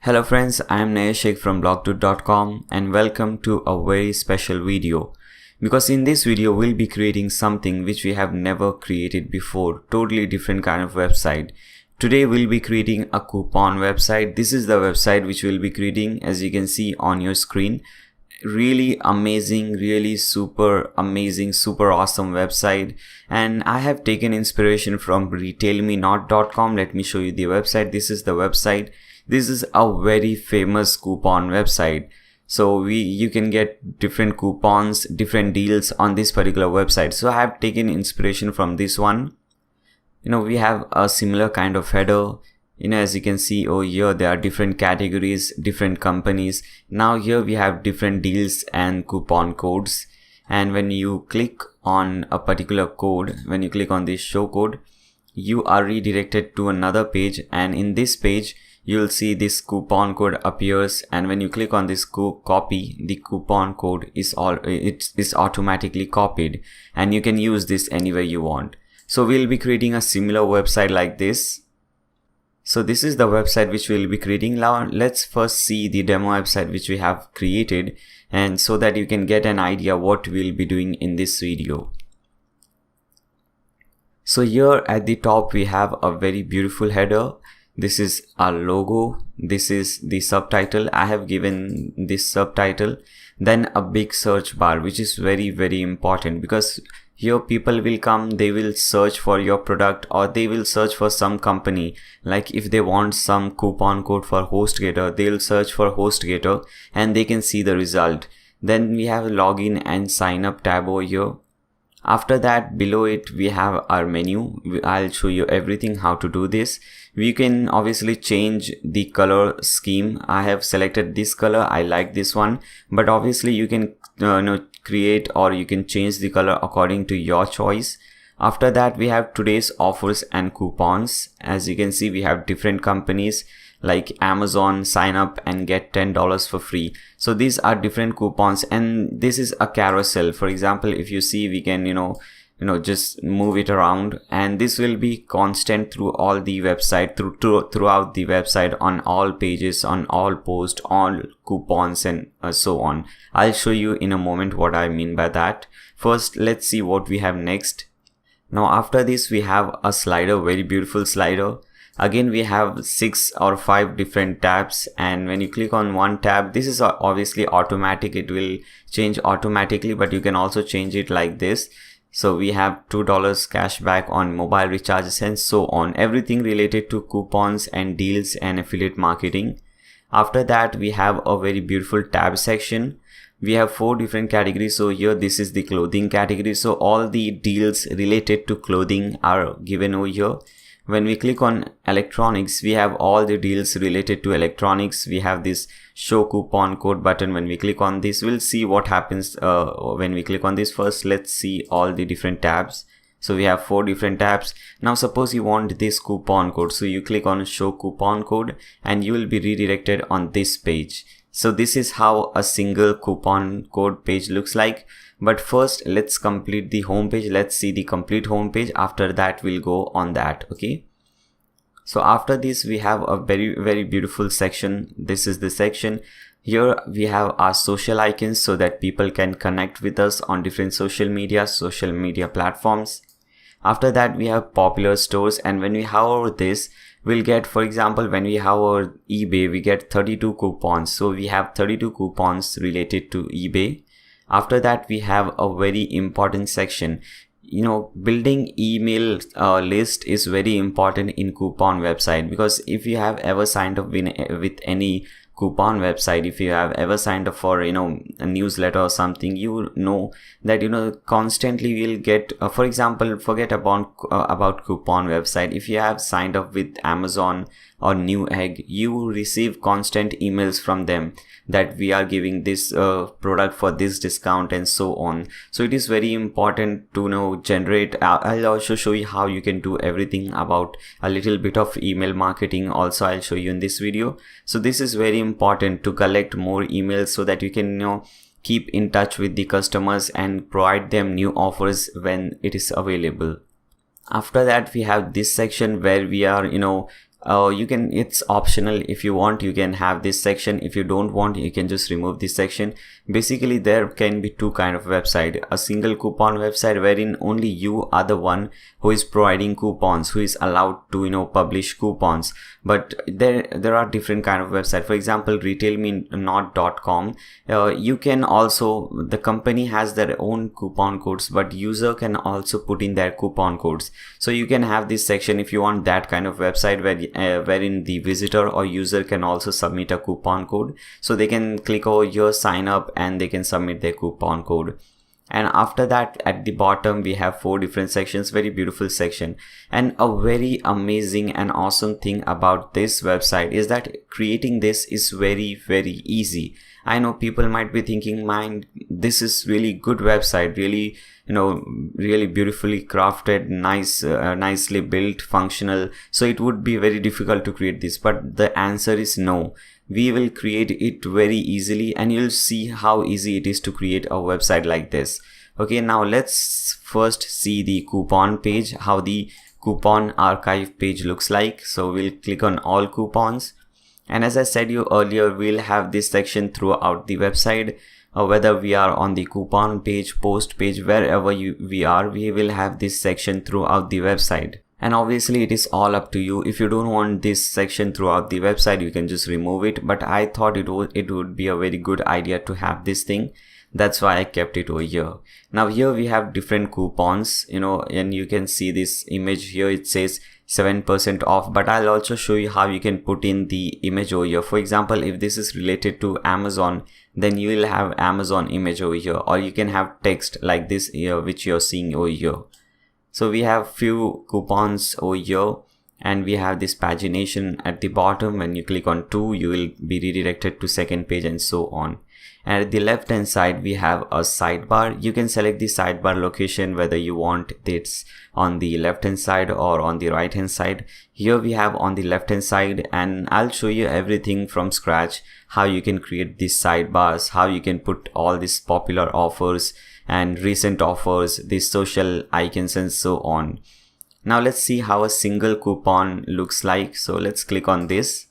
Hello friends, I am Nayashik from blogdude.com and welcome to a very special video. Because in this video we'll be creating something which we have never created before, totally different kind of website. Today we'll be creating a coupon website. This is the website which we'll be creating, as you can see on your screen. Really amazing, really super amazing, super awesome website, and I have taken inspiration from retailmenot.com. Let me show you the website. This is the website. This is a very famous coupon website. So you can get different coupons, different deals on this particular website. So I have taken inspiration from this one. We have a similar kind of header. As you can see over here, there are different categories, different companies. Now here we have different deals and coupon codes. And when you click on a particular code, when you click on this show code, you are redirected to another page. And in this page, you'll see this coupon code appears. And when you click on this copy, the coupon code is automatically copied. And you can use this anywhere you want. So we'll be creating a similar website like this. So this is the website which we'll be creating. Now let's first see the demo website which we have created, and so that you can get an idea what we'll be doing in this video. So here at the top we have a very beautiful header. This is our logo. This is the subtitle. I have given this subtitle. Then a big search bar, which is very, very important, because here people will come, they will search for your product, or they will search for some company. Like if they want some coupon code for HostGator, they'll search for HostGator and they can see the result. Then we have login and sign up tab over here. After that, below it we have our menu. I'll show you everything how to do this. We can obviously change the color scheme. I have selected this color. I like this one, but obviously you can create, or you can change the color according to your choice. After that, we have today's offers and coupons. As you can see, we have different companies like Amazon, sign up and get $10 for free. So these are different coupons, and this is a carousel. For example, if you see, we can just move it around, and this will be constant through all the website, throughout the website, on all pages, on all posts, all coupons, and so on. I'll show you in a moment what I mean by that. First, let's see what we have next. Now after this, we have a slider, very beautiful slider. Again, we have 6 or 5 different tabs, and when you click on one tab, this is obviously automatic. It will change automatically, but you can also change it like this. So we have $2 cashback on mobile recharges and so on. Everything related to coupons and deals and affiliate marketing. After that, we have a very beautiful tab section. We have 4 different categories. So here, this is the clothing category. So all the deals related to clothing are given over here. When we click on electronics, we have all the deals related to electronics. We have this show coupon code button. When we click on this, we'll see what happens when we click on this. First, let's see all the different tabs. So we have 4 different tabs. Now suppose you want this coupon code. So you click on show coupon code and you will be redirected on this page. So this is how a single coupon code page looks like. But first, let's complete the home page. Let's see the complete home page. After that, we'll go on that. Okay. So after this, we have a very, very beautiful section. This is the section. Here we have our social icons so that people can connect with us on different social media platforms. After that, we have popular stores. And when we hover this, we'll get, for example, when we hover eBay, we get 32 coupons. So we have 32 coupons related to eBay. After that, we have a very important section. Building email list is very important in coupon website, because if you have ever signed up with any coupon website, if you have ever signed up for a newsletter or something, you know that constantly we'll get for example, forget about coupon website. If you have signed up with Amazon or Newegg, you receive constant emails from them that we are giving this product for this discount and so on. So it is very important to generate. I'll also show you how you can do everything about a little bit of email marketing. Also, I'll show you in this video. So this is very important to collect more emails so that you can keep in touch with the customers and provide them new offers when it is available. After that, we have this section where we are it's optional. If you want, you can have this section. If you don't want, you can just remove this section. Basically, there can be two kind of website: a single coupon website wherein only you are the one who is providing coupons, who is allowed to publish coupons. But there are different kind of website. For example, retailmenot.com, you can also, the company has their own coupon codes, but user can also put in their coupon codes. So you can have this section if you want that kind of website wherein the visitor or user can also submit a coupon code. So they can click over here, sign up, and they can submit their coupon code. And after that, at the bottom, we have 4 different sections, very beautiful section. And a very amazing and awesome thing about this website is that creating this is very, very easy. I know people might be thinking, man, this is really good website, really, really beautifully crafted, nicely built, functional. So it would be very difficult to create this. But the answer is no. We will create it very easily, and you'll see how easy it is to create a website like this. Okay, now let's first see the coupon page, how the coupon archive page looks like. So we'll click on all coupons. And as I said you earlier, we'll have this section throughout the website. Whether we are on the coupon page, post page, wherever we are, we will have this section throughout the website. And obviously it is all up to you. If you don't want this section throughout the website, you can just remove it. But I thought it would be a very good idea to have this thing. That's why I kept it over here. Now here we have different coupons, and you can see this image here. It says 7% off, but I'll also show you how you can put in the image over here. For example, if this is related to Amazon, then you will have Amazon image over here, or you can have text like this here, which you're seeing over here. So we have few coupons over here, and we have this pagination at the bottom. When you click on 2, you will be redirected to second page, and so on. And at the left hand side, we have a sidebar. You can select the sidebar location, whether you want this on the left hand side or on the right hand side. Here we have on the left hand side, and I'll show you everything from scratch, how you can create these sidebars, how you can put all these popular offers and recent offers, these social icons, and so on. Now let's see how a single coupon looks like. So let's click on this.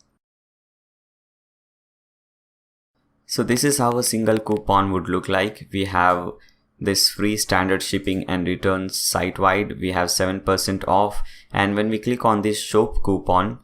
So this is how a single coupon would look like. We have this free standard shipping and returns site-wide. We have 7% off, and when we click on this shop coupon,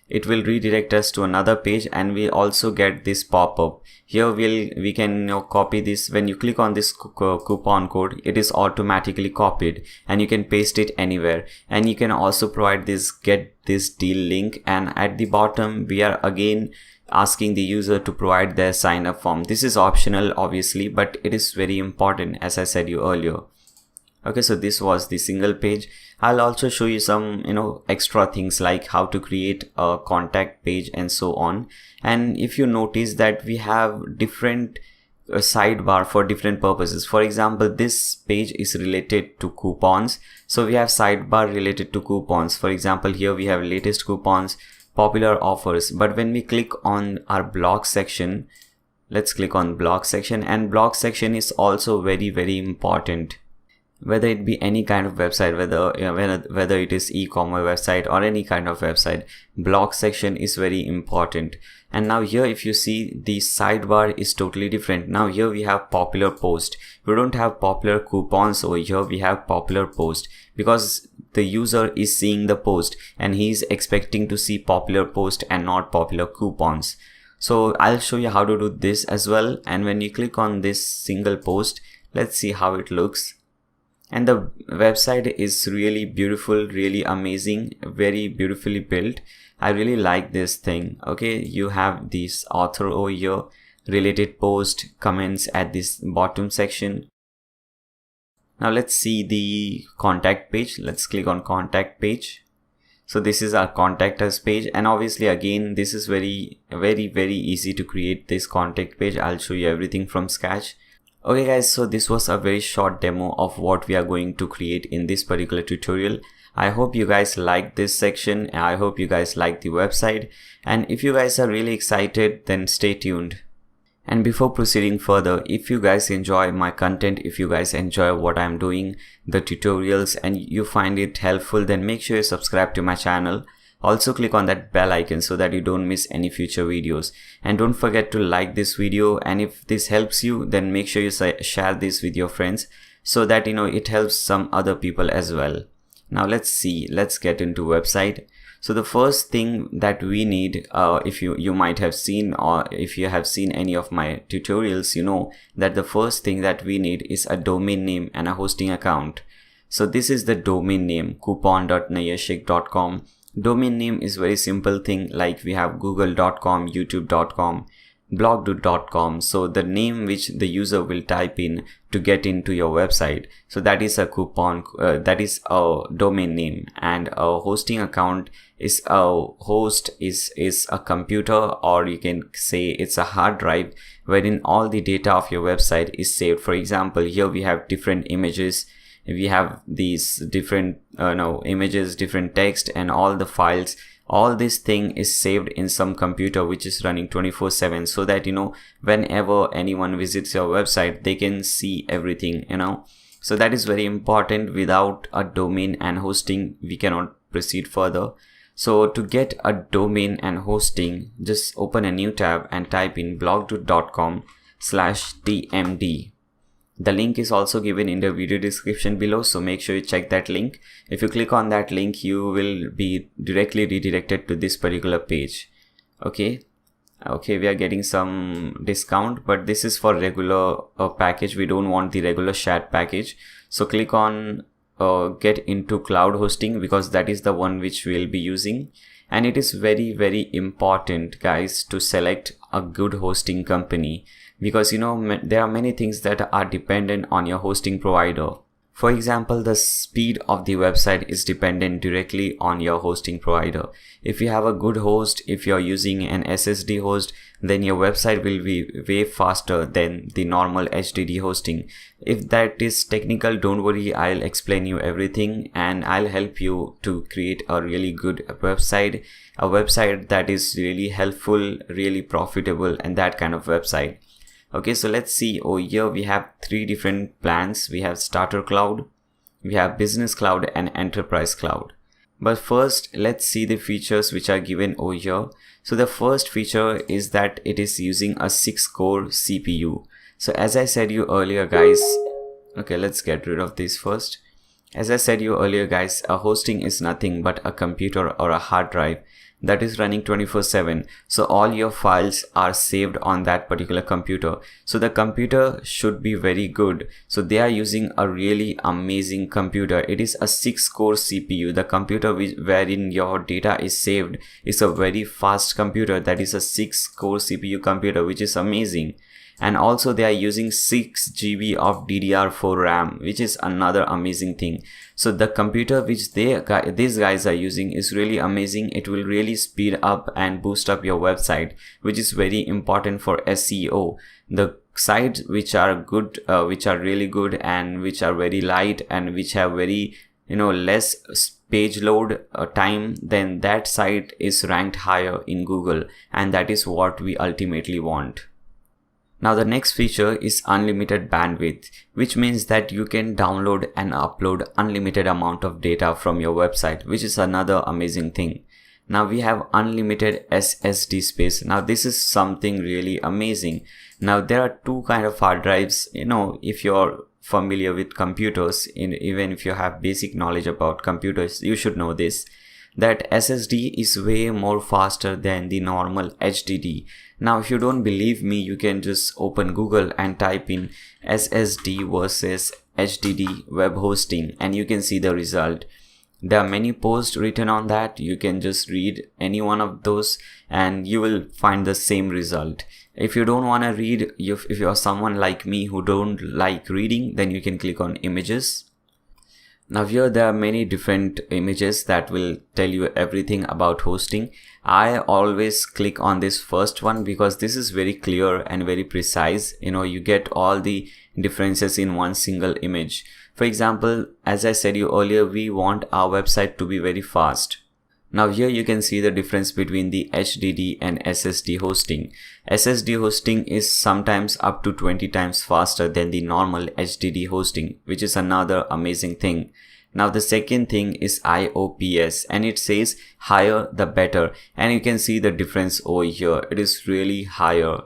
it will redirect us to another page, and we also get this pop-up. Here we can copy this. When you click on this coupon code, it is automatically copied, and you can paste it anywhere. And you can also provide this get this deal link, and at the bottom we are again asking the user to provide their sign up form. This is optional obviously, but it is very important, as I said you earlier. Okay, so this was the single page. I'll also show you some extra things like how to create a contact page and so on. And if you notice that we have different sidebar for different purposes. For example, this page is related to coupons, so we have sidebar related to coupons. For example, here we have latest coupons, popular offers. But when we click on our blog section, let's click on blog section, and blog section is also very, very important. Whether it be any kind of website, whether it is e-commerce website or any kind of website, blog section is very important. And now here, if you see, the sidebar is totally different. Now here we have popular post. We don't have popular coupons over here. We have popular post because the user is seeing the post and he's expecting to see popular post and not popular coupons. So I'll show you how to do this as well. And when you click on this single post, let's see how it looks. And the website is really beautiful, really amazing, very beautifully built. I really like this thing. Okay, you have this author over here, related post, comments at this bottom section. Now let's see the contact page. Let's click on contact page. So this is our contact us page, and obviously again this is very easy to create this contact page. I'll show you everything from scratch. Okay guys, so this was a very short demo of what we are going to create in this particular tutorial. I hope you guys like this section. I hope you guys like the website, and if you guys are really excited, then stay tuned. And before proceeding further, if you guys enjoy my content, if you guys enjoy what I'm doing, the tutorials, and you find it helpful, then make sure you subscribe to my channel. Also click on that bell icon so that you don't miss any future videos. And don't forget to like this video, and if this helps you, then make sure you share this with your friends so that it helps some other people as well. Now let's get into website. So the first thing that we need, if you might have seen, or if you have seen any of my tutorials, you know that the first thing that we need is a domain name and a hosting account. So this is the domain name, coupon.nayashik.com. Domain name is very simple thing, like we have google.com, youtube.com, blog.com. So the name which the user will type in to get into your website, so that is a coupon, that is a domain name. And a hosting account is a host is a computer, or you can say it's a hard drive wherein all the data of your website is saved. For example, here we have different images, we have these different images, different text, and all the files. All this thing is saved in some computer which is running 24/7, so that whenever anyone visits your website, they can see everything. So that is very important. Without a domain and hosting, we cannot proceed further. So to get a domain and hosting, just open a new tab and type in blog.com/tmd. The link is also given in the video description below, so make sure you check that link. If you click on that link, you will be directly redirected to this particular page. Okay, we are getting some discount, but this is for regular package. We don't want the regular chat package. So click on get into cloud hosting, because that is the one which we'll be using. And it is very, very important, guys, to select a good hosting company, because there are many things that are dependent on your hosting provider. For example, the speed of the website is dependent directly on your hosting provider. If you have a good host, if you're using an SSD host, then your website will be way faster than the normal HDD hosting. If that is technical, don't worry, I'll explain you everything, and I'll help you to create a really good website, a website that is really helpful, really profitable, and that kind of website. Okay, so let's see. Here we have 3 different plans. We have starter cloud, we have business cloud, and enterprise cloud. But first, let's see the features which are given over here. So the first feature is that it is using a 6-core CPU. So as I said you earlier, guys, okay, let's get rid of this first. As I said you earlier, guys, a hosting is nothing but a computer or a hard drive that is running 24/7. So all your files are saved on that particular computer. So the computer should be very good. So they are using a really amazing computer. It is a 6-core CPU. The computer wherein your data is saved is a very fast computer. That is a 6-core CPU computer, which is amazing. And also they are using 6 GB of DDR4 RAM, which is another amazing thing. So the computer which these guys are using is really amazing. It will really speed up and boost up your website, which is very important for SEO. The sites which are good, which are really good, and which are very light, and which have very less page load time, then that site is ranked higher in Google, and that is what we ultimately want. Now the next feature is unlimited bandwidth, which means that you can download and upload unlimited amount of data from your website, which is another amazing thing. Now we have unlimited SSD space. Now this is something really amazing. Now there are 2 kind of hard drives. If you're familiar with computers, even if you have basic knowledge about computers, you should know this, that SSD is way more faster than the normal HDD. Now if you don't believe me, you can just open Google and type in SSD versus HDD web hosting, and you can see the result. There are many posts written on that. You can just read any one of those and you will find the same result. If you don't want to read, if you're someone like me who don't like reading, then you can click on images. Now here there are many different images that will tell you everything about hosting. I always click on this first one because this is very clear and very precise. You get all the differences in one single image. For example, as I said you earlier, we want our website to be very fast. Now here you can see the difference between the HDD and SSD hosting. SSD hosting is sometimes up to 20 times faster than the normal HDD hosting, which is another amazing thing. Now the second thing is IOPS, and it says higher the better, and you can see the difference over here. It is really higher,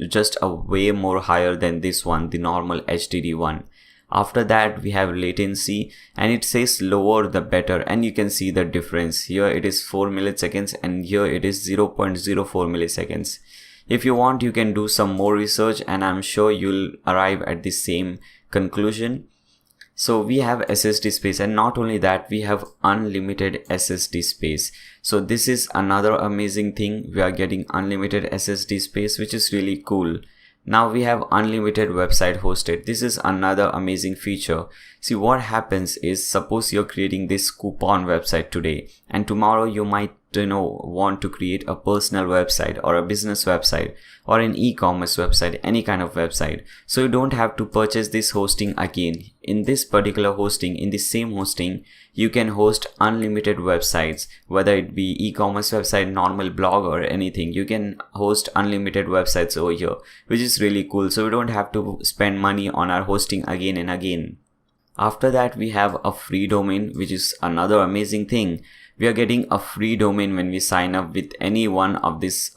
just a way more higher than this one, the normal HTTP one. After that we have latency, and it says lower the better, and you can see the difference. Here it is 4 milliseconds and here it is 0.04 milliseconds. If you want, you can do some more research and I'm sure you'll arrive at the same conclusion. So we have SSD space, and not only that, we have unlimited SSD space. So this is another amazing thing. We are getting unlimited SSD space, which is really cool. Now we have unlimited website hosted. This is another amazing feature. See, what happens is, suppose you're creating this coupon website today, and tomorrow you might want to create a personal website or a business website or an e-commerce website, any kind of website. So you don't have to purchase this hosting again. In this particular hosting, in the same hosting, you can host unlimited websites, whether it be e-commerce website, normal blog or anything. You can host unlimited websites over here, which is really cool. So we don't have to spend money on our hosting again and again. After that, we have a free domain, which is another amazing thing. We are getting a free domain when we sign up with any one of this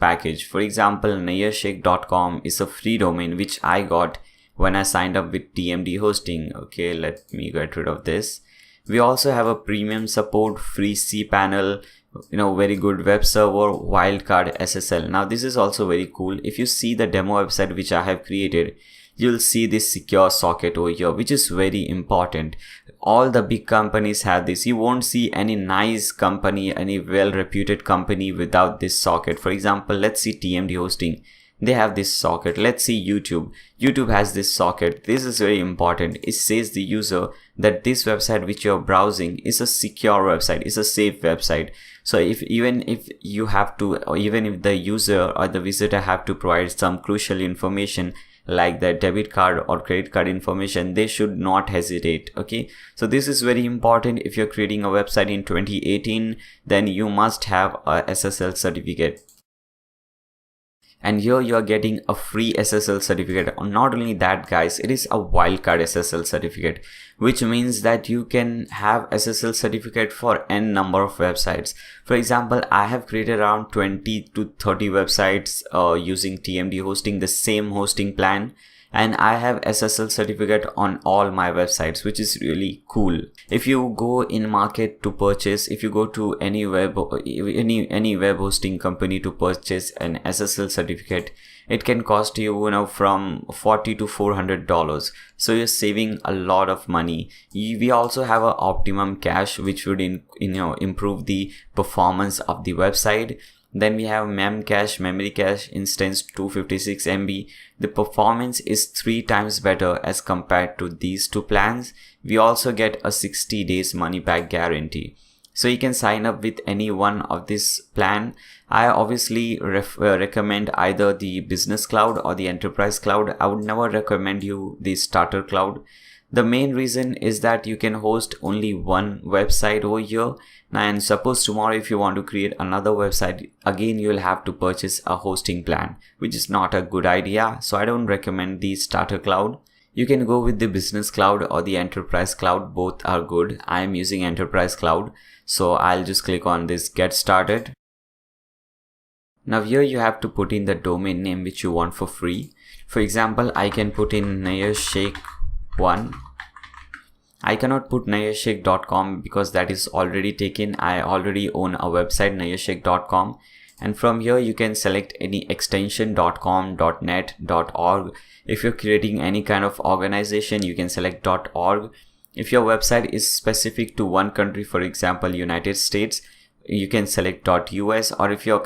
package. For example, nayarshake.com is a free domain which I got when I signed up with TMD hosting. Okay, let me get rid of this. We also have a premium support, free cPanel, very good web server, wildcard SSL. Now this is also very cool. If you see the demo website which I have created, you'll see this secure socket over here, which is very important. All the big companies have this. You won't see any nice company, any well-reputed company without this socket. For example, let's see TMD hosting. They have this socket. Let's see YouTube. YouTube has this socket. This is very important. It says the user that this website which you're browsing is a secure website, is a safe website. So even if the user or the visitor have to provide some crucial information like the debit card or credit card information, they should not hesitate. Okay, so this is very important. If you're creating a website in 2018, then you must have a SSL certificate. And here you are getting a free SSL certificate. Not only that, guys, it is a wildcard SSL certificate, which means that you can have SSL certificate for n number of websites. For example, I have created around 20 to 30 websites using TMD hosting, the same hosting plan. And I have SSL certificate on all my websites, which is really cool. If you go in market to purchase, if you go to any web hosting company to purchase an SSL certificate, it can cost you, from $40 to $400. So you're saving a lot of money. We also have an optimum cache, which would improve the performance of the website. Then we have memory cache instance 256 MB. The performance is 3 times better as compared to these two plans. We also get a 60 days money back guarantee. So you can sign up with any one of this plan. I obviously recommend either the business cloud or the enterprise cloud. I would never recommend you the starter cloud. The main reason is that you can host only one website over here. And suppose tomorrow if you want to create another website, again you will have to purchase a hosting plan, which is not a good idea. So I don't recommend the starter cloud. You can go with the business cloud or the enterprise cloud. Both are good. I am using enterprise cloud. So I'll just click on this get started. Now here you have to put in the domain name which you want for free. For example, I can put in nayarshake1. I cannot put nayarshake.com because that is already taken. I already own a website, nayarshake.com. And from here you can select any extension .com, .net, .org. If you're creating any kind of organization, you can select .org. If your website is specific to one country, for example, United States, you can select .us. Or if your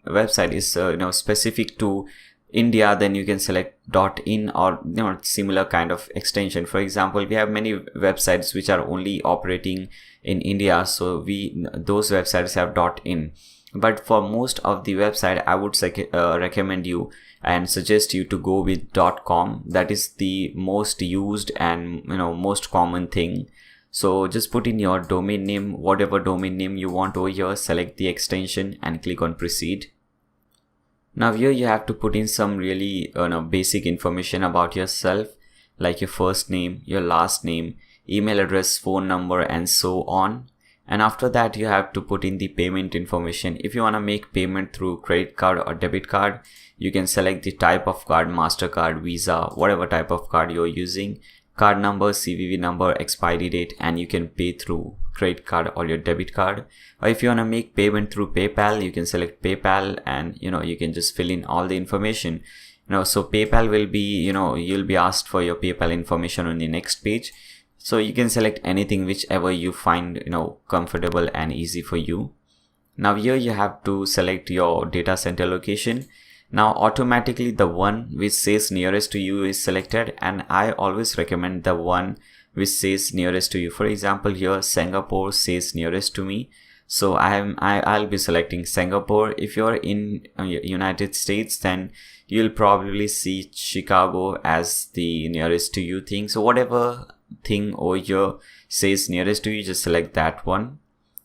website is specific to India, then you can select .in or similar kind of extension. For example, we have many websites which are only operating in India, so those websites have .in. But for most of the website, I would recommend you and suggest you to go with .com. That is the most used and most common thing. So just put in your domain name, whatever domain name you want over here, select the extension and click on proceed. Now here you have to put in some really basic information about yourself, like your first name, your last name, email address, phone number, and so on. And after that, you have to put in the payment information. If you want to make payment through credit card or debit card, you can select the type of card, MasterCard, Visa, whatever type of card you're using, card number, CVV number, expiry date, and you can pay through credit card or your debit card. Or if you want to make payment through PayPal, you can select PayPal, and you can just fill in all the information. So PayPal will be, you'll be asked for your PayPal information on the next page. So you can select anything whichever you find comfortable and easy for you. Now here you have to select your data center location. Now automatically the one which says nearest to you is selected, and I always recommend the one which says nearest to you. For example, here Singapore says nearest to me, so I'll be selecting Singapore. If you're in United States, then you'll probably see Chicago as the nearest to you thing. So whatever thing over here says nearest to you, just select that one.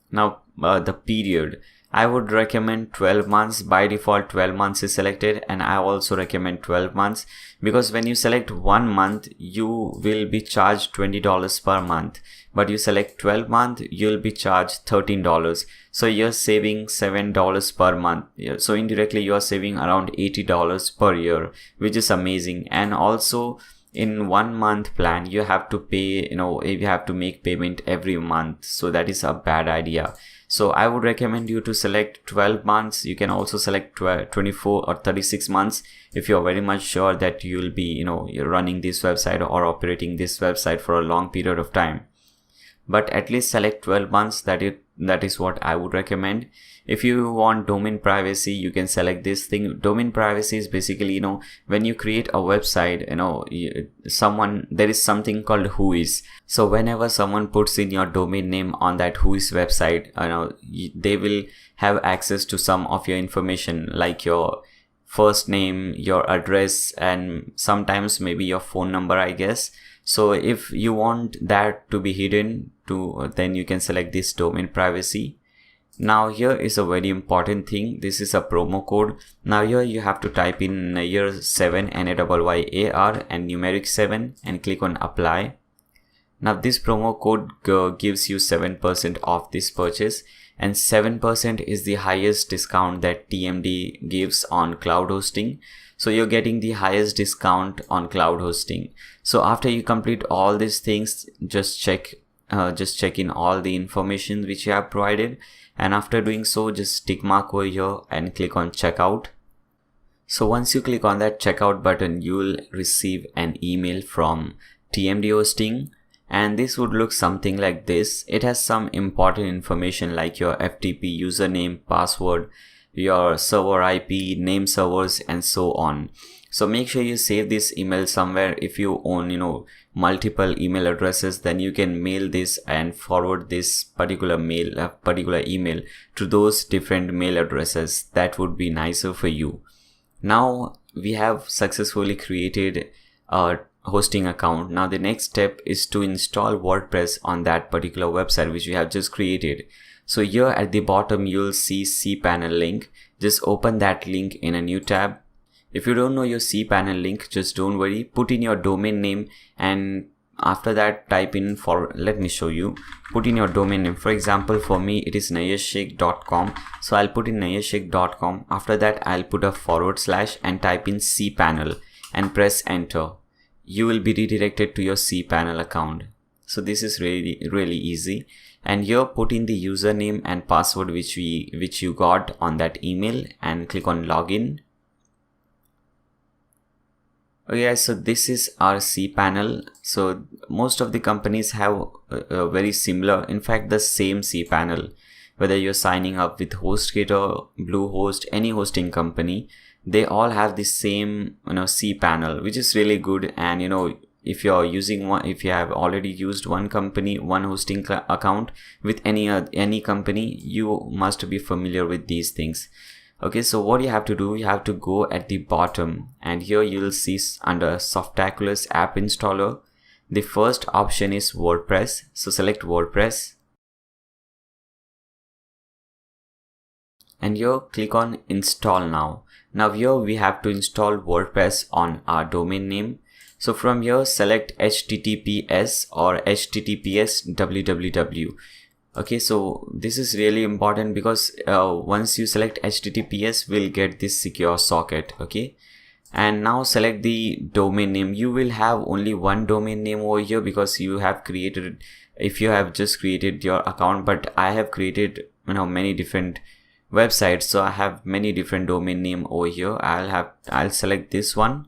Now the period, I would recommend 12 months. By default 12 months is selected, and I also recommend 12 months because when you select 1 month, you will be charged $20 per month, but you select 12 month, you'll be charged $13. So you're saving $7 per month. So indirectly you are saving around $80 per year, which is amazing. And also in 1 month plan, you have to pay, you have to make payment every month, so that is a bad idea. So I would recommend you to select 12 months. You can also select 24 or 36 months if you're very much sure that you'll be, you're running this website or operating this website for a long period of time. But at least select 12 months. That is what I would recommend. If you want domain privacy, you can select this thing. Domain privacy is basically, when you create a website, there is something called whois. So whenever someone puts in your domain name on that whois website, they will have access to some of your information, like your first name, your address, and sometimes maybe your phone number, I guess. So if you want that to be hidden then you can select this domain privacy. Now here is a very important thing. This is a promo code. Now here you have to type in year 7, NAYYAR, and numeric 7, and click on apply. Now this promo code gives you 7% off this purchase, and 7% is the highest discount that TMD gives on cloud hosting. So you're getting the highest discount on cloud hosting. So after you complete all these things, just check in all the information which you have provided, and after doing so, just tick mark over here and click on checkout. So once you click on that checkout button, you will receive an email from TMD Hosting, and this would look something like this. It has some important information like your FTP, username, password, your server IP, name servers, and so on. So make sure you save this email somewhere. If you own multiple email addresses, then you can mail this and forward this particular email to those different mail addresses. That would be nicer for you. Now we have successfully created a hosting account. Now the next step is to install WordPress on that particular website which we have just created. So here at the bottom you'll see cPanel link. Just open that link in a new tab. If you don't know your cPanel link, just don't worry. Put in your domain name, and after that type in let me show you. Put in your domain name. For example, for me it is nayashsheikh.com. So I'll put in nayashsheikh.com. After that I'll put a / and type in cPanel and press enter. You will be redirected to your cPanel account. So this is really easy. And here put in the username and password which you got on that email, and click on login. Okay, so this is our cPanel. So most of the companies have a very similar, in fact the same cPanel. Whether you're signing up with HostGator, Bluehost, any hosting company, they all have the same cPanel, which is really good. And if you're using one, if you have already used one hosting account with any company, you must be familiar with these things. Okay, so what you have to do, you have to go at the bottom, and here you'll see under Softaculous app installer, the first option is WordPress. So select WordPress, and here click on install now. Now here we have to install WordPress on our domain name. So from here, select HTTPS or HTTPS www. Okay, so this is really important because once you select HTTPS, we'll get this secure socket. Okay, and now select the domain name. You will have only one domain name over here because you have created, if you have just created your account, but I have created many different websites, so I have many different domain name over here. I'll select this one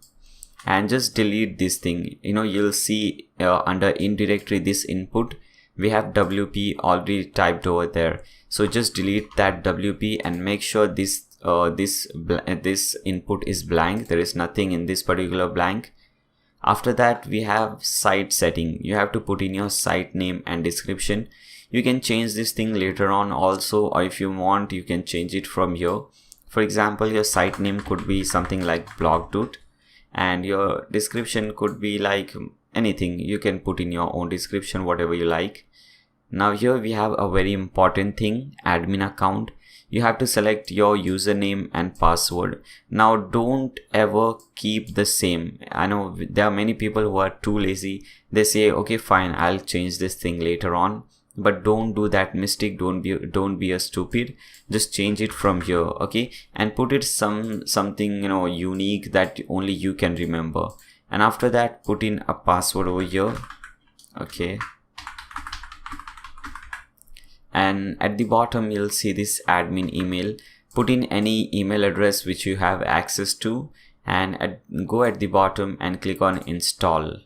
and just delete this thing. You'll see under in directory this input, we have WP already typed over there, so just delete that WP and make sure this input is blank. There is nothing in this particular blank. After that, we have site setting. You have to put in your site name and description. You can change this thing later on also, or if you want, you can change it from here. For example, your site name could be something like blog dude, and your description could be like anything. You can put in your own description, whatever you like. Now here we have a very important thing, admin account. You have to select your username and password. Now don't ever keep the same. I know there are many people who are too lazy. They say, okay, fine, I'll change this thing later on. But don't do that mistake. Don't be a stupid. Just change it from here, okay? And put it something unique that only you can remember. And after that, put in a password over here, okay? And at the bottom, you'll see this admin email. Put in any email address which you have access to, and go at the bottom and click on install.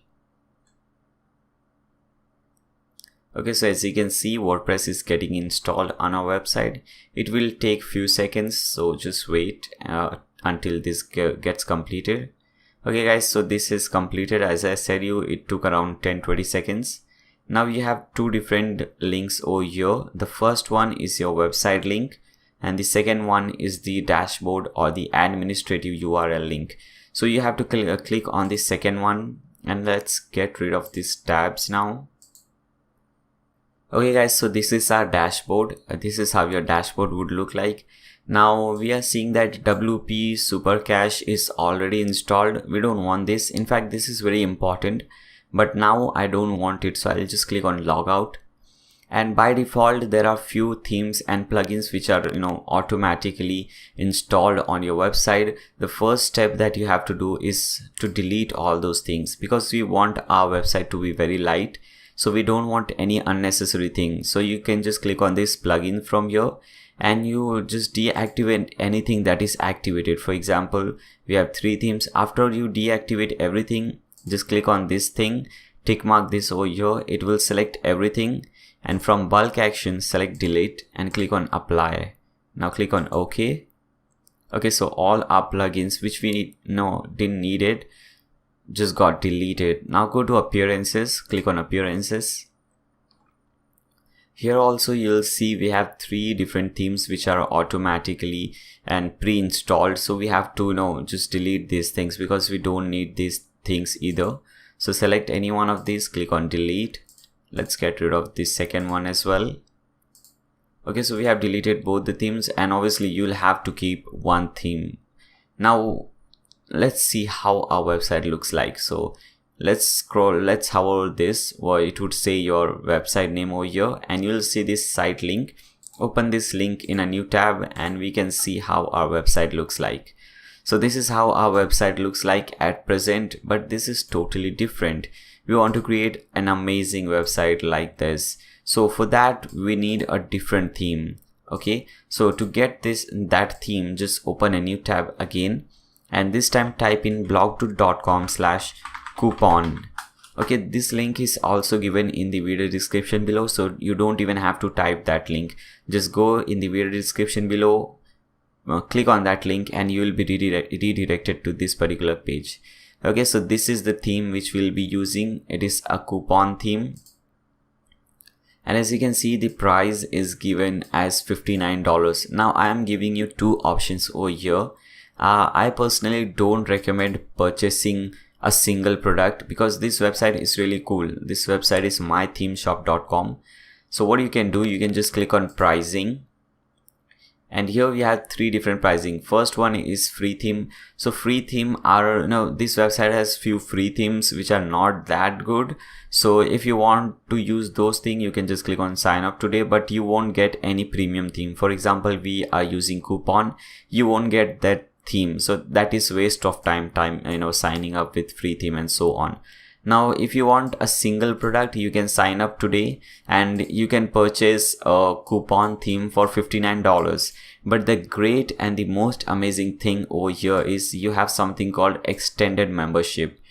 Okay, so as you can see, WordPress is getting installed on our website. It will take few seconds, so just wait until this gets completed. Okay guys, so this is completed. As I said it took around 10-20 seconds. Now you have two different links over here. The first one is your website link, and the second one is the dashboard or the administrative URL link. So you have to click on the second one, and let's get rid of these tabs now. Okay guys, so this is our dashboard. This is how your dashboard would look like. Now we are seeing that WP Super Cache is already installed. We don't want this. In fact, this is very important, but now I don't want it, so I'll just click on logout. And by default, there are few themes and plugins which are automatically installed on your website. The first step that you have to do is to delete all those things, because we want our website to be very light. So we don't want any unnecessary thing. So you can just click on this plugin from here, and you just deactivate anything that is activated. For example, we have 3 themes. After you deactivate everything, just click on this thing, tick mark this over here. It will select everything, and from bulk action, select delete and click on apply. Now click on OK. Okay, so all our plugins which we didn't need it just got deleted. Now go to appearances, click on appearances. Here also you'll see we have 3 different themes which are automatically and pre-installed. So we have to just delete these things because we don't need these things either. So select any one of these, click on delete. Let's get rid of this second one as well. Okay, so we have deleted both the themes, and obviously you'll have to keep one theme. Now let's see how our website looks like. So let's hover this, or it would say your website name over here, and you'll see this site link. Open this link in a new tab, and we can see how our website looks like. So this is how our website looks like at present, but this is totally different. We want to create an amazing website like this. So for that, we need a different theme. Okay, so to get that theme, just open a new tab again, and this time type in blogdude.com/coupon. Okay, this link is also given in the video description below, so you don't even have to type that link. Just go in the video description below, click on that link, and you will be redirected to this particular page. Okay, so this is the theme which we'll be using. It is a coupon theme, and as you can see, the price is given as $59. Now I am giving you 2 options over here. I personally don't recommend purchasing a single product because this website is really cool. This website is mythemeshop.com. So what you can do, you can just click on pricing, And here we have 3 different pricing. First one is free theme. So free theme are, this website has few free themes which are not that good. So if you want to use those things, you can just click on sign up today, but you won't get any premium theme. For example, we are using coupon, you won't get that theme. So that is waste of time, signing up with free theme and so on. Now, if you want a single product, you can sign up today and you can purchase a coupon theme for $59. But the great and the most amazing thing over here is you have something called extended membership.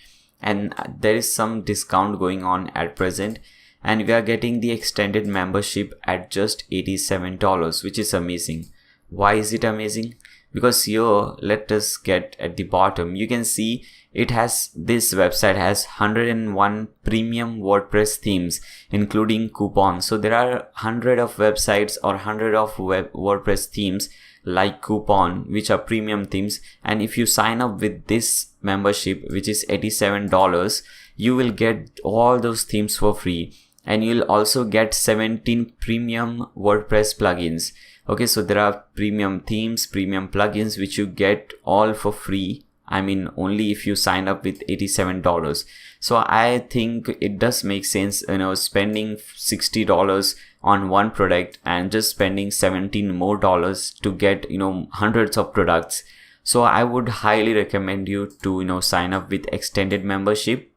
And there is some discount going on at present. And we are getting the extended membership at just $87, which is amazing. Why is it amazing? Because here, let us get at the bottom. You can see this website has 101 premium WordPress themes, including coupons. So there are 100 of websites or 100 of WordPress themes like coupon, which are premium themes. And if you sign up with this membership, which is $87, you will get all those themes for free. And you'll also get 17 premium WordPress plugins. Okay, so there are premium themes, premium plugins, which you get all for free. I mean, only if you sign up with $87. So I think it does make sense, spending $60 on one product and just spending $17 more to get, hundreds of products. So I would highly recommend you to, sign up with extended membership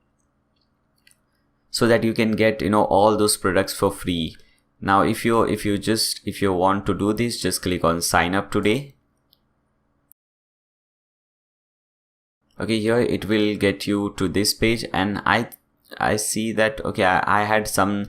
so that you can get, all those products for free. Now, if you want to do this, just click on sign up today. Okay, here it will get you to this page, and I see that, okay, I had some,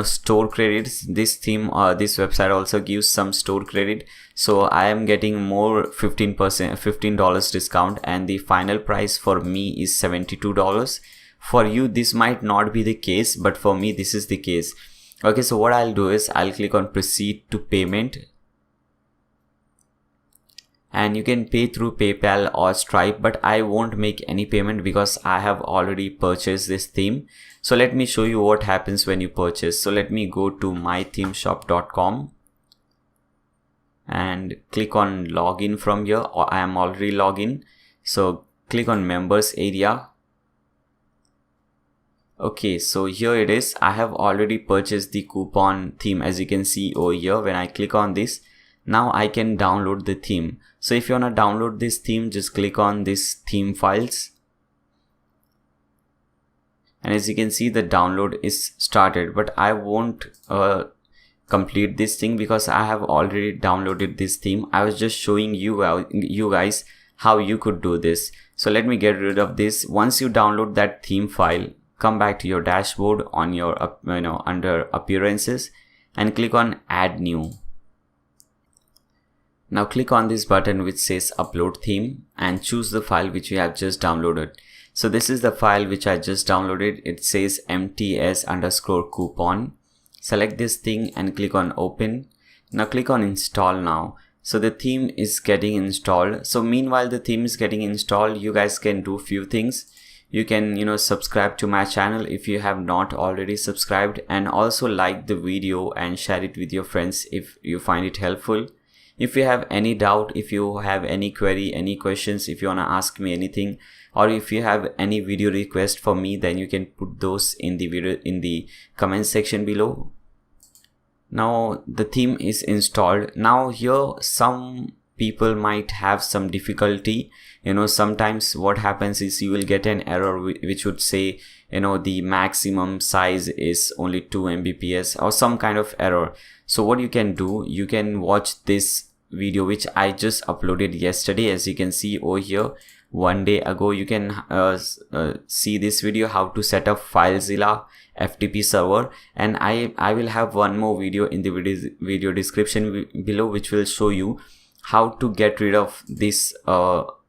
store credits. This theme, this website also gives some store credit. So I am getting more $15 discount, and the final price for me is $72. For you, this might not be the case, but for me, this is the case. Okay, so what I'll do is I'll click on proceed to payment. And you can pay through PayPal or Stripe, but I won't make any payment because I have already purchased this theme. So let me show you what happens when you purchase. So let me go to mythemeshop.com and click on login from here. I am already logged in. So click on members area. Okay, so here it is. I have already purchased the coupon theme, as you can see over here. When I click on this, now I can download the theme. So if you want to download this theme, just click on this theme files. And as you can see, the download is started, but I won't complete this thing because I have already downloaded this theme. I was just showing you guys how you could do this. So let me get rid of this. Once you download that theme file, come back to your dashboard on your under appearances and click on add new. Now click on this button which says upload theme and choose the file which you have just downloaded. So this is the file which I just downloaded. It says mts_coupon. Select this thing and click on open. Now click on install now. So the theme is getting installed. So meanwhile the theme is getting installed, you guys can do few things. You can subscribe to my channel if you have not already subscribed, and also like the video and share it with your friends if you find it helpful. If you have any doubt, if you have any query, any questions, if you want to ask me anything, or if you have any video request for me, then you can put those in the video in the comment section below. Now the theme is installed. Now here some people might have some difficulty. Sometimes what happens is you will get an error which would say the maximum size is only 2 Mbps or some kind of error. So what you can do, you can watch this video which I just uploaded yesterday. As you can see over here, 1 day ago, you can see this video, how to set up FileZilla FTP server, and I will have one more video in the video description below which will show you how to get rid of this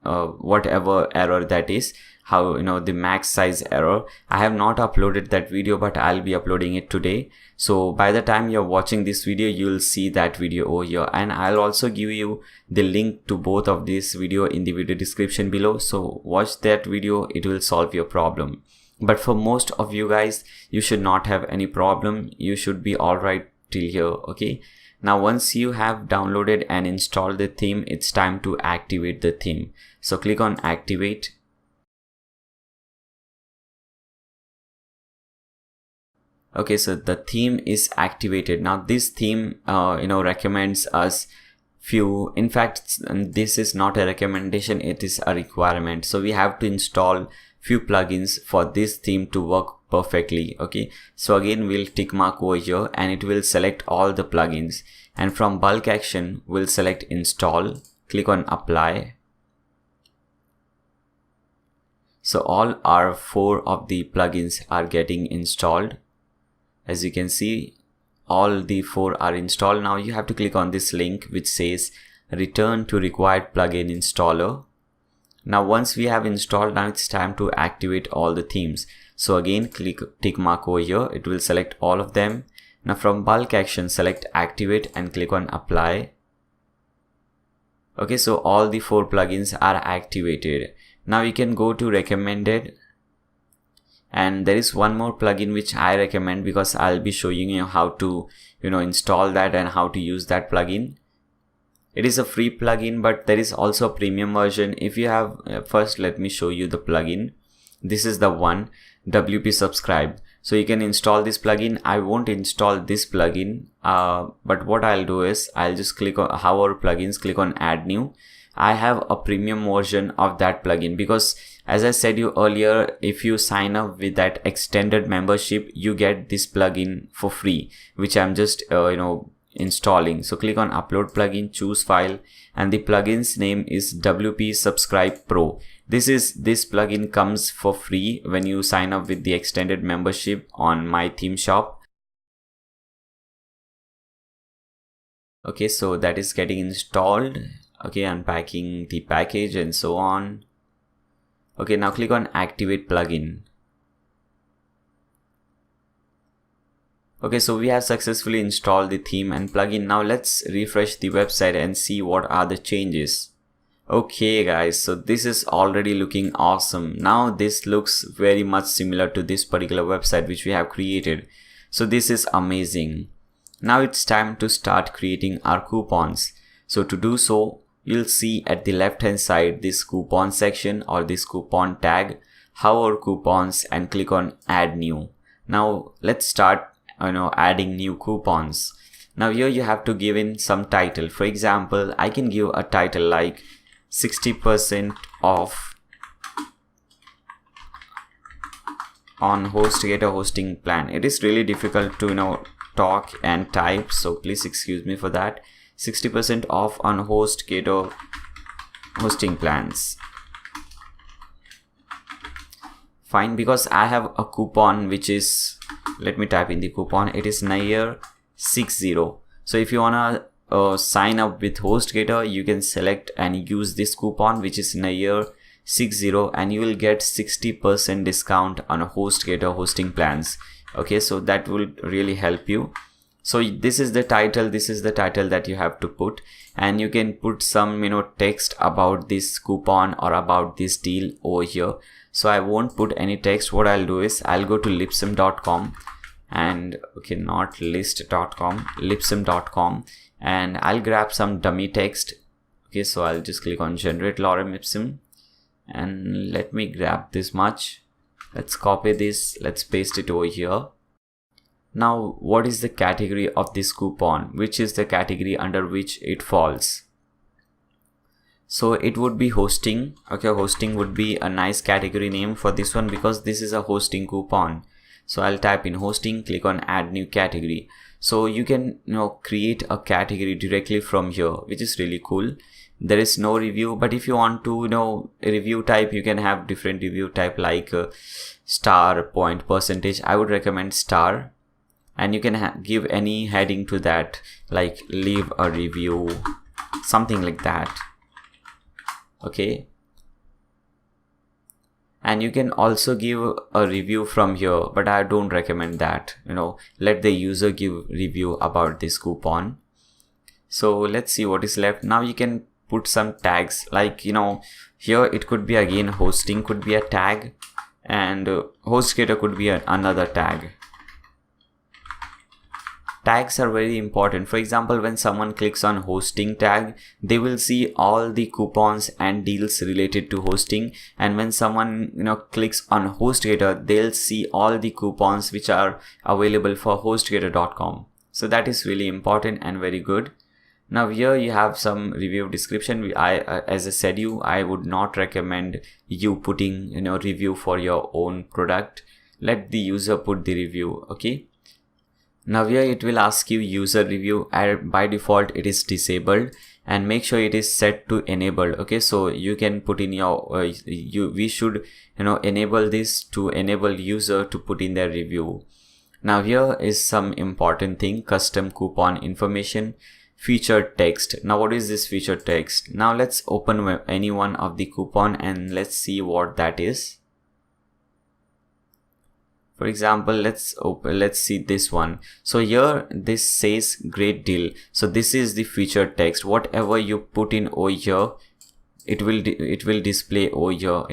whatever error that is, how the max size error. I have not uploaded that video, but I'll be uploading it today. So by the time you're watching this video, you'll see that video over here, and I'll also give you the link to both of this video in the video description below. So watch that video, it will solve your problem. But for most of you guys, you should not have any problem. You should be all right till here. Okay, Now once you have downloaded and installed the theme, it's time to activate the theme. So click on activate. Okay, so the theme is activated. Now this theme recommends us few, in fact this is not a recommendation, it is a requirement. So we have to install few plugins for this theme to work perfectly. Okay, so again we'll tick mark over here and it will select all the plugins, and from bulk action we'll select install, click on apply. So all our 4 of the plugins are getting installed. As you can see, all the 4 are installed. Now you have to click on this link which says return to required plugin installer. Now once we have installed, now it's time to activate all the themes. So again click tick mark over here, it will select all of them. Now from bulk action select activate and click on apply. Okay, so all the 4 plugins are activated. Now you can go to recommended, and there is one more plugin which I recommend because I'll be showing you how to install that and how to use that plugin. It is a free plugin, but there is also a premium version. If you have first let me show you the plugin. This is the one, WP subscribe. So you can install this plugin. I won't install this plugin, but what I'll do is I'll just click on our plugins, click on add new. I have a premium version of that plugin because as I said you earlier, if you sign up with that extended membership, you get this plugin for free, which I'm just installing. So click on upload plugin, choose file, and the plugin's name is WP Subscribe Pro. This plugin comes for free when you sign up with the extended membership on my theme shop. Okay, so that is getting installed. Okay, unpacking the package and so on. Okay, now click on activate plugin. Okay, so we have successfully installed the theme and plugin. Now let's refresh the website and see what are the changes. Okay guys, so this is already looking awesome. Now this looks very much similar to this particular website which we have created. So this is amazing. Now it's time to start creating our coupons. So to do so, you'll see at the left hand side this coupon section or this coupon tag, hover coupons, and click on add new. Now let's start adding new coupons. Now here you have to give in some title. For example, I can give a title like 60% off on HostGator hosting plan. It is really difficult to talk and type, so please excuse me for that. 60% off on HostGator hosting plans. Fine, because I have a coupon which is, let me type in the coupon, it is Nair 60. So if you wanna sign up with HostGator, you can select and use this coupon which is Nair 60 and you will get 60% discount on HostGator hosting plans. Okay, so that will really help you. So this is the title that you have to put, and you can put some text about this coupon or about this deal over here. So I won't put any text. What I'll do is I'll go to lipsum.com and not list.com, lipsum.com, and I'll grab some dummy text. Okay, so I'll just click on generate lorem ipsum and let me grab this much. Let's copy this, let's paste it over here. Now what is the category of this coupon? Which is the category under which it falls? So it would be hosting. Okay, hosting would be a nice category name for this one because this is a hosting coupon. So I'll type in hosting, click on add new category. So you can create a category directly from here, which is really cool. There is no review, but if you want to review type, you can have different review type like star, point, percentage. I would recommend star, and you can give any heading to that, like leave a review, something like that. Okay, and you can also give a review from here, but I don't recommend that. Let the user give review about this coupon. So let's see what is left. Now you can put some tags, like here it could be again hosting could be a tag, and HostGator could be another tag. Tags are very important. For example, when someone clicks on hosting tag, they will see all the coupons and deals related to hosting. And when someone clicks on HostGator, they'll see all the coupons which are available for hostgator.com. So that is really important and very good. Now here you have some review description. As I said I would not recommend you putting review for your own product. Let the user put the review. Okay. Now here it will ask you user review. By default it is disabled, and make sure it is set to enabled. Okay, so you can put in your we should enable this to enable user to put in their review. Now here is some important thing: custom coupon information, featured text. Now what is this featured text? Now let's open any one of the coupon and let's see what that is. For example, let's see this one. So here this says great deal. So this is the featured text. Whatever you put in over here, it will display over here.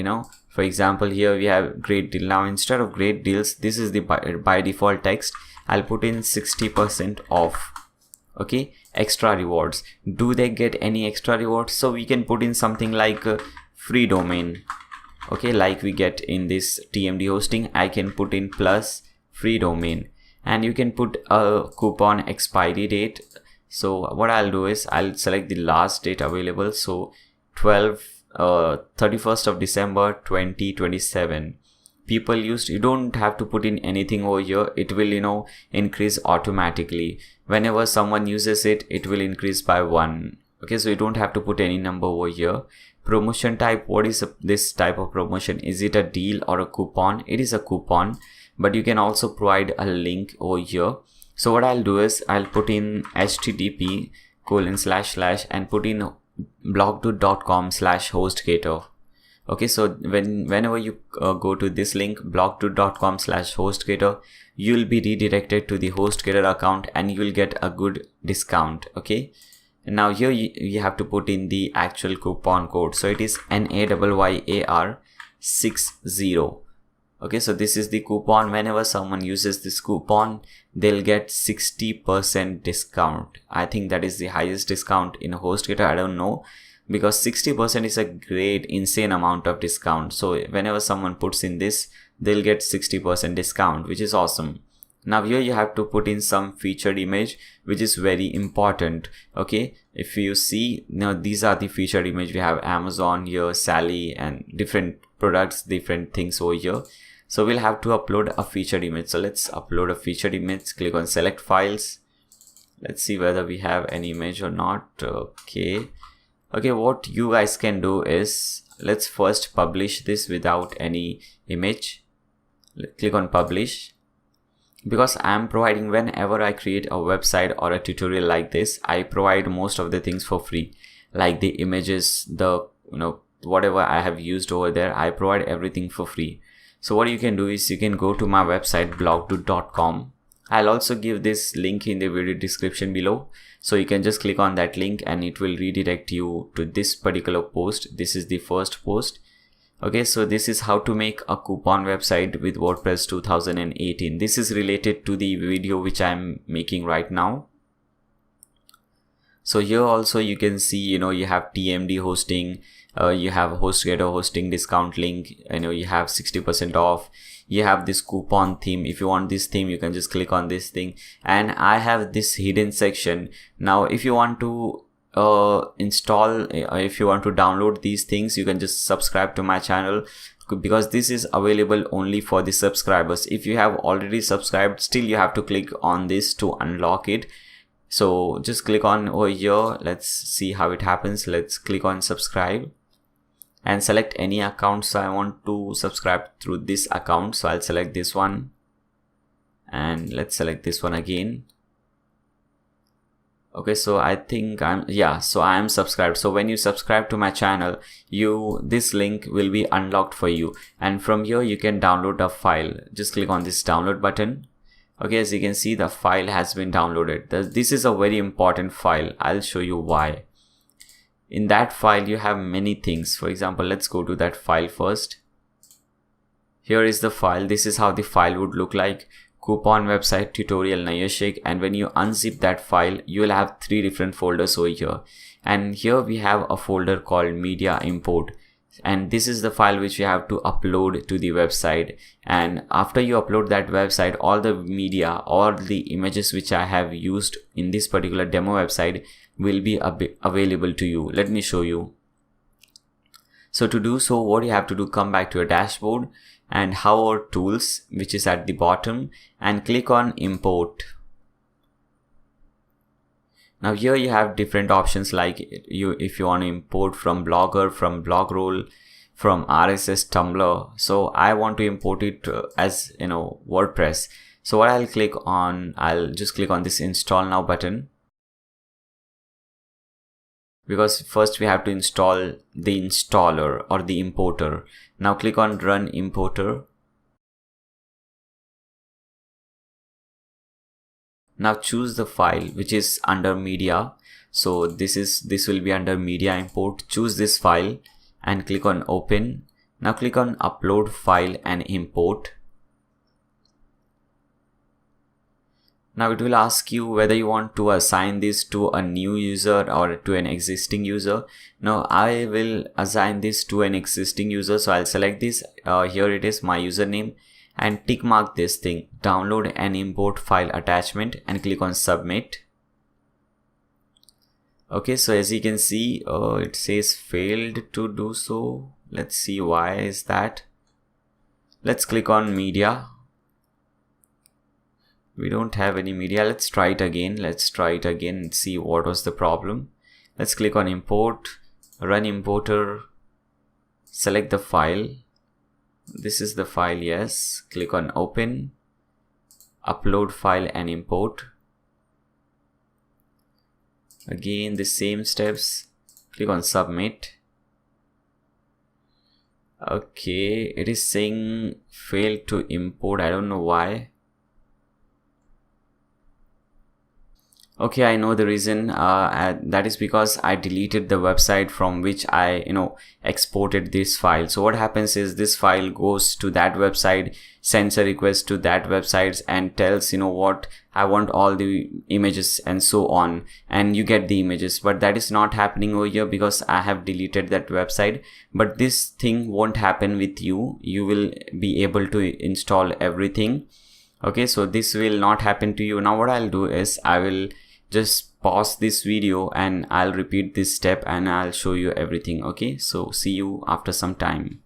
For example, here we have great deal. Now instead of great deals, this is the by default text. I'll put in 60% off. Okay, extra rewards. Do they get any extra rewards? So we can put in something like free domain. Okay, like we get in this TMD hosting. I can put in plus free domain, and you can put a coupon expiry date. So what I'll do is I'll select the last date available. So 31st of December 2027. People used, you don't have to put in anything over here. It will increase automatically. Whenever someone uses it, it will increase by 1. Okay, so you don't have to put any number over here. Promotion type, what is this type of promotion? Is it a deal or a coupon? It is a coupon, but you can also provide a link over here. So what I'll do is I'll put in http:// and put in blogdude.com/hostgator. Okay, so whenever you go to this link, blogdude.com/hostgator, you'll be redirected to the HostGator account and you will get a good discount. Okay. And now here you have to put in the actual coupon code. So it is NAYYAR60. Okay, so this is the coupon. Whenever someone uses this coupon, they'll get 60% discount. I think that is the highest discount in HostGator. I don't know, because 60% is a great insane amount of discount. So whenever someone puts in this, they'll get 60% discount, which is awesome. Now here you have to put in some featured image, which is very important. Okay, if you see now, these are the featured image. We have Amazon here, Sally, and different products, different things over here. So we'll have to upload a featured image. So let's upload a featured image. Click on select files. Let's see whether we have any image or not. Okay, what you guys can do is, let's first publish this without any image. Click on publish. Because I'm providing, whenever I create a website or a tutorial like this, I provide most of the things for free, like the images, the whatever I have used over there, I provide everything for free. So what you can do is you can go to my website blogdude.com. I'll also give this link in the video description below, so you can just click on that link and it will redirect you to this particular post. This is the first post. Okay, so this is how to make a coupon website with WordPress 2018. This is related to the video which I'm making right now. So here also you can see, you have TMD hosting, you have HostGator hosting discount link, you have 60% off. You have this coupon theme. If you want this theme, you can just click on this thing. And I have this hidden section. Now, if you want to if you want to download these things, you can just subscribe to my channel, because this is available only for the subscribers. If you have already subscribed, still you have to click on this to unlock it. So just click on over here. Let's see how it happens. Let's click on subscribe and select any account. So I want to subscribe through this account, so I'll select this one, and let's select this one again. Okay, so I think I am subscribed. So when you subscribe to my channel, this link will be unlocked for you, and from here you can download a file. Just click on this download button. Okay, as you can see, the file has been downloaded. This is a very important file. I'll show you why. In that file you have many things. For example, let's go to that file first. Here is the file. This is how the file would look like. coupon website tutorial Nayashik, and when you unzip that file, you will have 3 different folders over here. And here we have a folder called media import, and this is the file which you have to upload to the website. And after you upload that website, all the media or the images which I have used in this particular demo website will be available to you. Let me show you. So to do so, what you have to do, come back to your dashboard and hover tools, which is at the bottom, and click on import. Now here you have different options, like if you want to import from Blogger, from Blogroll, from RSS, Tumblr. So I want to import it as WordPress. So what I'll just click on this install now button, because first we have to install the installer or the importer. Now click on run importer. Now choose the file which is under media. So this will be under media import. Choose this file and click on open. Now click on upload file and import. Now it will ask you whether you want to assign this to a new user or to an existing user. Now I will assign this to an existing user, so I'll select this. Here it is, my username, and tick mark this thing, download and import file attachment, and click on submit. Okay, so as you can see, it says failed to do so. Let's see why is that. Let's click on media. We don't have any media. Let's try it again. And see what was the problem. Let's click on import, run importer, select the file. This is the file, yes. Click on open, upload file and import. Again the same steps, click on submit. Okay, it is saying failed to import. I don't know why. Okay, I know the reason. That is because I deleted the website from which I exported this file. So what happens is this file goes to that website, sends a request to that website and tells what I want, all the images and so on, and you get the images. But that is not happening over here because I have deleted that website. But this thing won't happen with you. You will be able to install everything. Okay, so this will not happen to you. Now what I'll do is I will just pause this video and I'll repeat this step and I'll show you everything. Okay, so see you after some time.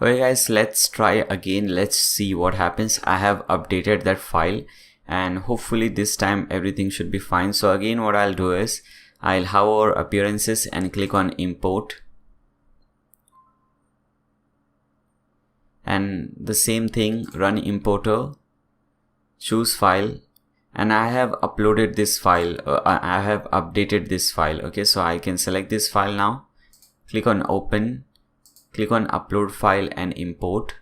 Okay guys, let's try again. Let's see what happens. I have updated that file and hopefully this time everything should be fine. So again what I'll do is I'll hover appearances and click on import, and the same thing, run importer, choose file, and I have uploaded this file. I have updated this file. Okay, so I can select this file now, click on open, click on upload file and import.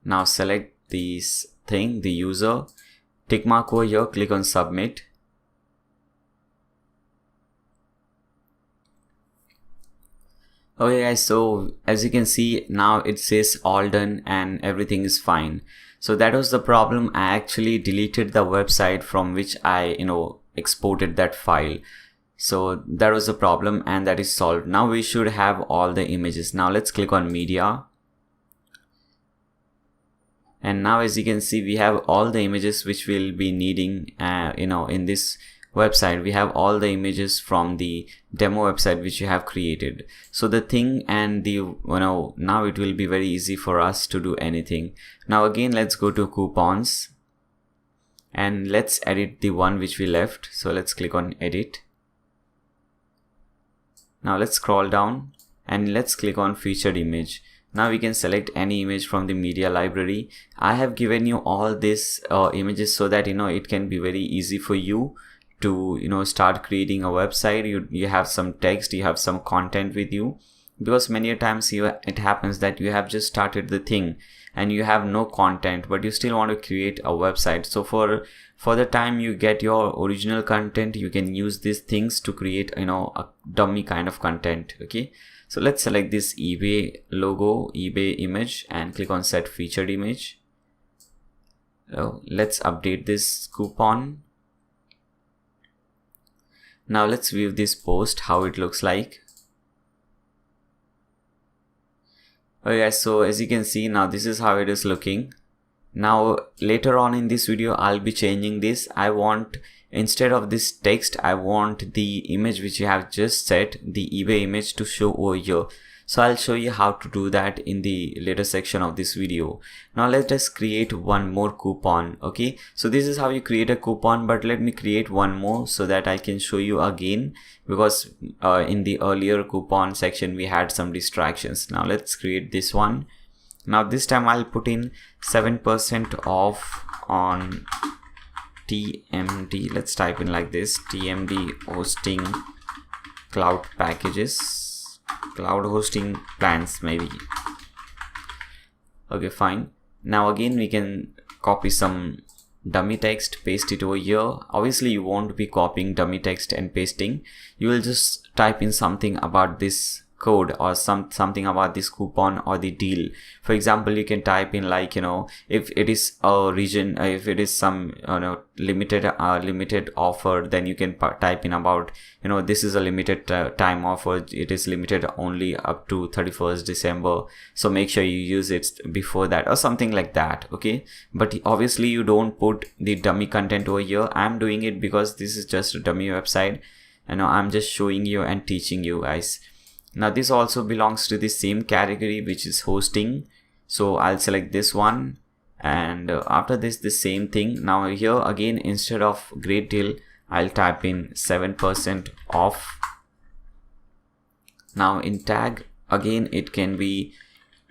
Now select this thing, the user, tick mark over here, click on submit. Okay guys, so as you can see now it says all done and everything is fine. So that was the problem. I actually deleted the website from which I exported that file. So that was the problem and that is solved. Now we should have all the images. Now let's click on media. And now as you can see we have all the images which we'll be needing in this website. We have all the images from the demo website which you have created. So the thing and the now it will be very easy for us to do anything. Now again let's go to coupons and let's edit the one which we left. So let's click on edit. Now let's scroll down and let's click on featured image. Now we can select any image from the media library. I have given you all these images so that it can be very easy for you to start creating a website. You have some text, you have some content with you, because many a times it happens that you have just started the thing and you have no content but you still want to create a website. So for the time you get your original content, you can use these things to create a dummy kind of content. Okay, so let's select this eBay logo, eBay image, and click on set featured image. Let's update this coupon. Now let's view this post, how it looks like. Okay, so as you can see, now this is how it is looking. Now later on in this video, I'll be changing this. I want, instead of this text, I want the image which you have just set, the eBay image, to show over here. So I'll show you how to do that in the later section of this video. Now let us create one more coupon. Okay, so this is how you create a coupon, but let me create one more so that I can show you again, because in the earlier coupon section we had some distractions. Now let's create this one. Now this time I'll put in 7% off on TMD. Let's type in like this: TMD hosting cloud packages, cloud hosting plans maybe. Okay, fine. Now again we can copy some dummy text, paste it over here. Obviously you won't be copying dummy text and pasting. You will just type in something about this code or something about this coupon or the deal. For example, you can type in like, if it is a region, if it is some limited offer, then you can type in about, this is a limited time offer, it is limited only up to 31st December, so make sure you use it before that, or something like that. Okay, but obviously you don't put the dummy content over here. I'm doing it because this is just a dummy website, I'm just showing you and teaching you guys. Now this also belongs to the same category, which is hosting, so I'll select this one, and after this, the same thing. Now here again, instead of great deal, I'll type in 7% off. Now in tag, again it can be,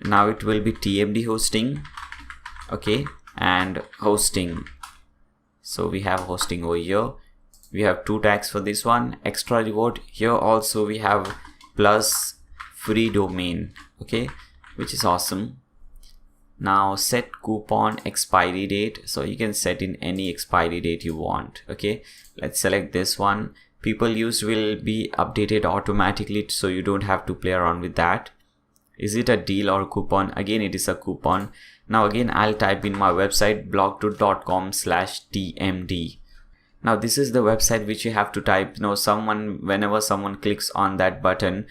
now it will be TMD hosting, okay, and hosting. So we have hosting over here. We have two tags for this one. Extra reward, here also we have plus free domain, okay, which is awesome. Now set coupon expiry date, so you can set in any expiry date you want. Okay, let's select this one. People used will be updated automatically, so you don't have to play around with that. Is it a deal or a coupon? Again, it is a coupon. Now again, I'll type in my website, blogtool.com/tmd. Now this is the website which you have to type. Whenever someone clicks on that button,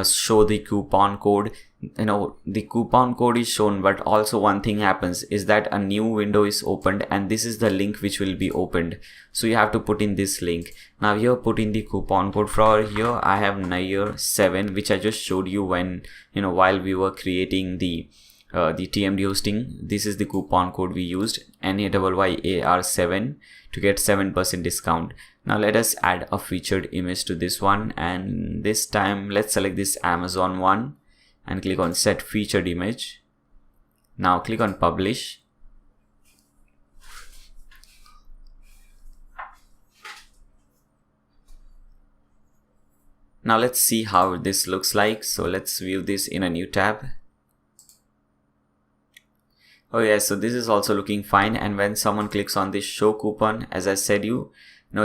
show the coupon code, the coupon code is shown, but also one thing happens is that a new window is opened, and this is the link which will be opened. So you have to put in this link. Now here, put in the coupon code. For here I have Nair7, which I just showed you when, while we were creating the TMD hosting. This is the coupon code we used, NAYYAR7, to get 7% discount. Now let us add a featured image to this one, and this time let's select this Amazon one and click on set featured image. Now click on publish. Now let's see how this looks like. So let's view this in a new tab. Oh yeah, so this is also looking fine, and when someone clicks on this show coupon, as I said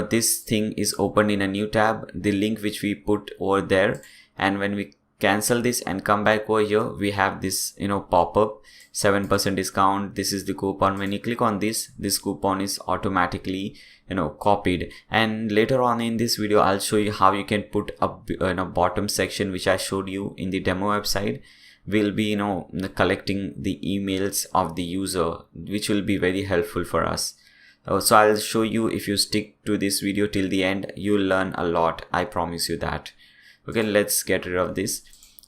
this thing is opened in a new tab, the link which we put over there, and when we cancel this and come back over here, we have this pop-up 7% discount. This is the coupon. When you click on this coupon is automatically copied, and later on in this video I'll show you how you can put a bottom section, which I showed you in the demo website. Will be collecting the emails of the user, which will be very helpful for us. So I'll show you, if you stick to this video till the end, you'll learn a lot, I promise you that. Okay, let's get rid of this.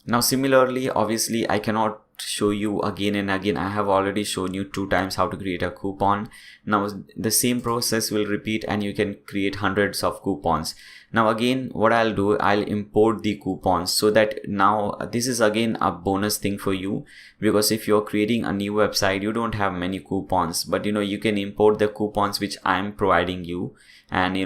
Now similarly, obviously I cannot show you again and again. I have already shown you 2 times how to create a coupon. Now the same process will repeat, and you can create hundreds of coupons. Now again, what I'll do, I'll import the coupons, so that now this is again a bonus thing for you, because if you're creating a new website, you don't have many coupons, but you can import the coupons which I'm providing you, and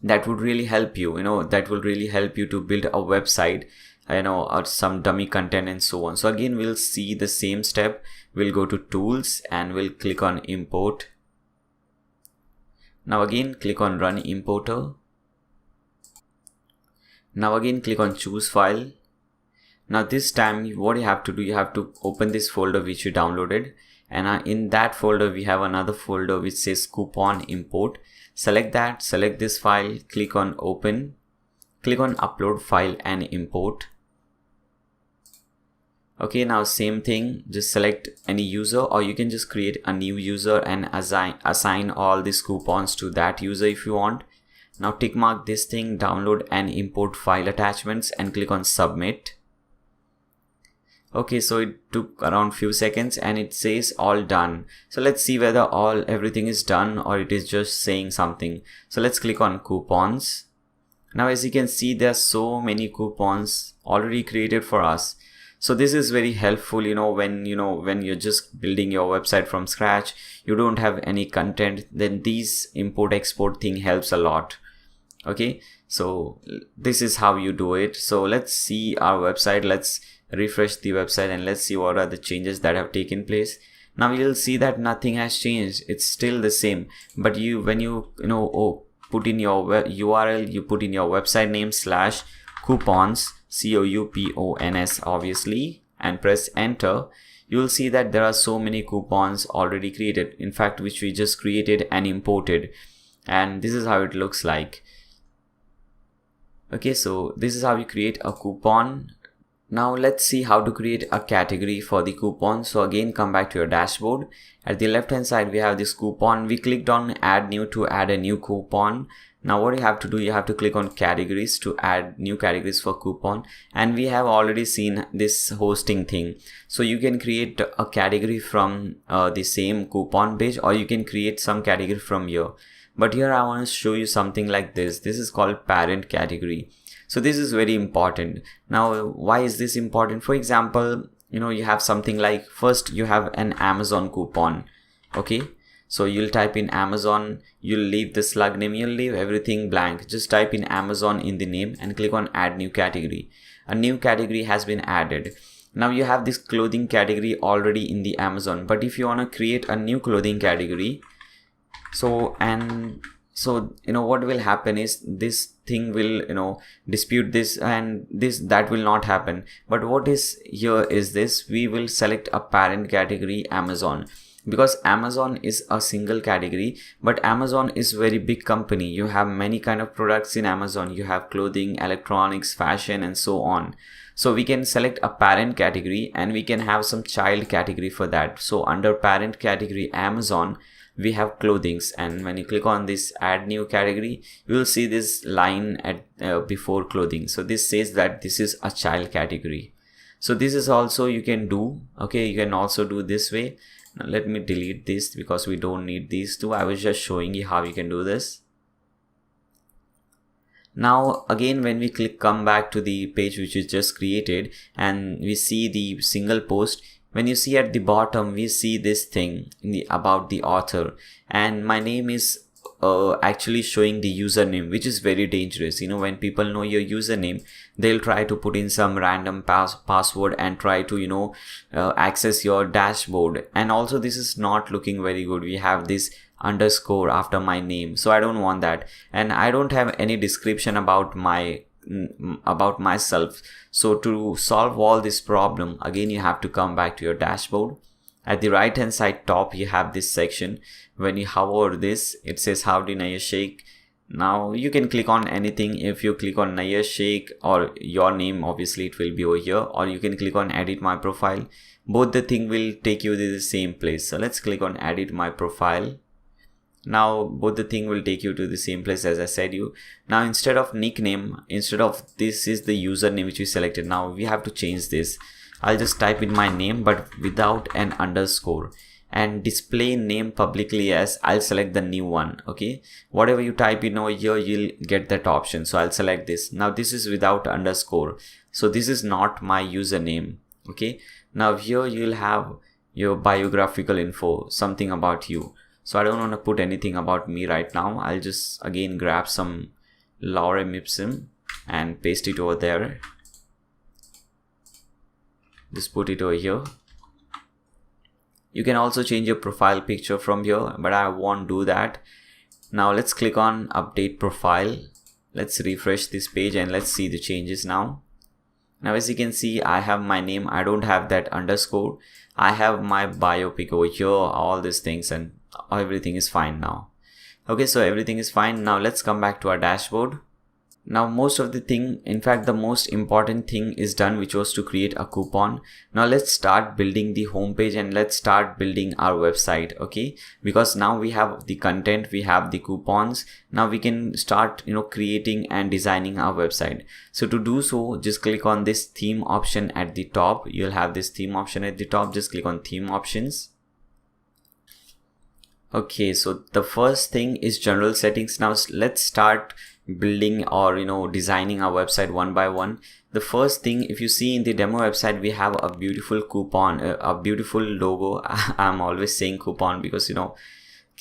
that would really help you. That will really help you to build a website, or some dummy content and so on. So again, we'll see the same step. We'll go to tools and we'll click on import. Now again, click on run importer. Now again, click on choose file. Now this time what you have to do, you have to open this folder which you downloaded, and in that folder we have another folder which says coupon import. Select that, select this file, click on open, click on upload file and import. Okay, now same thing, just select any user, or you can just create a new user and assign all these coupons to that user if you want. Now tick mark this thing, download and import file attachments and click on submit. Okay, so it took around few seconds and it says all done. So let's see whether everything is done or it is just saying something. So let's click on coupons. Now as you can see, there are so many coupons already created for us. So this is very helpful, when you're just building your website from scratch, you don't have any content, then these import export thing helps a lot. Okay, so this is how you do it. So let's see our website. Let's refresh the website and let's see what are the changes that have taken place. Now you'll see that nothing has changed. It's still the same, but when you put in your URL, you put in your website name /coupons, COUPONS obviously, and press enter, you will see that there are so many coupons already created, in fact which we just created and imported, and this is how it looks like. Okay, so this is how you create a coupon. Now let's see how to create a category for the coupon. So again, come back to your dashboard. At the left hand side we have this coupon. We clicked on add new to add a new coupon. Now what you have to do, you have to click on categories to add new categories for coupon, and we have already seen this hosting thing. So you can create a category from the same coupon page, or you can create some category from here. But here I want to show you something like this. This is called parent category. So this is very important. Now why is this important? For example, you have something like, first you have an Amazon coupon. Okay, so you'll type in Amazon, you'll leave the slug name, you'll leave everything blank, just type in Amazon in the name and click on add new category. A new category has been added. Now you have this clothing category already in the Amazon, but if you want to create a new clothing category, so what will happen is this thing will dispute this, and that will not happen. But what is here is this, we will select a parent category Amazon, because Amazon is a single category, but Amazon is very big company. You have many kind of products in Amazon. You have clothing, electronics, fashion, and so on. So we can select a parent category and we can have some child category for that. So under parent category Amazon, we have clothings, and when you click on this add new category, you will see this line at before clothing. So this says that this is a child category. So this is also you can do. Okay, you can also do this way. Now let me delete this because we don't need these two. I was just showing you how you can do this. Now again, when we come back to the page which is just created, and we see the single post, when you see at the bottom, we see this thing about the author, and my name is actually showing the username, which is very dangerous. When people know your username, they'll try to put in some random password and try to access your dashboard. And also this is not looking very good. We have this underscore after my name, so I don't want that, and I don't have any description about myself. So to solve all this problem, again you have to come back to your dashboard. At the right hand side top, you have this section. When you hover over this, it says howdy Naya Sheikh. Now you can click on anything. If you click on Naya Sheikh or your name, obviously it will be over here, or you can click on edit my profile. Both the thing will take you to the same place. So let's click on edit my profile. Now both the thing will take you to the same place as I said you. Now instead of nickname, instead of this is the username which we selected. Now we have to change this. I'll just type in my name but without an underscore, and display name publicly as, I'll select the new one. Okay, whatever you type in over here, you'll get that option. So I'll select this. Now this is without underscore, so this is not my username. Okay, now here you'll have your biographical info, something about you. So I don't want to put anything about me right now. I'll just again grab some lorem ipsum and paste it over there. Just put it over here. You can also change your profile picture from here, but I won't do that. Now let's click on update profile. Let's refresh this page and let's see the changes now. Now as you can see, I have my name, I don't have that underscore. I have my bio pic over here, all these things, and everything is fine now. Okay, so everything is fine. Now let's come back to our dashboard. Now most of the thing, in fact the most important thing is done, which was to create a coupon. Now let's start building the homepage and let's start building our website. Okay, because now we have the content, we have the coupons. Now we can start creating and designing our website. So to do so, just click on this theme option at the top. You'll have this theme option at the top. Just click on theme options. Okay, so the first thing is general settings. Now let's start building or designing our website one by one. The first thing, if you see in the demo website, we have a beautiful coupon, a beautiful logo. I'm always saying coupon because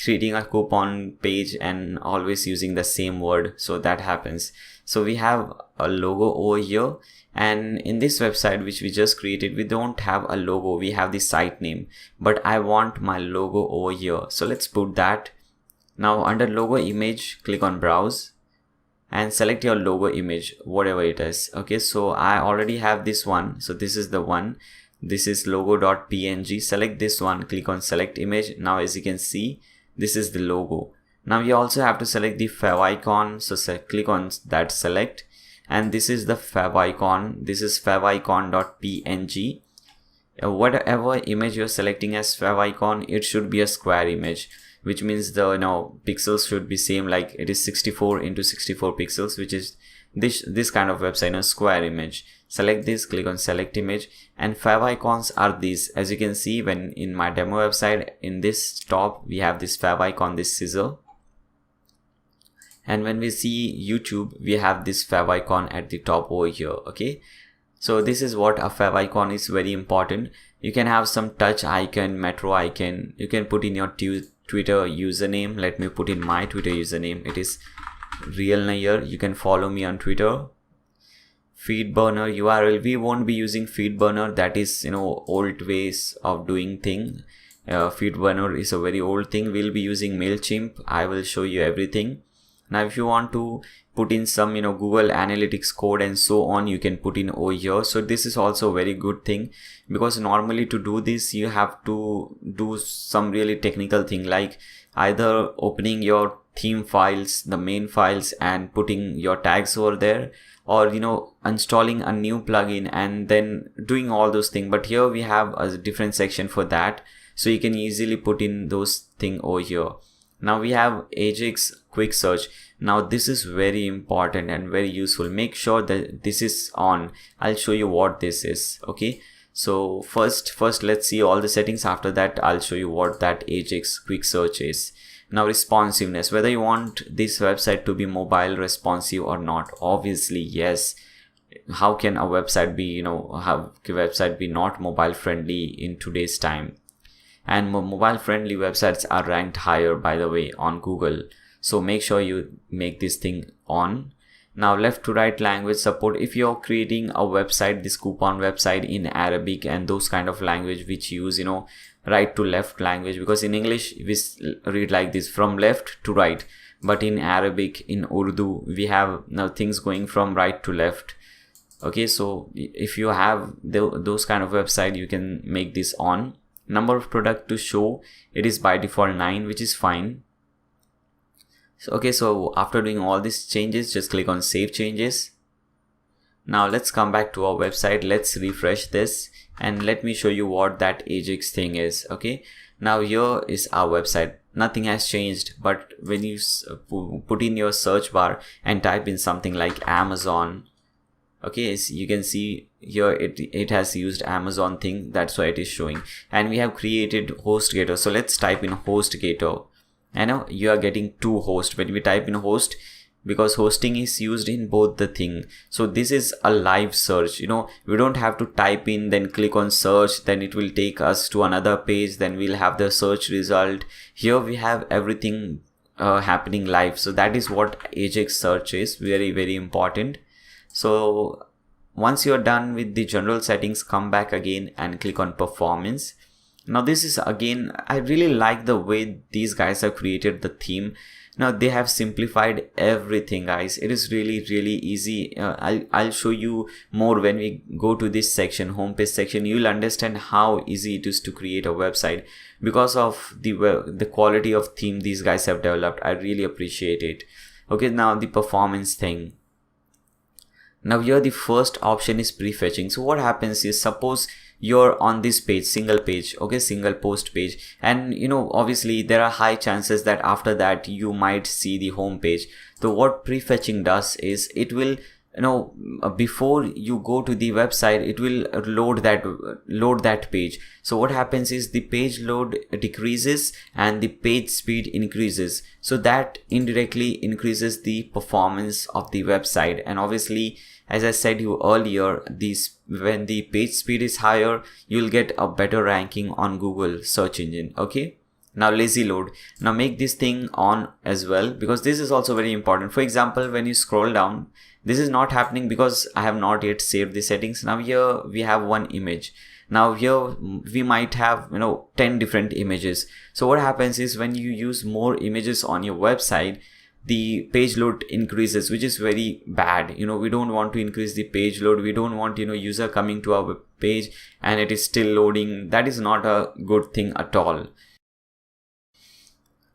creating a coupon page and always using the same word, so that happens. So we have a logo over here, and in this website which we just created, we don't have a logo, we have the site name, but I want my logo over here, so let's put that. Now under logo image, click on browse and select your logo image, whatever it is. Okay, so I already have this one, so this is the one. This is logo.png. Select this one, click on select image. Now as you can see, this is the logo. Now you also have to select the favicon, so click on that, select, and this is the favicon. This is favicon.png. Whatever image you're selecting as favicon, it should be a square image, which means the pixels should be same, like it is 64 into 64 pixels, which is this kind of website, a square image. Select this, click on select image, and favicons are these. As you can see, when in my demo website, in this top we have this favicon, this scissor, and when we see YouTube, we have this favicon at the top over here. Okay, so this is what a favicon is, very important. You can have some touch icon, metro icon. You can put in your Twitter username. Let me put in my Twitter username. It is Real Nair. You can follow me on Twitter. Feedburner URL. We won't be using Feedburner. That is old ways of doing thing. Feedburner is a very old thing. We'll be using MailChimp. I will show you everything. Now if you want to put in some Google Analytics code and so on, you can put in over here. So this is also a very good thing, because normally to do this you have to do some really technical thing, like either opening your theme files, the main files, and putting your tags over there, or installing a new plugin and then doing all those things. But here we have a different section for that, so you can easily put in those things over here. Now we have Ajax quick search. Now this is very important and very useful. Make sure that this is on. I'll show you what this is. Okay, so first let's see all the settings. After that I'll show you what that Ajax quick search is. Now responsiveness, whether you want this website to be mobile responsive or not. Obviously yes. How can a website be not mobile friendly in today's time? And mobile friendly websites are ranked higher, by the way, on Google. So make sure you make this thing on. Now left to right language support. If you're creating a website, this coupon website, in Arabic and those kind of language which use right to left language, because in English we read like this, from left to right, but in Arabic, in Urdu, we have now things going from right to left. Okay, so if you have those kind of website, you can make this on. Number of product to show, it is by default 9, which is fine. So, okay, so after doing all these changes, just click on save changes. Now let's come back to our website. Let's refresh this and let me show you what that Ajax thing is. Okay, now here is our website. Nothing has changed, but when you put in your search bar and type in something like Amazon, okay, so you can see here it has used Amazon thing, that's why it is showing. And we have created HostGator. So let's type in HostGator. I know you are getting 2 hosts when we type in host, because hosting is used in both the thing. So this is a live search. We don't have to type in, then click on search, then it will take us to another page, then we'll have the search result. Here we have everything happening live. So that is what Ajax search is. Very, very important. So once you're done with the general settings, come back again and click on performance. Now this is again, I really like the way these guys have created the theme. Now they have simplified everything, guys. It is really easy. I'll show you more when we go to this section, homepage section. You'll understand how easy it is to create a website because of the quality of theme these guys have developed. I really appreciate it. Okay, now the performance thing. Now here the first option is prefetching. So what happens is, suppose you're on this page, single page, okay, single post page, and obviously there are high chances that after that you might see the home page. So what prefetching does is, it will before you go to the website, it will load that page. So what happens is, the page load decreases and the page speed increases, so that indirectly increases the performance of the website. And obviously, as I said you earlier, when the page speed is higher, you'll get a better ranking on Google search engine. Okay, now lazy load. Now make this thing on as well, because this is also very important. For example, when you scroll down, this is not happening because I have not yet saved the settings. Now here we have one image. Now here we might have 10 different images. So what happens is, when you use more images on your website, the page load increases, which is very bad. We don't want to increase the page load. We don't want user coming to our page and it is still loading. That is not a good thing at all.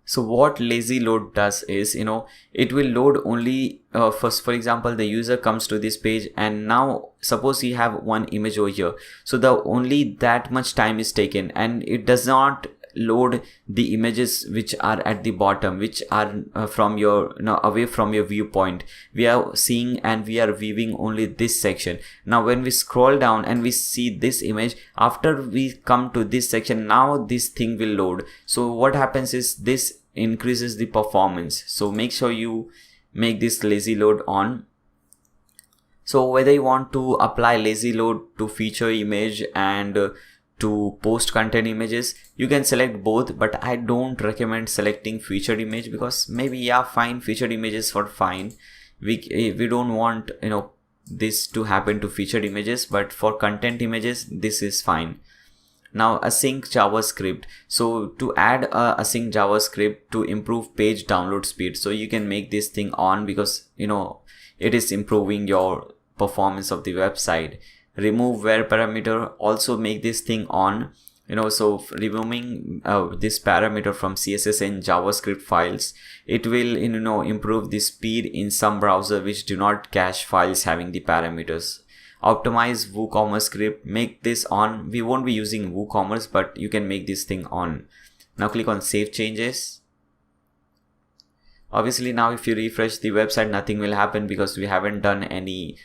So what lazy load does is, it will load only for example, the user comes to this page, and now suppose you have one image over here. So the only that much time is taken, and it does not load the images which are at the bottom, which are from your away from your viewpoint. We are seeing and we are viewing only this section. Now when we scroll down and we see this image, after we come to this section, now this thing will load. So what happens is, this increases the performance. So make sure you make this lazy load on. So whether you want to apply lazy load to feature image and to post content images, you can select both, but I don't recommend selecting featured image, because maybe fine, featured images for fine. We don't want this to happen to featured images, but for content images this is fine. Now async JavaScript. So to add async JavaScript to improve page download speed, so you can make this thing on, because it is improving your performance of the website. Remove where parameter, also make this thing on. So removing this parameter from CSS and JavaScript files, it will improve the speed in some browser which do not cache files having the parameters. Optimize WooCommerce script, make this on. We won't be using WooCommerce, but you can make this thing on. Now click on save changes. Obviously now if you refresh the website, nothing will happen because we haven't done any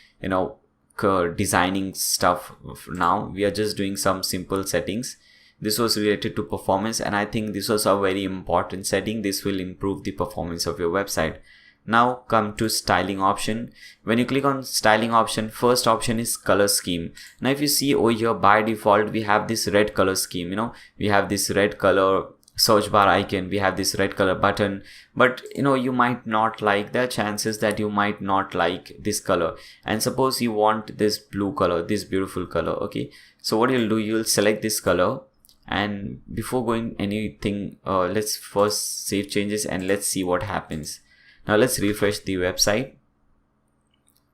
designing stuff. Now we are just doing some simple settings. This was related to performance, and I think this was a very important setting. This will improve the performance of your website. Now come to styling option. When you click on styling option, first option is color scheme. Now if you see over here, by default we have this red color scheme. We have this red color search bar icon, we have this red color button, but you might not like, the chances that you might not like this color, and suppose you want this blue color, this beautiful color. Okay, so what you'll do, you'll select this color, and before going anything, let's first save changes and let's see what happens. Now let's refresh the website.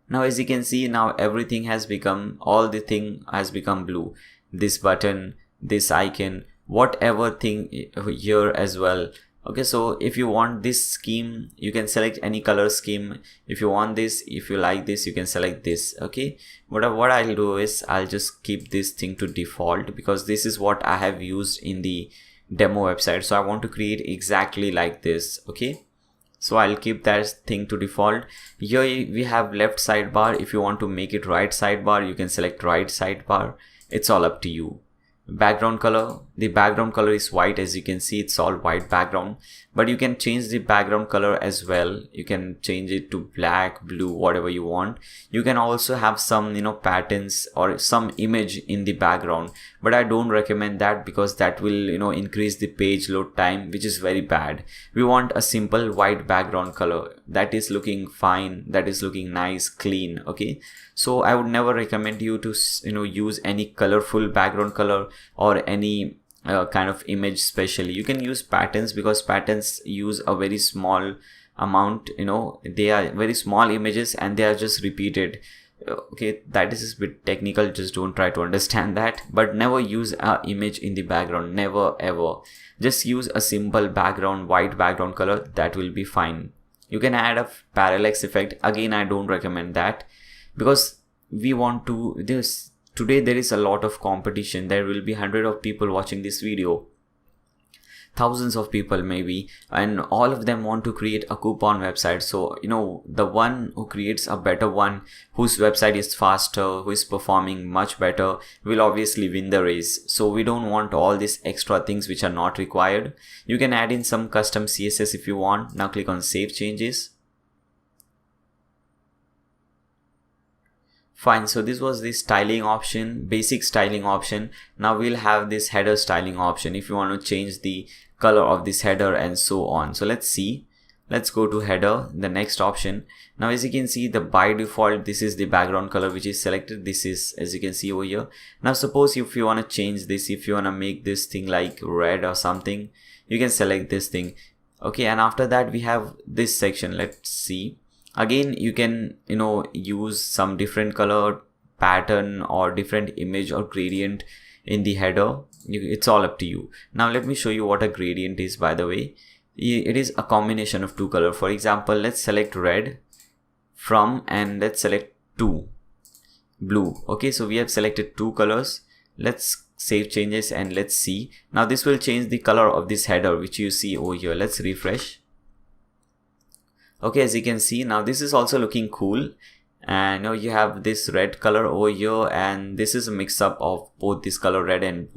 Now as you can see, now everything has become, all the thing has become blue. This button, this icon, whatever thing here as well. Okay, so if you want this scheme, you can select any color scheme. If you want this, if you like this, you can select this. Okay, what I'll do is, I'll just keep this thing to default, because this is what I have used in the demo website. So I want to create exactly like this. Okay, so I'll keep that thing to default. Here we have left sidebar. If you want to make it right sidebar, you can select right sidebar. It's all up to you. Background color, the background color is white. As you can see, it's all white background, but you can change the background color as well. You can change it to black, blue, whatever you want. You can also have some patterns or some image in the background, but I don't recommend that, because that will increase the page load time, which is very bad. We want a simple white background color that is looking fine, that is looking nice, clean. Okay, so I would never recommend you to use any colorful background color or any kind of image. Especially you can use patterns, because patterns use a very small amount, they are very small images and they are just repeated. Okay, that is a bit technical, just don't try to understand that. But never use a image in the background, never ever. Just use a simple background, white background color, that will be fine. You can add a parallax effect. Again, I don't recommend that, because we want to today there is a lot of competition. There will be hundreds of people watching this video, thousands of people maybe, and all of them want to create a coupon website. So the one who creates a better one, whose website is faster, who is performing much better, will obviously win the race. So we don't want all these extra things which are not required. You can add in some custom CSS if you want. Now click on save changes. Fine, so this was the styling option, basic styling option. Now we'll have this header styling option if you want to change the color of this header and so on. So let's see. Let's go to header, the next option. Now as you can see, the by default, this is the background color which is selected. This is, as you can see over here. Now suppose if you want to change this, if you want to make this thing like red or something, you can select this thing. Okay, and after that we have this section. Let's see. Again, you can use some different color pattern or different image or gradient in the header. It's all up to you. Now let me show you what a gradient is, by the way. It is a combination of two colors. For example, let's select red from, and let's select 2 blue. Okay, so we have selected 2 colors. Let's save changes and let's see. Now this will change the color of this header which you see over here. Let's refresh. Okay, as you can see, now this is also looking cool, and now you have this red color over here, and this is a mix up of both this color, red and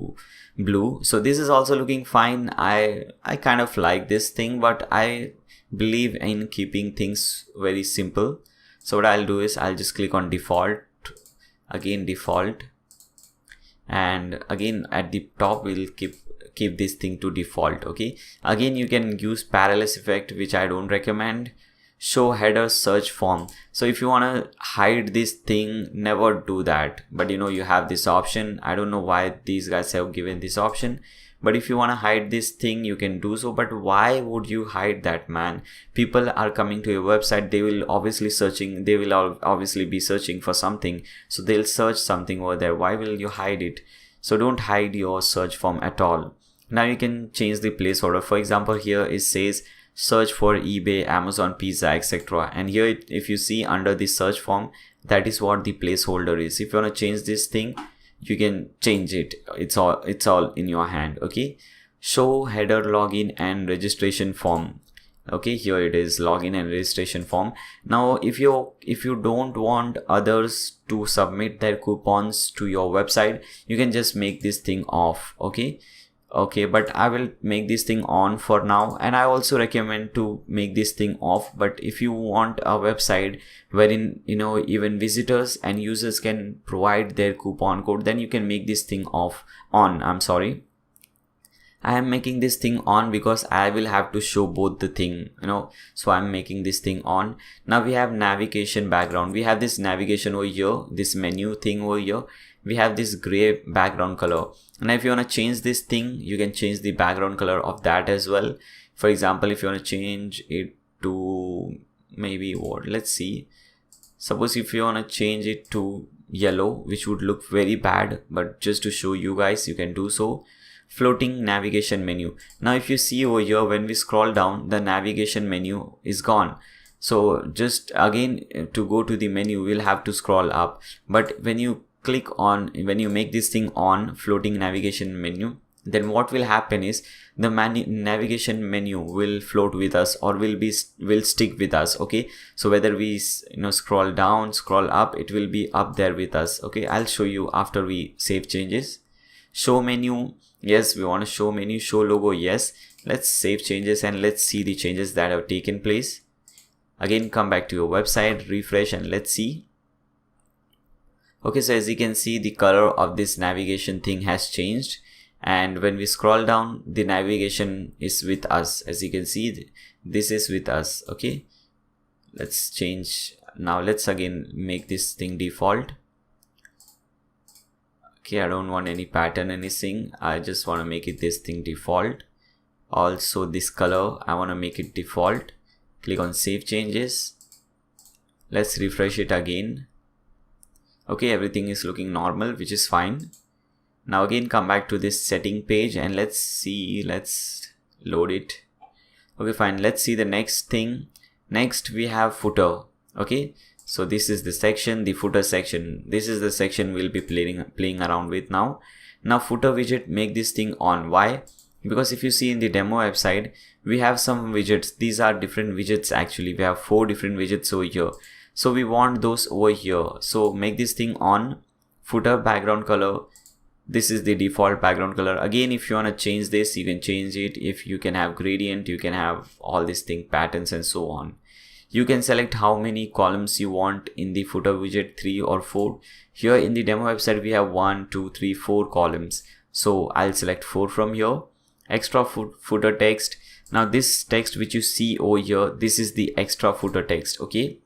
blue. So this is also looking fine. I kind of like this thing, but I believe in keeping things very simple. So what I'll do is I'll just click on default, again default, and again at the top we'll keep this thing to default. Okay, again you can use parallax effect, which I don't recommend. Show header search form. So if you want to hide this thing, never do that. But you have this option. I don't know why these guys have given this option, but if you want to hide this thing, you can do so. But why would you hide that, man? People are coming to your website, they will obviously be searching for something, so they'll search something over there. Why will you hide it? So don't hide your search form at all. Now you can change the placeholder. For example, here it says search for eBay, Amazon, pizza, etc. And here, if you see under the search form, that is what the placeholder is. If you want to change this thing, you can change it. It's all in your hand. Okay, show header login and registration form. Okay, here it is, login and registration form. Now if you don't want others to submit their coupons to your website, you can just make this thing off. Okay, but I will make this thing on for now, and I also recommend to make this thing off. But if you want a website wherein even visitors and users can provide their coupon code, then you can make this thing on. I'm sorry, I am making this thing on because I will have to show both the thing, so I'm making this thing on. Now we have navigation background. We have this navigation over here, this menu thing over here. We have this gray background color, and if you want to change this thing, you can change the background color of that as well. For example, if you want to change it to maybe what, let's see, suppose if you want to change it to yellow, which would look very bad, but just to show you guys, you can do so. Floating navigation menu. Now if you see over here, when we scroll down, the navigation menu is gone. So just again, to go to the menu, we'll have to scroll up. But when you make this thing on, floating navigation menu, then what will happen is the navigation menu will float with us, or will stick with us. Okay, so whether we scroll down, scroll up, it will be up there with us. Okay, I'll show you after we save changes. Show menu, yes, we want to show menu. Show logo, yes. Let's save changes and let's see the changes that have taken place. Again, come back to your website, refresh, and let's see. Okay, so as you can see, the color of this navigation thing has changed, and when we scroll down, the navigation is with us. As you can see, this is with us. Okay, let's change. Now let's again make this thing default. Okay, I don't want any pattern, anything. I just want to make it this thing default. Also this color, I want to make it default. click on save changes. Let's refresh it again. Okay, everything is looking normal, which is fine. Now again come back to this setting page and let's load it. Okay, fine. Let's see the next thing. Next we have footer. Okay, so this is the section, the footer section. This is the section we'll be playing around with now. Now footer widget, make this thing on. Why? Because if you see in the demo website, we have some widgets. These are different widgets actually. We have 4 different widgets over here. So we want those over here. So make this thing on. Footer background color. This is the default background color. Again, if you want to change this, you can change it. If you can have gradient, you can have all these thing, patterns and so on. You can select how many columns you want in the footer widget, 3 or 4. Here in the demo website, we have 1, 2, 3, 4 columns. So I'll select 4 from here. Extra footer text. Now this text which you see over here, this is the extra footer text. Okay.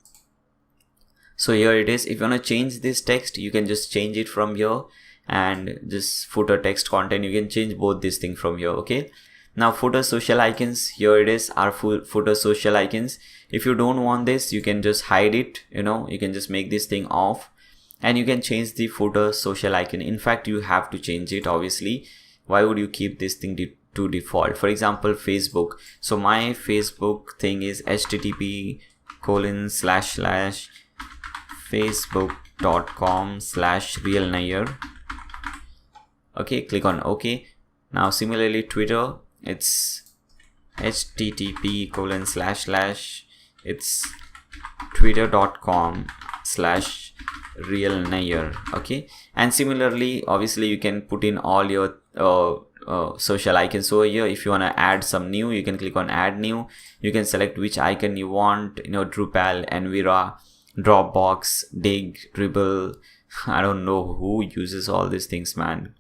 So here it is. If you want to change this text, you can just change it from here. And this footer text content, you can change both this thing from here. Okay. Now footer social icons, here it is, our footer social icons. If you don't want this, you can just hide it. You can just make this thing off and you can change the footer social icon. In fact, you have to change it, obviously. Why would you keep this thing to default? For example, Facebook. So my Facebook thing is http://facebook.com/realnair. Okay, click on OK. Now similarly Twitter, it's http:// it's twitter.com/realnair. Okay, and similarly obviously you can put in all your social icons over here. If you want to add some new, you can click on add new. You can select which icon you want, Drupal, Envira, Dropbox, Dig, Dribble. I don't know who uses all these things, man.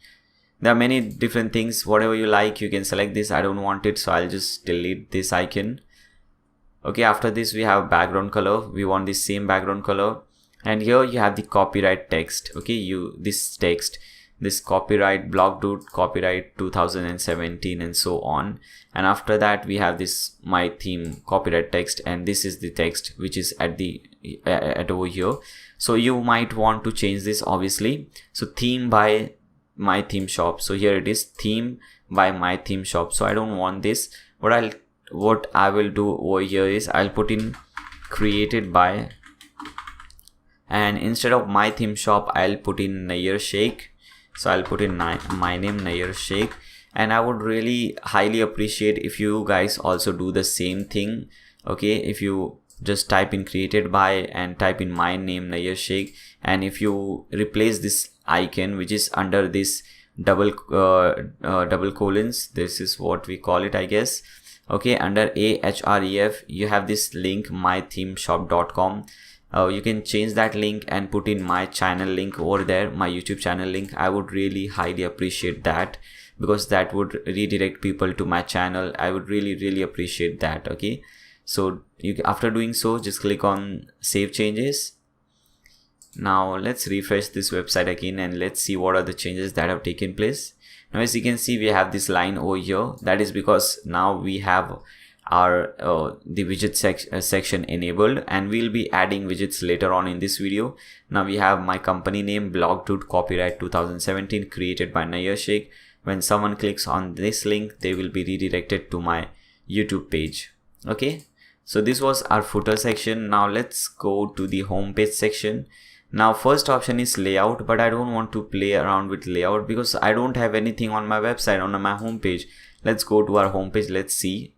There are many different things. Whatever you like, you can select this. I don't want it, so I'll just delete this icon. Okay, after this we have background color. We want the same background color. And here you have the copyright text. Okay, this text, this copyright blog dude, copyright 2017 and so on. And after that we have this my theme copyright text, and this is the text which is at over here. So you might want to change this, obviously. So theme by my theme shop. So here it is, theme by my theme shop. So I don't want this. What I will do over here is I'll put in created by, and instead of my theme shop I'll put in Nair Sheikh. So I'll put in my name, Nair Sheikh. And I would really highly appreciate if you guys also do the same thing. Okay, if you just type in created by and type in my name, Nair Sheikh, and if you replace this icon which is under this double colons, this is what we call it, I guess. Okay, under ahref you have this link mythemeshop.com. You can change that link and put in my channel link over there, my YouTube channel link. I would really highly appreciate that, because that would redirect people to my channel. I would really appreciate that. Okay, so after doing so, just click on save changes. Now let's refresh this website again and let's see what are the changes that have taken place. Now as you can see, we have this line over here. That is because now we have our the widget section enabled, and we'll be adding widgets later on in this video. Now we have my company name, blog dude, copyright 2017, created by Nair Sheikh. When someone clicks on this link, they will be redirected to my YouTube page. Okay, so this was our footer section. Now let's go to the home page section. Now first option is layout, but I don't want to play around with layout because I don't have anything on my website, on my home page. Let's go to our home page. Let's see.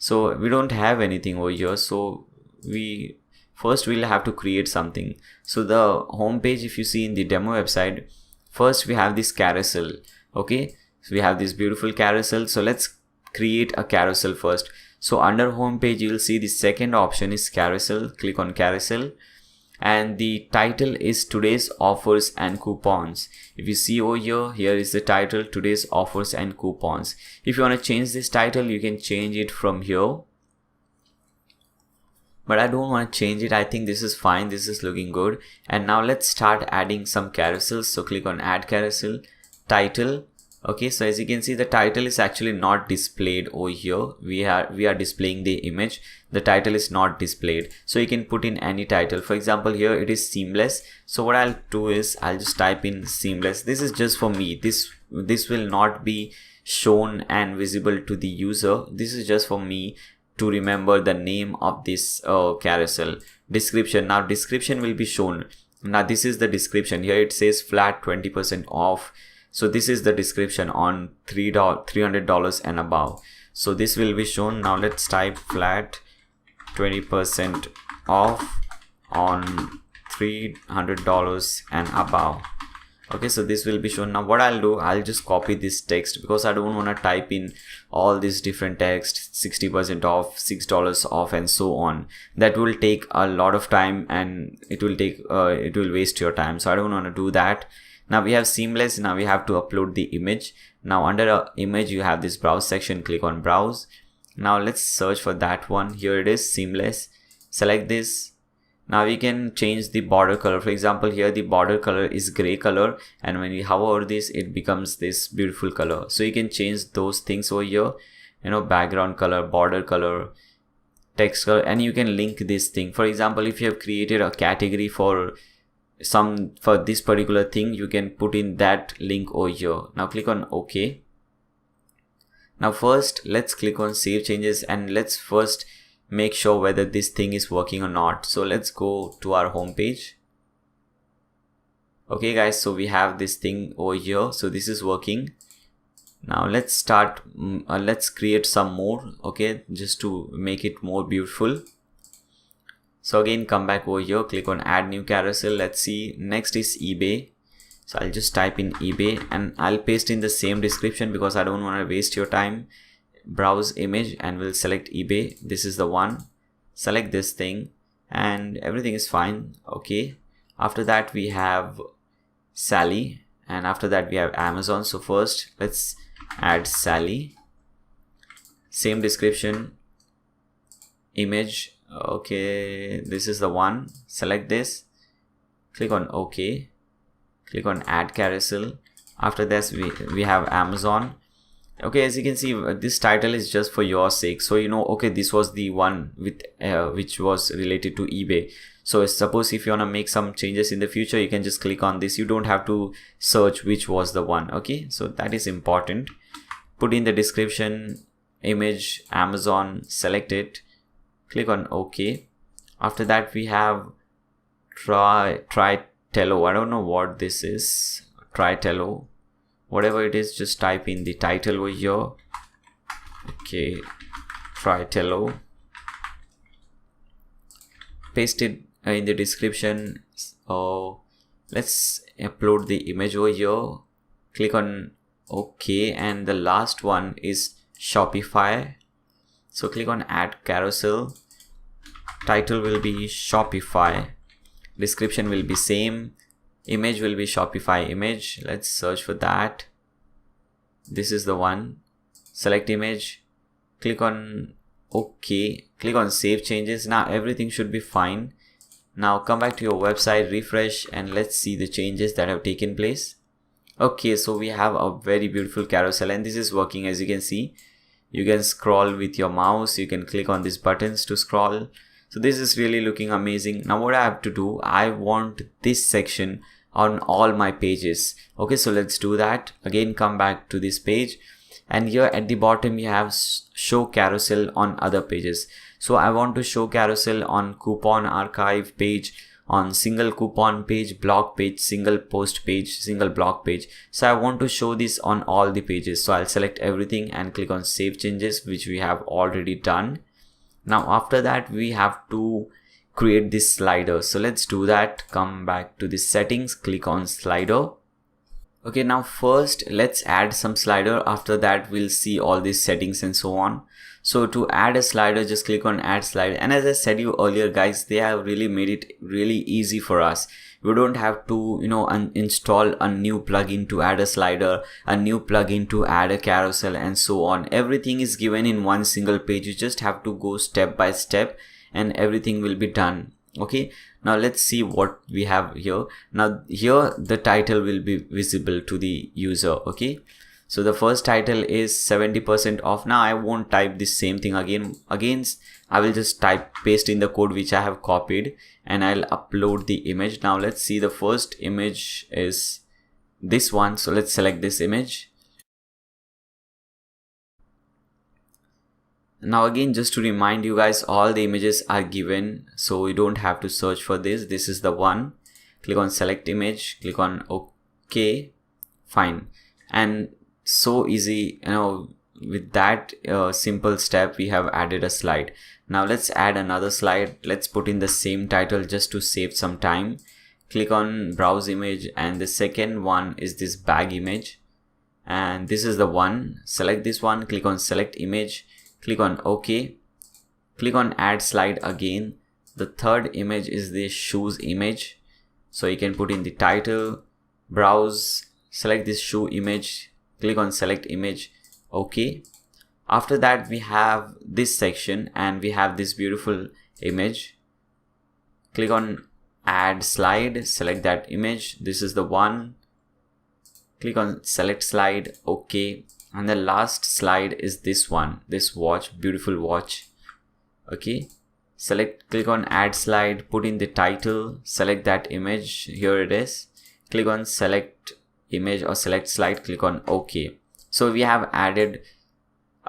So we don't have anything over here, so we'll have to create something. So the home page, if you see in the demo website, first we have this carousel. Okay, so we have this beautiful carousel. So let's create a carousel first. So under home page, you will see the second option is carousel. Click on carousel, and the title is today's offers and coupons. If you see over here, here is the title, today's offers and coupons. If you want to change this title, you can change it from here, but I don't want to change it. I think this is fine. This is looking good. And now let's start adding some carousels. So click on add carousel, title, Okay, so as you can see, the title is actually not displayed over here. We are displaying the image. The title is not displayed, so you can put in any title. For example, here it is seamless. So what I'll do is I'll just type in seamless. This is just for me. This will not be shown and visible to the user. This is just for me to remember the name of this carousel. Description. Now description will be shown. Now this is the description. Here it says flat 20% off. So this is the description on $300 and above. So this will be shown. Now let's type flat 20% off on $300 and above. Okay, so this will be shown. Now what I'll do, I'll just copy this text because I don't want to type in all these different text, 60% off, $6 off, and so on. That will take a lot of time and it will waste your time. So I don't want to do that. Now we have seamless. Now we have to upload the image. Now under image you have this browse section. Click on browse. Now let's search for that one. Here it is, seamless. Select this. Now we can change the border color. For example, here the border color is gray color, and when we hover over this, it becomes this beautiful color. So you can change those things over here, background color, border color, text color, and you can link this thing. For example, if you have created a category for this particular thing, you can put in that link over here. Now click on OK. Now first let's click on save changes, and let's first make sure whether this thing is working or not. So let's go to our home page. Okay guys, so we have this thing over here. So this is working. Now let's start, let's create some more, okay, just to make it more beautiful. So again, come back over here, click on add new carousel. Let's see, next is eBay. So I'll just type in eBay and I'll paste in the same description because I don't want to waste your time. Browse image and we'll select eBay. This is the one. Select this thing and everything is fine. Okay. After that we have Sally, and after that we have Amazon. So first let's add Sally. Same description, image. Okay, this is the one. Select this, click on OK, click on add carousel. After this we have Amazon. Okay, as you can see, this title is just for your sake, so okay, this was the one with which was related to eBay. So suppose if you want to make some changes in the future, you can just click on this. You don't have to search which was the one. Okay, so that is important. Put in the description, image, Amazon, select it, click on OK. After that we have Tritello. I don't know what this is. Tritello, whatever it is, just type in the title over here. Okay, Tritello. Paste it in the description. Let's upload the image over here. Click on OK, and the last one is Shopify. So click on add carousel. Title will be Shopify. Description will be same. Image will be Shopify image. Let's search for that. This is the one. Select image. Click on OK. Click on save changes. Now everything should be fine. Now come back to your website, refresh, and let's see the changes that have taken place. Okay, so we have a very beautiful carousel and this is working. As you can see, you can scroll with your mouse. You can click on these buttons to scroll. So this is really looking amazing. Now what I have to do, I want this section on all my pages. Okay, so let's do that. Again, come back to this page, and here at the bottom you have show carousel on other pages. So I want to show carousel on coupon archive page, on single coupon page, blog page, single post page, single blog page. So I want to show this on all the pages. So I'll select everything and click on save changes, which we have already done. Now after that we have to create this slider. So let's do that. Come back to the settings, click on slider. Okay, now first let's add some slider. After that we'll see all these settings and so on. So to add a slider, just click on add slider. And as I said you earlier guys, they have really made it really easy for us. We don't have to install a new plugin to add a slider, a new plugin to add a carousel, and so on. Everything is given in one single page. You just have to go step by step and everything will be done. Okay, now let's see what we have here. Now here the title will be visible to the user. Okay, So the first title is 70% off. Now I won't type the same thing again. I will just paste in the code which I have copied, and I'll upload the image. Now let's see, the first image is this one. So let's select this image. Now again, just to remind you guys, all the images are given, so you don't have to search for this. This is the one. Click on select image, click on OK, fine. And so easy, with that simple step we have added a slide. Now let's add another slide. Let's put in the same title just to save some time. Click on browse image, and the second one is this bag image, and this is the one. Select this one, click on select image, click on OK, click on add slide again. The third image is this shoes image, so you can put in the title, browse, select this shoe image, click on select image, OK. After that we have this section and we have this beautiful image. Click on add slide, select that image, this is the one. Click on select slide, OK. And the last slide is this one, this watch, beautiful watch. Okay, click on add slide, put in the title, select that image, here it is. Click on select image or select slide, click on OK. So we have added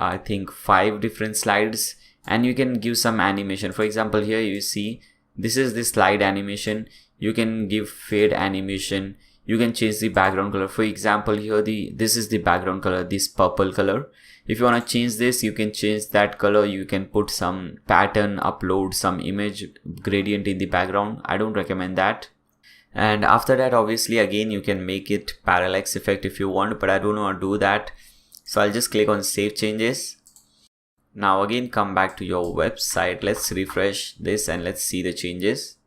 I think 5 different slides, and you can give some animation. For example, here you see this is the slide animation. You can give fade animation. You can change the background color. For example, here this is the background color, this purple color. If you want to change this, you can change that color. You can put some pattern, upload some image gradient in the background. I don't recommend that. And after that, obviously again you can make it parallax effect if you want, but I don't want to do that. So I'll just click on save changes. Now again, come back to your website. Let's refresh this and let's see the changes.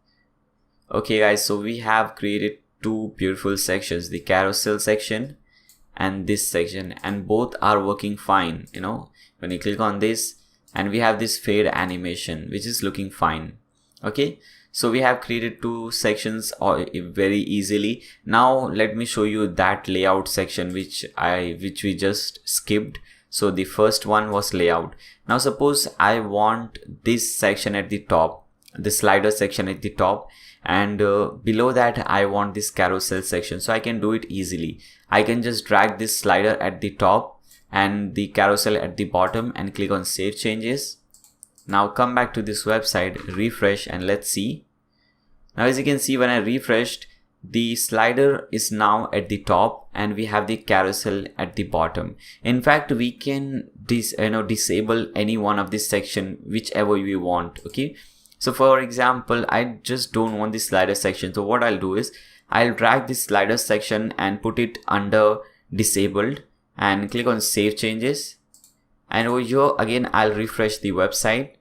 Okay guys, so we have created 2 beautiful sections, the carousel section and this section, and both are working fine. When you click on this, and we have this fade animation which is looking fine. Okay, so we have created 2 sections very easily. Now let me show you that layout section which we just skipped. So the first one was layout. Now suppose I want this section at the top, the slider section at the top, and below that I want this carousel section. So I can do it easily. I can just drag this slider at the top and the carousel at the bottom and click on save changes. Now come back to this website, refresh, and let's see. Now as you can see, when I refreshed, the slider is now at the top and we have the carousel at the bottom. In fact, we can disable any one of this section, whichever we want. Okay, so for example, I just don't want this slider section. So what I'll do is I'll drag this slider section and put it under disabled and click on save changes. And over here again, I'll refresh the website.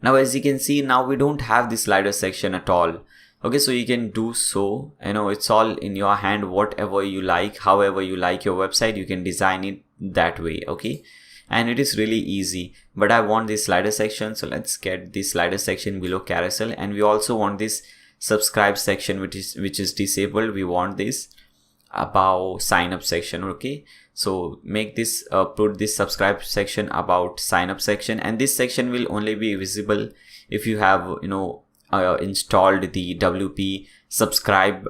Now as you can see, now we don't have the slider section at all. Okay, so you can do so, it's all in your hand, whatever you like, however you like your website, you can design it that way. Okay, and it is really easy, but I want this slider section, so let's get this slider section below carousel. And we also want this subscribe section which is disabled. We want this above sign up section. Okay, so make this put this subscribe section about sign up section, and this section will only be visible if you have installed the WP subscribe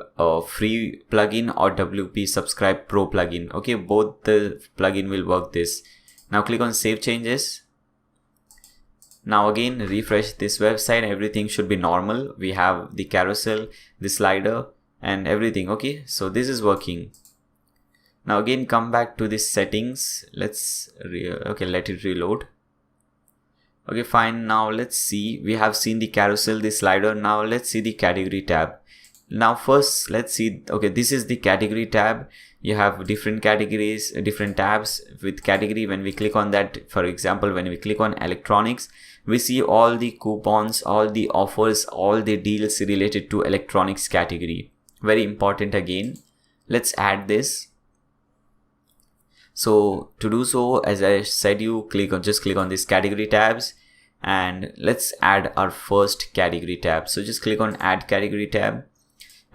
free plugin or WP subscribe pro plugin. Okay, both the plugin will work this. Now click on save changes. Now again, refresh this website. Everything should be normal. We have the carousel, the slider, and everything. Okay, so this is working. Now again, come back to the settings. Let's let it reload. Okay, fine. Now let's see, we have seen the carousel, the slider. Now let's see the category tab. Now first let's see, okay, this is the category tab. You have different categories, different tabs with category. When we click on that, for example, when we click on electronics, we see all the coupons, all the offers, all the deals related to electronics category. Very important again. Let's add this. So to do so, as I said, just click on this category tabs, and let's add our first category tab. So just click on add category tab,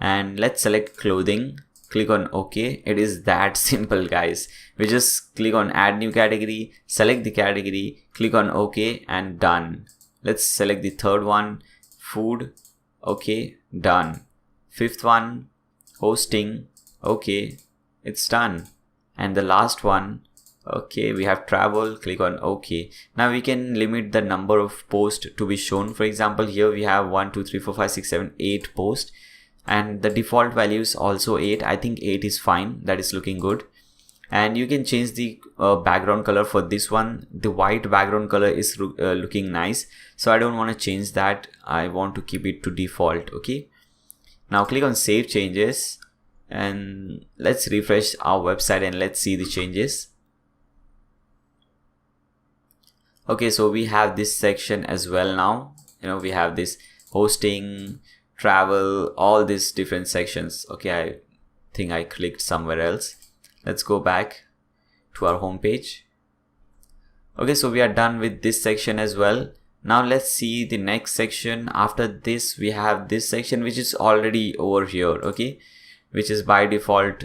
and let's select clothing. click on OK. It is that simple, guys. We just click on add new category, select the category, click on OK, and done. Let's select the third one, food. Okay, done. Fifth one, hosting. Okay, it's done. And the last one, okay, we have travel, click on OK. Now we can limit the number of posts to be shown. For example, here we have 1 2 3 4 5 6 7 8 posts, and the default value is also 8. I think 8 is fine. That is looking good. And you can change the background color for this one. The white background color is looking nice, so I don't want to change that. I want to keep it to default. Okay, now click on save changes, and let's refresh our website and let's see the changes. Okay, so we have this section as well now. We have this hosting, travel, all these different sections. Okay, I think I clicked somewhere else. Let's go back to our home page. Okay, so we are done with this section as well. Now let's see the next section. After this, we have this section which is already over here, okay, which is by default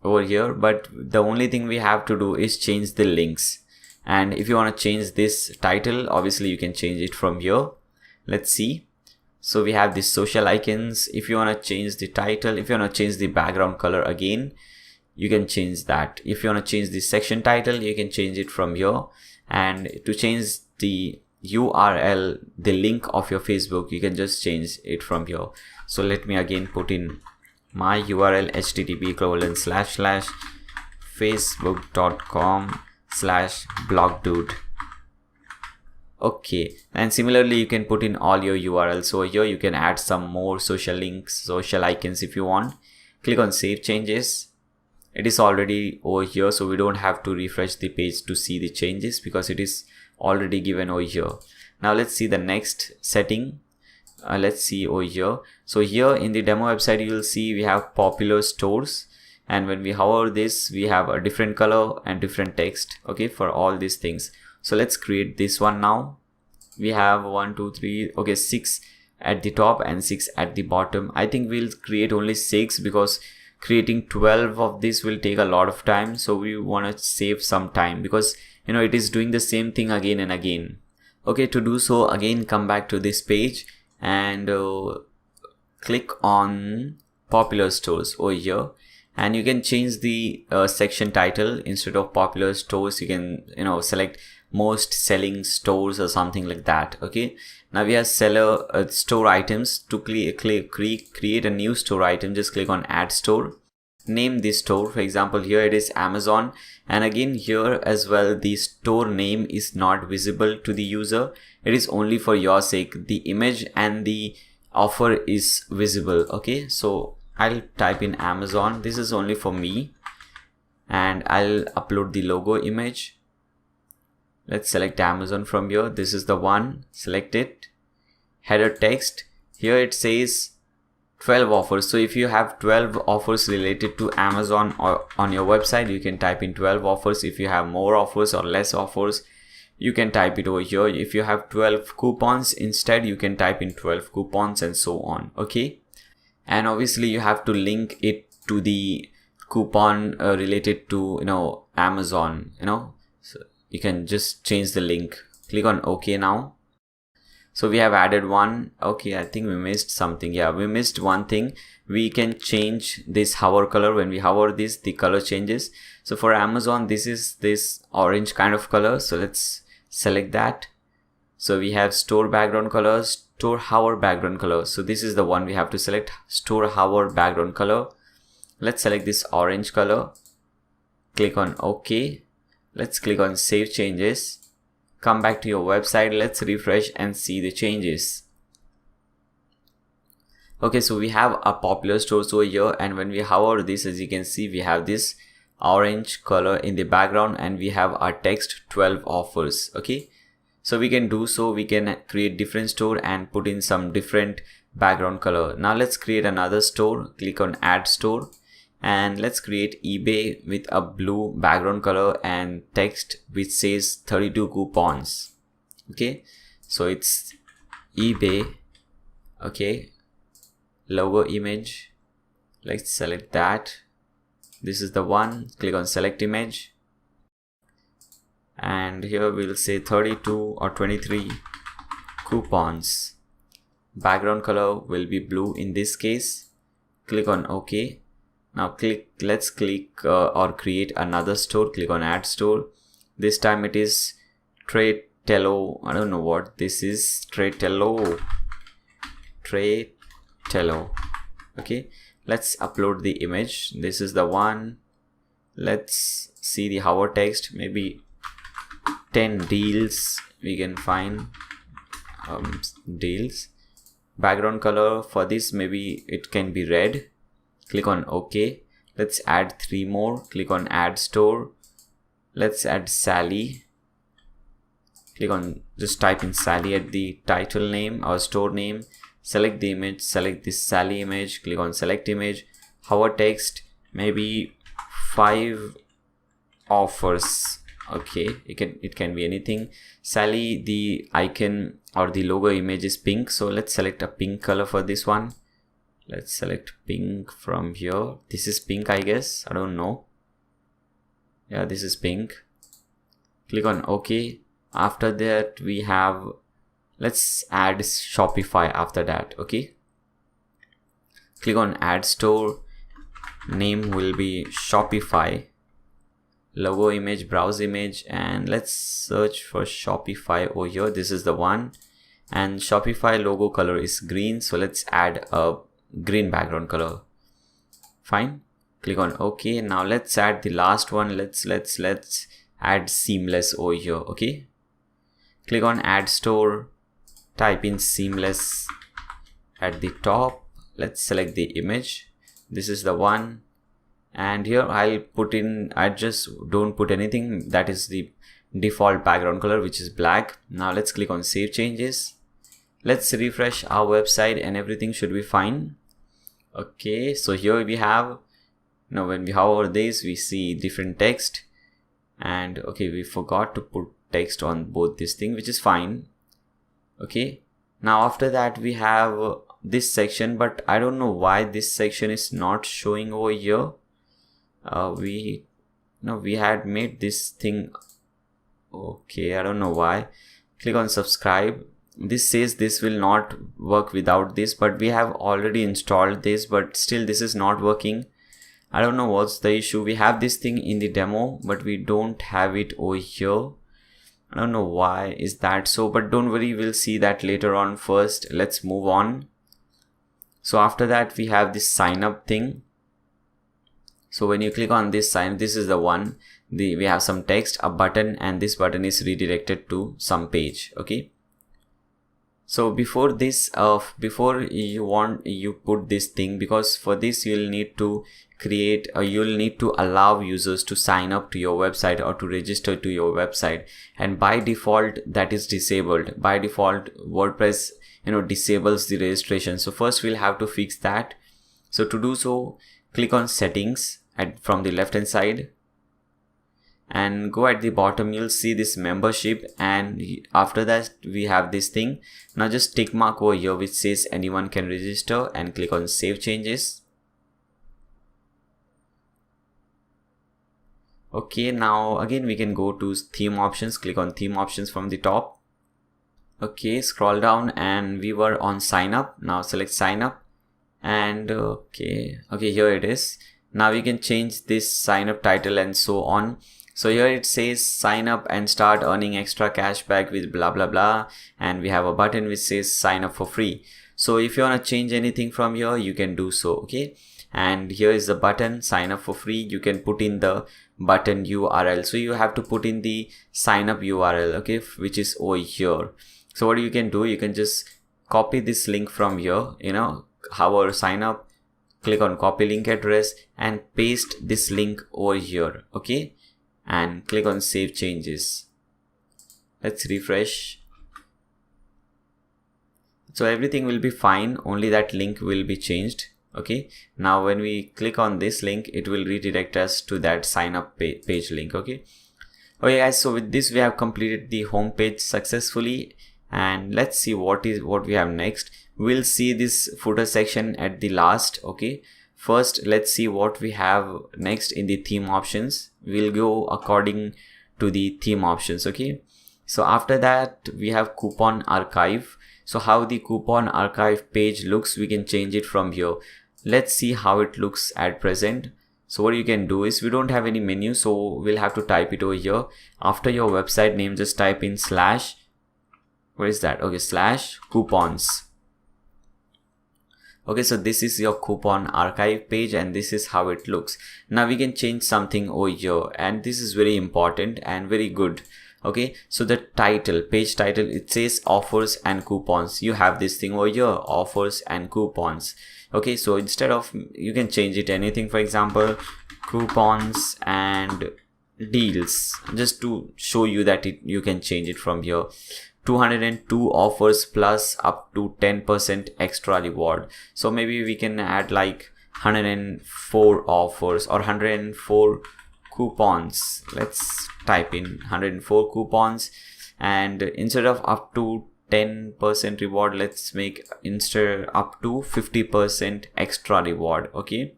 over here. But the only thing we have to do is change the links. And if you want to change this title, obviously you can change it from here. Let's see. So we have these social icons. If you want to change the title, if you want to change the background color again, you can change that. If you want to change the section title, you can change it from here. And to change the URL, the link of your Facebook, you can just change it from here. So let me again put in my URL, http://facebook.com/blogdude. Okay, and similarly you can put in all your URLs. So here you can add some more social links, social icons if you want. Click on save changes. It is already over here, so we don't have to refresh the page to see the changes because it is already given over here. Now let's see the next setting. Let's see over here. So here in the demo website, you will see we have popular stores, and when we hover this, we have a different color and different text, okay, for all these things. So let's create this one now. We have 1 2 3, okay, 6 at the top and 6 at the bottom. I think we'll create only 6 because creating 12 of this will take a lot of time. So we want to save some time because it is doing the same thing again and again. Okay, to do so, again come back to this page and click on popular stores over here, and you can change the section title. Instead of popular stores, you can select most selling stores or something like that. Okay, now we have seller store items. To create a new store item, just click on add store. Name this store. For example, here it is Amazon, and again here as well the store name is not visible to the user. It is only for your sake. The image and the offer is visible. Okay, so I'll type in Amazon. This is only for me, and I'll upload the logo image. Let's select Amazon from here. This is the one. Select it. Header text. Here it says 12 offers. So if you have 12 offers related to Amazon or on your website, you can type in 12 offers. If you have more offers or less offers, you can type it over here. If you have 12 coupons instead, you can type in 12 coupons and so on. Okay, and obviously you have to link it to the coupon related to Amazon. So you can just change the link. Click on OK now. So we have added one. Okay, I think we missed something. Yeah, we missed one thing. We can change this hover color. When we hover this, the color changes. So for Amazon, this is this orange kind of color. So let's select that. So we have store background color, store hover background color. So this is the one we have to select, store hover background color. Let's select this orange color. Click on OK. Let's click on save changes. Come back to your website. Let's refresh and see the changes. Okay, so we have a popular store over here, and when we hover this, as you can see, we have this orange color in the background, and we have our text 12 offers. Okay, so we can do so. We can create different store and put in some different background color. Now let's create another store. Click on add store. And let's create eBay with a blue background color and text which says 32 coupons. Okay, so it's eBay. Okay, logo image, let's select that. This is the one. Click on select image, and here we'll say 32 or 23 coupons. Background color will be blue in this case. Click on OK. Now let's click or create another store. Click on add store. This time it is Tratello. I don't know what this is. Tratello. Okay, let's upload the image. This is the one. Let's see the hover text. Maybe 10 deals we can find. Deals. Background color for this, maybe it can be red. Click on OK. Let's add 3 more. Click on add store. Let's add Sally. Click on, just type in Sally at the title name or store name. Select the image, select this Sally image. Click on select image. Hover text, maybe 5 offers. Okay, it can be anything. Sally, the icon or the logo image is pink, so let's select a pink color for this one. Let's select pink from here. This is pink, I guess. I don't know. Yeah, this is pink. Click on OK. After that we have, let's add Shopify after that. Okay, click on add store. Name will be Shopify. Logo image, browse image, and let's search for Shopify over here. This is the one, and Shopify logo color is green, so let's add a green background color. Fine. Click on OK. Now let's add the last one. Let's add seamless over here. Okay, click on add store. Type in seamless at the top. Let's select the image. This is the one. And here I'll put in, I just don't put anything. That is the default background color, which is black. Now let's click on save changes. Let's refresh our website and everything should be fine. Okay, so here we have, now when we hover this, we see different text. And okay, we forgot to put text on both this thing, which is fine. Okay, now after that we have this section, but I don't know why this section is not showing over here. We had made this thing. Okay, I don't know why. Click on subscribe. This says this will not work without this, but we have already installed this, but still this is not working. I don't know what's the issue. We have this thing in the demo, but we don't have it over here. I don't know why is that so, but don't worry, we'll see that later on. First, let's move on. So after that we have this sign up thing. So when you click on this sign, this is the one. We have some text, a button, and this button is redirected to some page. Okay. So before this, before you put this thing, because for this you'll need to create, you'll need to allow users to sign up to your website or to register to your website, and by default that is disabled. By default WordPress disables the registration. So first we'll have to fix that. So to do so, click on settings from the left hand side and go at the bottom. You'll see this membership, and after that we have this thing. Now just tick mark over here which says anyone can register, and click on save changes. Okay, now again we can go to theme options. Click on theme options from the top. Okay, scroll down and we were on sign up. Now select sign up, and okay, here it is. Now we can change this sign up title and so on. So here it says sign up and start earning extra cash back with blah blah blah, and we have a button which says sign up for free. So if you want to change anything from here, you can do so. Okay, and here is the button sign up for free. You can put in the button URL. So you have to put in the sign up URL, okay, which is over here. So what you can do, you can just copy this link from here, hover sign up, click on copy link address and paste this link over here. Okay, and click on save changes. Let's refresh. So everything will be fine, only that link will be changed. Okay, now when we click on this link, it will redirect us to that sign up page link. Okay guys, so with this we have completed the home page successfully, and let's see what we have next. We'll see this footer section at the last. Okay, first let's see what we have next in the theme options. We'll go according to the theme options. Okay, so after that we have coupon archive. So how the coupon archive page looks, we can change it from here. Let's see how it looks at present. So what you can do is, we don't have any menu, so we'll have to type it over here. After your website name, just type in slash, where is that? Okay, slash coupons. Okay, so this is your coupon archive page and this is how it looks. Now we can change something over here, and this is very important and very good. Okay, so the title, page title, it says offers and coupons. You have this thing over here, offers and coupons. Okay, so instead of, you can change it anything, for example coupons and deals, just to show you that you can change it from here. 202 offers plus up to 10% extra reward. So maybe we can add like 104 offers or 104 coupons. Let's type in 104 coupons, and instead of up to 10% reward, let's make instead up to 50% extra reward. Okay,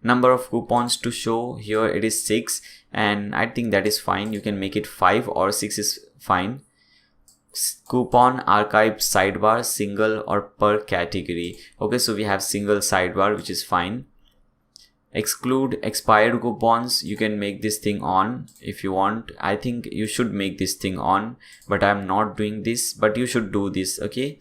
number of coupons to show here, it is 6, and I think that is fine. You can make it 5 or 6 is fine. Coupon archive sidebar, single or per category. Okay, so we have single sidebar, which is fine. Exclude expired coupons, you can make this thing on if you want. I think you should make this thing on, but I'm not doing this, but you should do this. Okay,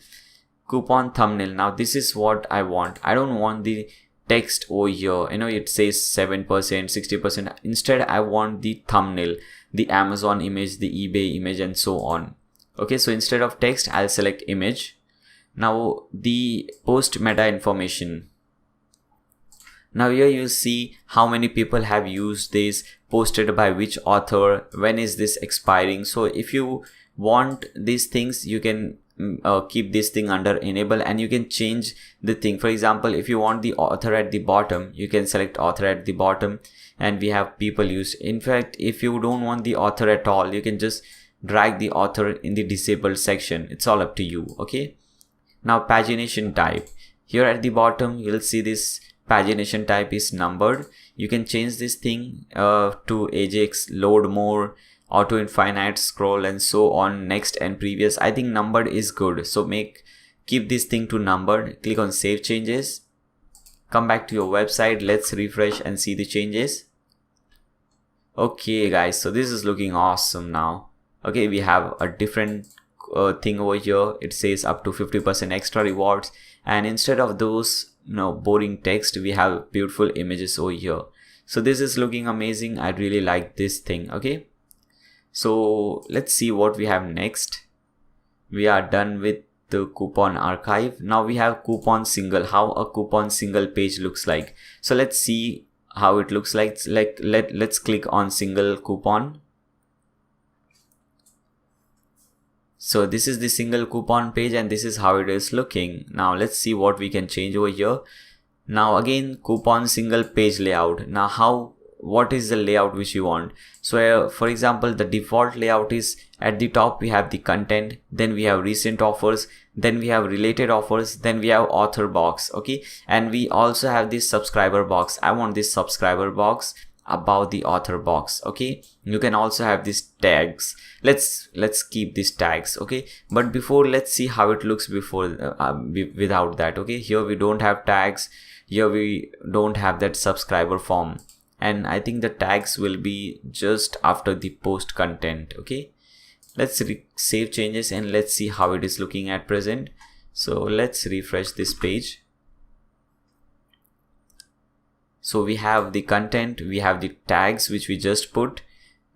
coupon thumbnail, now this is what I want. I don't want the text over here, you know, it says 7%, 60%. Instead I want the thumbnail, the Amazon image, the eBay image, and so on. Okay, so instead of text, I'll select image. Now the post meta information. Now here you see how many people have used this, posted by which author, when is this expiring. So if you want these things, you can keep this thing under enable, and you can change the thing. For example, if you want the author at the bottom, you can select author at the bottom, and we have people used. In fact, if you don't want the author at all, you can just drag the author in the disabled section. It's all up to you. Okay, now pagination type, here at the bottom you'll see this pagination type is numbered. You can change this thing to Ajax, load more, auto infinite, scroll, and so on, next and previous. I think numbered is good, so keep this thing to numbered. Click on save changes, come back to your website, let's refresh and see the changes. Okay guys, so this is looking awesome now. Okay, we have a different thing over here. It says up to 50% extra rewards, and instead of those boring text, we have beautiful images over here. So this is looking amazing. I really like this thing. Okay, so let's see what we have next. We are done with the coupon archive. Now we have coupon single, how a coupon single page looks like. So let's see how it looks like. Let's click on single coupon. So this is the single coupon page, and this is how it is looking. Now let's see what we can change over here. Now again, coupon single page layout. Now what is the layout which you want? So for example, the default layout is at the top we have the content, then we have recent offers, then we have related offers, then we have author box. Okay, and we also have this subscriber box. I want this subscriber box above the author box. Okay, you can also have these tags. Let's keep these tags. Okay, but before, let's see how it looks before without that. Okay, here we don't have tags, here we don't have that subscriber form, and I think the tags will be just after the post content. Okay, let's save changes and let's see how it is looking at present. So let's refresh this page. So we have the content, we have the tags which we just put,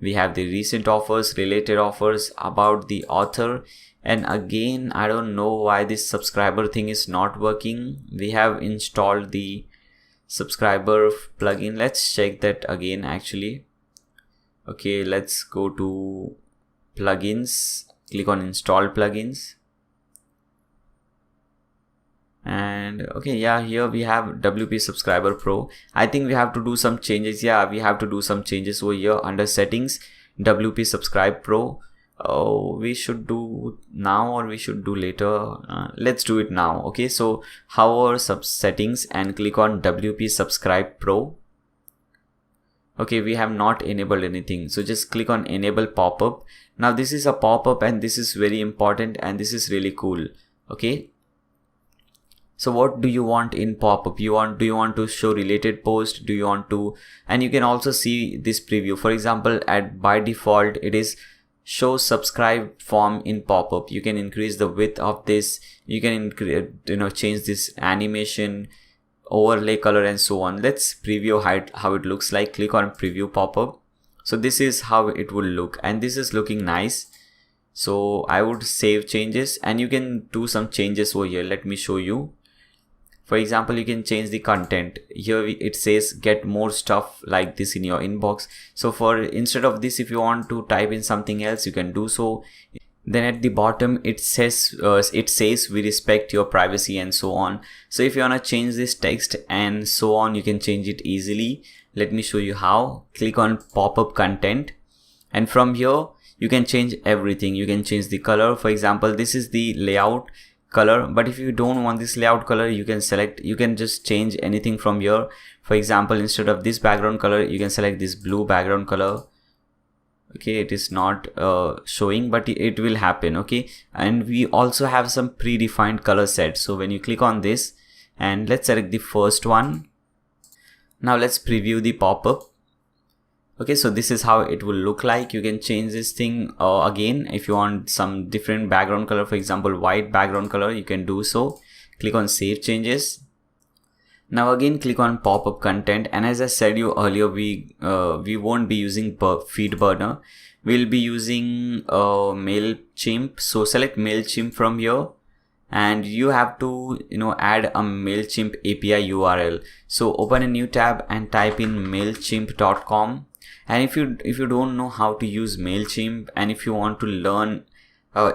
we have the recent offers, related offers, about the author, and again I don't know why this subscriber thing is not working. We have installed the subscriber plugin. Let's check that again actually. Okay, let's go to plugins, click on install plugins, and okay, yeah, here we have WP Subscriber Pro. I think we have to do some changes. Yeah, we have to do some changes over here under settings, WP Subscribe Pro. Oh, we should do now or we should do later. Let's do it now. Okay, so hover sub settings and click on WP subscribe pro. Okay, we have not enabled anything, so just click on enable pop-up. Now this is a pop-up and this is very important and this is really cool. Okay, so what do you want in pop-up? Do you want to show related post? Do you want to, and you can also see this preview. For example, by default it is show subscribe form in pop-up. You can increase the width of this, you can change this animation, overlay color and so on. Let's preview how it looks like. Click on preview pop-up. So this is how it will look and this is looking nice. So I would save changes and you can do some changes over here. Let me show you. For example, you can change the content. Here it says get more stuff like this in your inbox. So instead of this, if you want to type in something else, you can do so. Then at the bottom it says we respect your privacy and so on. So if you want to change this text and so on, you can change it easily. Let me show you how. Click on pop-up content and from here you can change everything. You can change the color. For example, this is the layout color, but if you don't want this layout color, you can just change anything from here. For example, instead of this background color, you can select this blue background color. Okay, it is not showing, but it will happen. Okay, and we also have some predefined color sets. So when you click on this and let's select the first one. Now let's preview the pop-up. Okay, so this is how it will look like. You can change this thing again if you want some different background color, for example white background color, you can do so. Click on save changes. Now again click on pop-up content, and as I said you earlier, we won't be using feed burner, we'll be using MailChimp. So select MailChimp from here and you have to add a MailChimp API URL. So open a new tab and type in mailchimp.com. And if you don't know how to use MailChimp and if you want to learn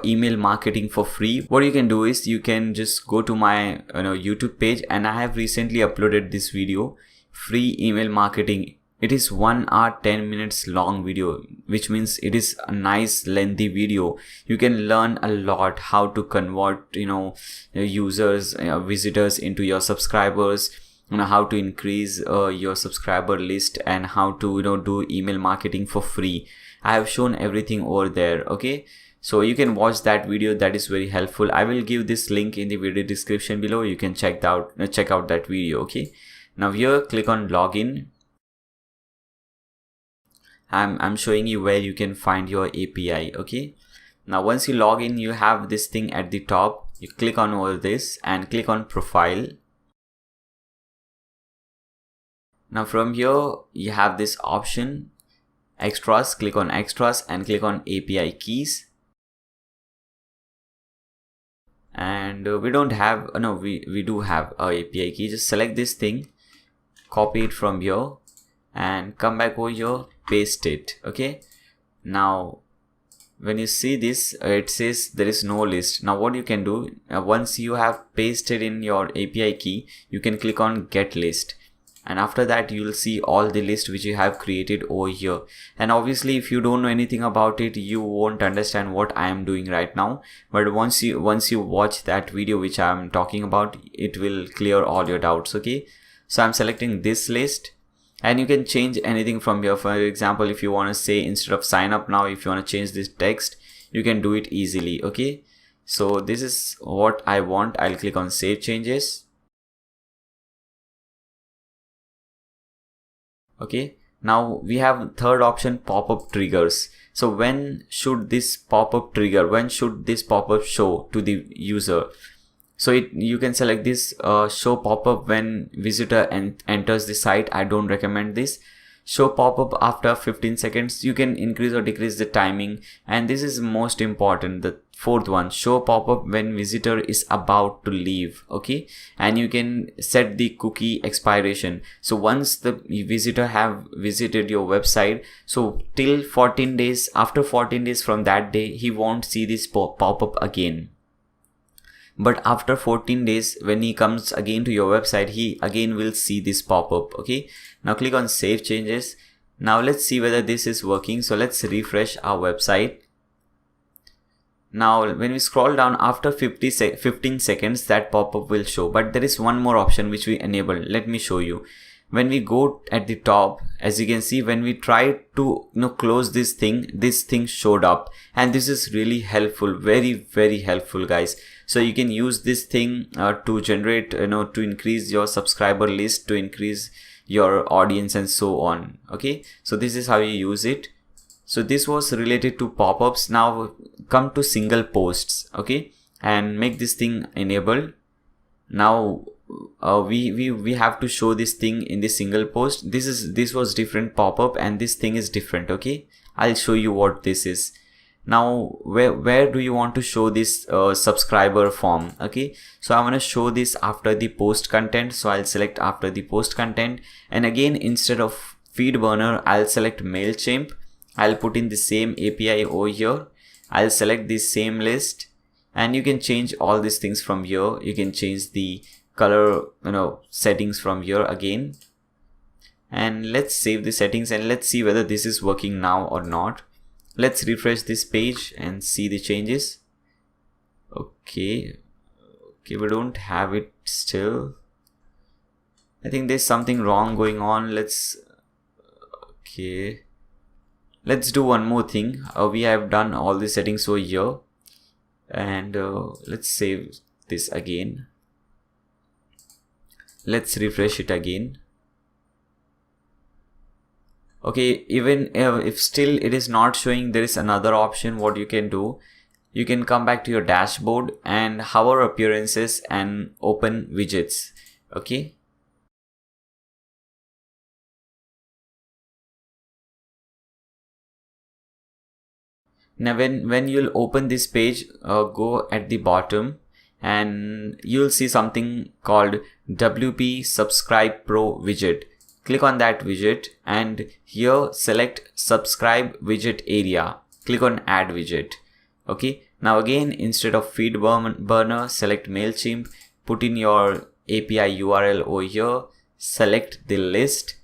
email marketing for free, what you can do is you can just go to my YouTube page, and I have recently uploaded this video, free email marketing. It is 1 hour 10 minutes long video, which means it is a nice lengthy video. You can learn a lot how to convert users, visitors into your subscribers, how to increase your subscriber list, and how to do email marketing for free. I have shown everything over there. Okay, so you can watch that video, that is very helpful. I will give this link in the video description below. You can check out that video. Okay, now here click on login. I'm showing you where you can find your API. Okay, now once you log in, you have this thing at the top. You click on all this and click on profile. Now from here you have this option extras. Click on extras and click on API keys. And we don't have we do have a API key. Just select this thing, copy it from here and come back over here, paste it. Okay, now when you see this, it says there is no list. Now what you can do, once you have pasted in your API key, you can click on get list, and after that you will see all the list which you have created over here. And obviously if you don't know anything about it, you won't understand what I am doing right now, but once you watch that video which I am talking about, it will clear all your doubts. Okay, so I'm selecting this list, and you can change anything from here. For example, if you want to say instead of sign up now, if you want to change this text, you can do it easily. Okay, so this is what I want. I'll click on save changes. Okay, now we have third option, pop-up triggers. So when should this pop-up trigger, when should this pop-up show to the user? So you can select this show pop-up when visitor enters the site. I don't recommend this. Show pop-up after 15 seconds. You can increase or decrease the timing, and this is most important, the fourth one, show pop-up when visitor is about to leave. Okay, and you can set the cookie expiration. So once the visitor have visited your website, so till 14 days, after 14 days from that day, he won't see this pop-up again. But after 14 days, when he comes again to your website, he again will see this pop-up. Okay, now click on save changes. Now let's see whether this is working. So let's refresh our website. Now when we scroll down after 15 seconds, that pop-up will show, but there is one more option which we enabled. Let me show you. When we go at the top, as you can see, when we try to close this thing showed up, and this is really helpful, very helpful, guys. So you can use this thing to generate, to increase your subscriber list, to increase your audience and so on. Okay, so this is how you use it. So this was related to pop-ups. Now come to single posts, okay, and make this thing enabled. Now we have to show this thing in the single post. This was different pop-up, and this thing is different. Okay, I'll show you what this is. Now where do you want to show this subscriber form? Okay, so I want to show this after the post content, so I'll select after the post content, and again instead of feed burner, I'll select MailChimp. I'll put in the same API over here. I'll select this same list, and you can change all these things from here. You can change the color settings from here again, and let's save the settings and let's see whether this is working now or not. Let's refresh this page and see the changes. Okay, we don't have it still. I think there's something wrong going on. Let's do one more thing. We have done all the settings over here, and let's save this again. Let's refresh it again. Okay, even if still it is not showing, there is another option. What you can do, you can come back to your dashboard and hover appearances and open widgets. Okay, now when you'll open this page, go at the bottom and you'll see something called WP Subscribe Pro widget. Click on that widget, and here select subscribe widget area. Click on add widget. Okay, now again instead of feed burner, select MailChimp, put in your API URL over here, select the list,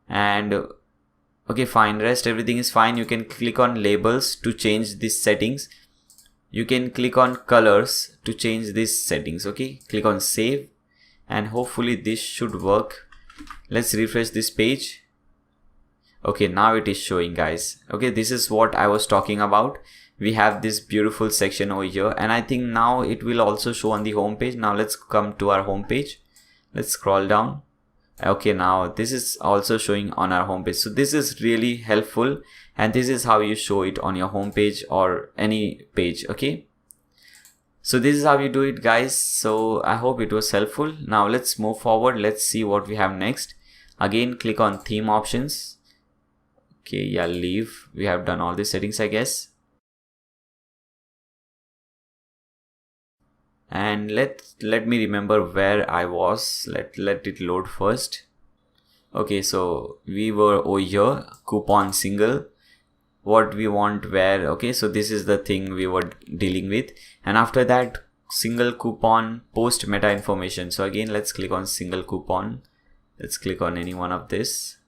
and okay, fine, rest everything is fine. You can click on labels to change these settings. You can click on colors to change these settings. Okay, click on save, and hopefully this should work. Let's refresh this page. Okay, now it is showing, guys. Okay, this is what I was talking about. We have this beautiful section over here, and I think now it will also show on the home page. Now let's come to our home page. Let's scroll down. Okay, now this is also showing on our home page. So this is really helpful, and this is how you show it on your home page or any page. Okay, so this is how you do it, guys. So I hope it was helpful. Now let's move forward. Let's see what we have next. Again, click on theme options. Okay, yeah, leave. We have done all the settings, I guess. And let me remember where I was. Let it load first. Okay, so we were over here, coupon single. What we want where. Okay, so this is the thing we were dealing with, and after that single coupon post meta information. So again, let's click on single coupon. Let's click on any one of this.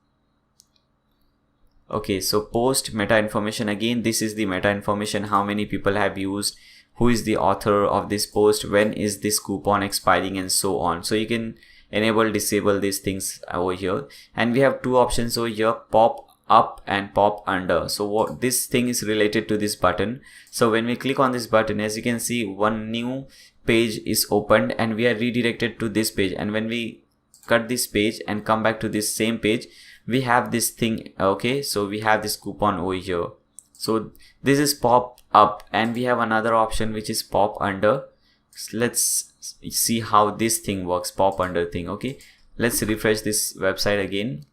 Okay, so post meta information. Again, this is the meta information, how many people have used, who is the author of this post, when is this coupon expiring, and so on. So you can enable, disable these things over here, and we have two options over here, pop up and pop under. So what this thing is related to this button. So when we click on this button, as you can see, one new page is opened and we are redirected to this page, and when we cut this page and come back to this same page, we have this thing. Okay, so we have this coupon over here. So this is pop up, and we have another option which is pop under. So let's see how this thing works, pop under thing. Okay, let's refresh this website again.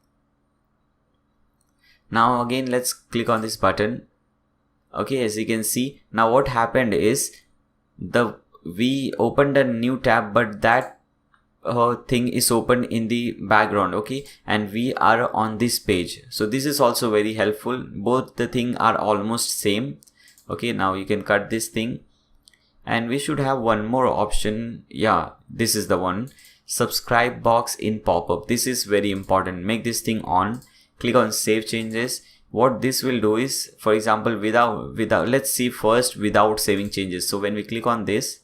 Now again, let's click on this button. Okay, as you can see, now what happened is we opened a new tab, but that thing is open in the background. Okay, and we are on this page. So this is also very helpful. Both the thing are almost same. Okay, now you can cut this thing, and we should have one more option. Yeah, this is the one, subscribe box in pop-up. This is very important. Make this thing on. Click on save changes. what this will do is, for example, without let's see first without saving changes. So when we click on this,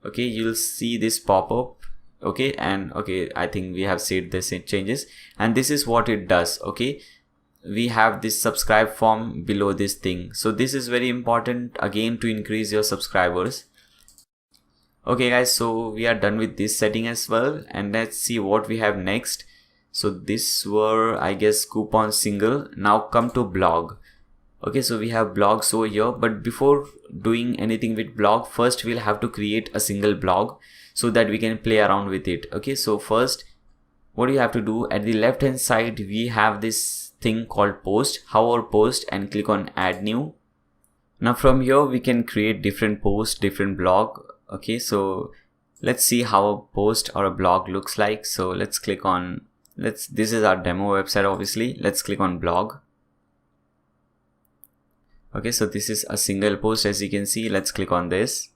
okay, you'll see this pop up. Okay, and okay, I think we have saved this changes, and this is what it does. Okay, we have this subscribe form below this thing. So this is very important again to increase your subscribers. Okay guys, so we are done with this setting as well, and let's see what we have next. So this were, I guess, coupon single. Now come to blog. Okay, so we have blogs over here, but before doing anything with blog, first we'll have to create a single blog so that we can play around with it. Okay, so first what you have to do, at the left hand side we have this thing called post. Hover post and click on add new. Now from here we can create different posts, different blog. Okay, so let's see how a post or a blog looks like. So let's click on, this is our demo website obviously. Let's click on blog. Okay, so this is a single post, as you can see. Let's click on this.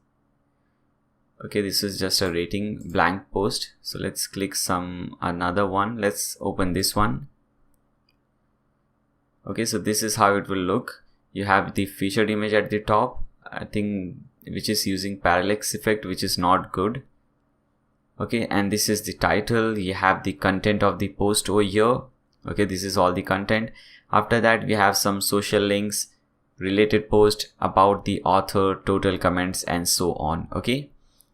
Okay, this is just a rating blank post. So let's click another one. Let's open this one. Okay, so this is how it will look. You have the featured image at the top, I think, which is using parallax effect, which is not good. Okay, and this is the title. You have the content of the post over here. Okay, this is all the content. After that we have some social links, related post, about the author, total comments, and so on. Okay,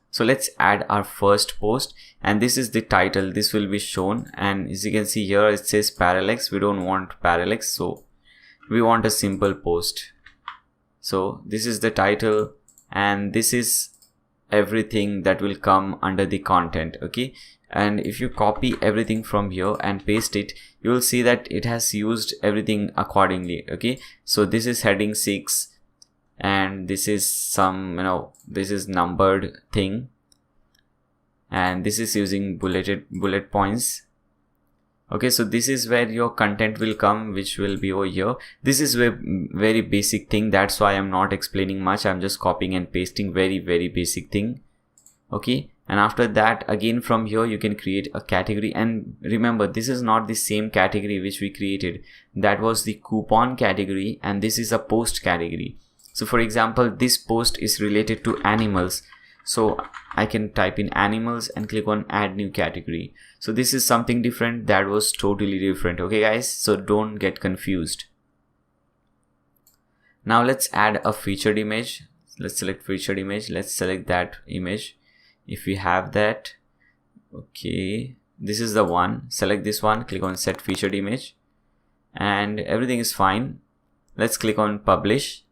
so let's add our first post, and this is the title. This will be shown, and as you can see here it says parallax. We don't want parallax, so we want a simple post. So this is the title, and this is everything that will come under the content. Okay, and if you copy everything from here and paste it, you will see that it has used everything accordingly. Okay, so this is heading 6, and this is some, this is numbered thing, and this is using bullet points. Okay, so this is where your content will come, which will be over here. This is a very basic thing, that's why I'm not explaining much. I'm just copying and pasting, very basic thing. Okay, and after that again from here you can create a category, and remember this is not the same category which we created. That was the coupon category, and this is a post category. So for example, this post is related to animals, so I can type in animals and click on add new category. So this is something different, that was totally different. Okay guys, so don't get confused. Now let's add a featured image. Let's select featured image. Let's select that image if we have that. Okay, this is the one. Select this one, click on set featured image, and everything is fine. Let's click on publish.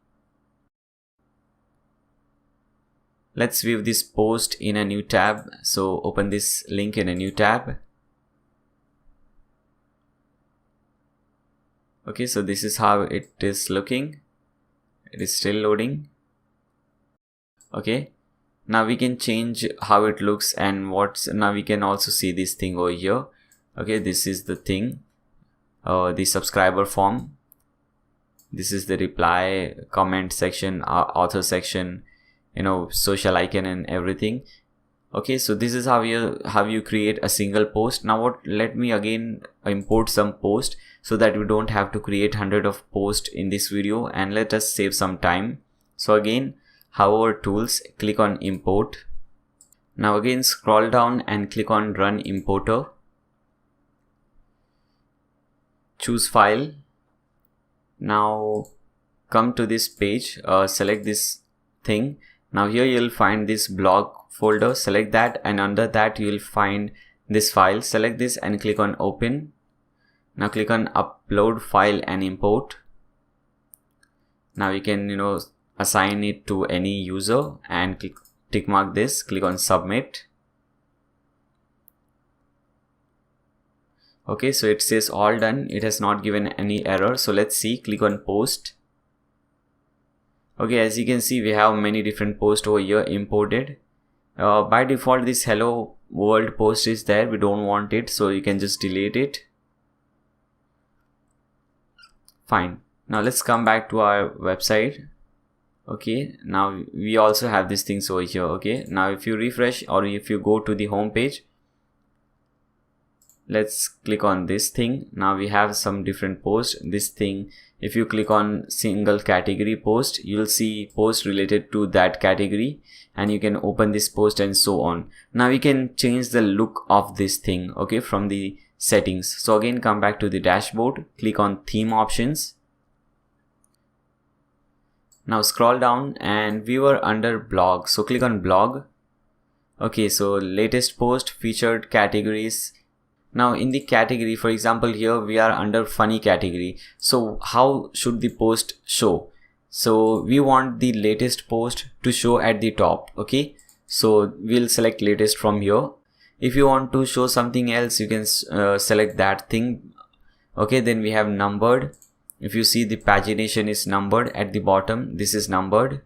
Let's view this post in a new tab. So open this link in a new tab. Okay, so this is how it is looking. It is still loading. Okay, now we can change how it looks, and now we can also see this thing over here. Okay, this is the thing, the subscriber form. This is the reply, comment section, author section, social icon and everything. Okay, so this is how you create a single post. Now let me again import some post so that we don't have to create 100 of posts in this video, and let us save some time. So again, hover tools, click on import. Now again scroll down and click on run importer. Choose file. Now come to this page, select this thing. Now here you'll find this blog folder, select that, and under that you'll find this file. Select this and click on open. Now click on upload file and import. Now you can assign it to any user and tick mark this, click on submit. Okay, so it says all done. It has not given any error. So let's see, click on post. Okay, as you can see, we have many different posts over here imported. By default, this hello world post is there. We don't want it, so you can just delete it. Fine. Now let's come back to our website. Okay, now we also have these things over here. Okay, now if you refresh or if you go to the home page, let's click on this thing. Now we have some different posts. This thing, if you click on single category post, you'll see post related to that category, and you can open this post and so on. Now we can change the look of this thing, okay, from the settings. So again, come back to the dashboard, click on theme options. Now scroll down and we were under blog, so click on blog. Okay, so latest post, featured categories. Now in the category, for example, here we are under funny category. So how should the post show? So we want the latest post to show at the top. Okay, so we'll select latest from here. If you want to show something else, you can select that thing. Okay, then we have numbered. If you see, the pagination is numbered at the bottom, this is numbered.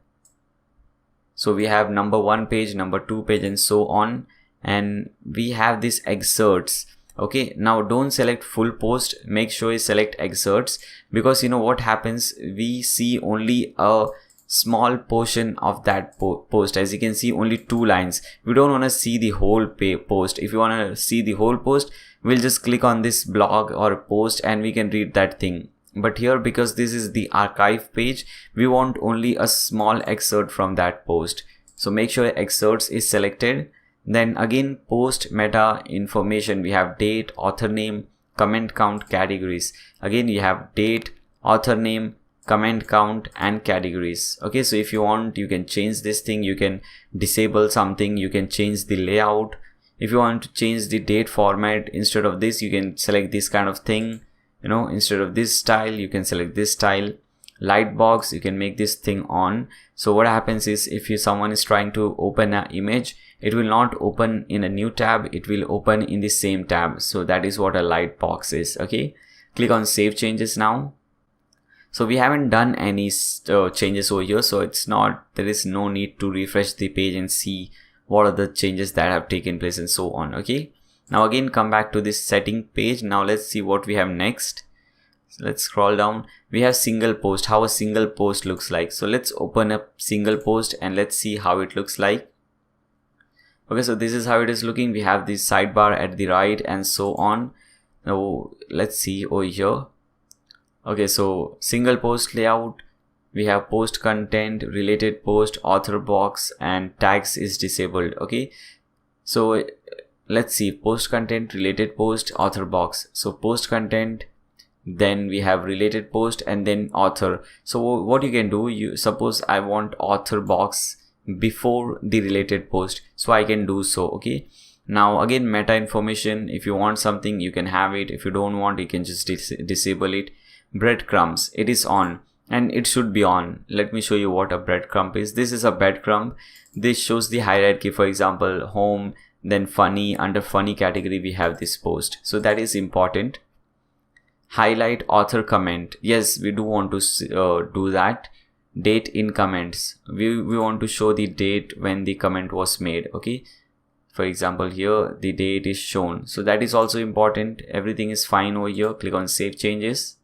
So we have number 1 page, number 2 page, and so on. And we have this excerpts. Okay, now don't select full post, make sure you select excerpts, because you know what happens, we see only a small portion of that post. As you can see, only 2 lines. We don't want to see the whole post. If you want to see the whole post, we'll just click on this blog or post and we can read that thing. But here, because this is the archive page, we want only a small excerpt from that post. So make sure excerpts is selected. Then again, post meta information, we have date, author name, comment count, categories. Again, you have date, author name, comment count, and categories. Okay, so if you want, you can change this thing, you can disable something, you can change the layout. If you want to change the date format, instead of this, you can select this kind of thing. You know, instead of this style, you can select this style. Lightbox, you can make this thing on. So what happens is, if someone is trying to open an image, it will not open in a new tab, it will open in the same tab. So that is what a lightbox is. Okay, click on save changes now. So we haven't done any changes over here, so there is no need to refresh the page and see what are the changes that have taken place and so on. Okay, now again, come back to this setting page. Now let's see what we have next. So let's scroll down. We have single post, how a single post looks like. So let's open a single post and let's see how it looks like. Okay, so this is how it is looking. We have the sidebar at the right and so on. Now let's see over here. Okay, so single post layout, we have post content, related post, author box, and tags is disabled. Okay, so let's see, post content, related post, author box. So post content, then we have related post, and then author. So what you can do, you suppose I want author box before the related post, so I can do so. Okay, now again, meta information, if you want something, you can have it. If you don't want, you can just disable it. Breadcrumbs, it is on, and it should be on. Let me show you what a breadcrumb is. This is a breadcrumb. This shows the hierarchy. For example, home, then funny. Under funny category, we have this post, so that is important. Highlight author comment, yes, we do want to do that. Date in comments, we want to show the date when the comment was made. Okay, for example, here the date is shown, so that is also important. Everything is fine over here. Click on save changes.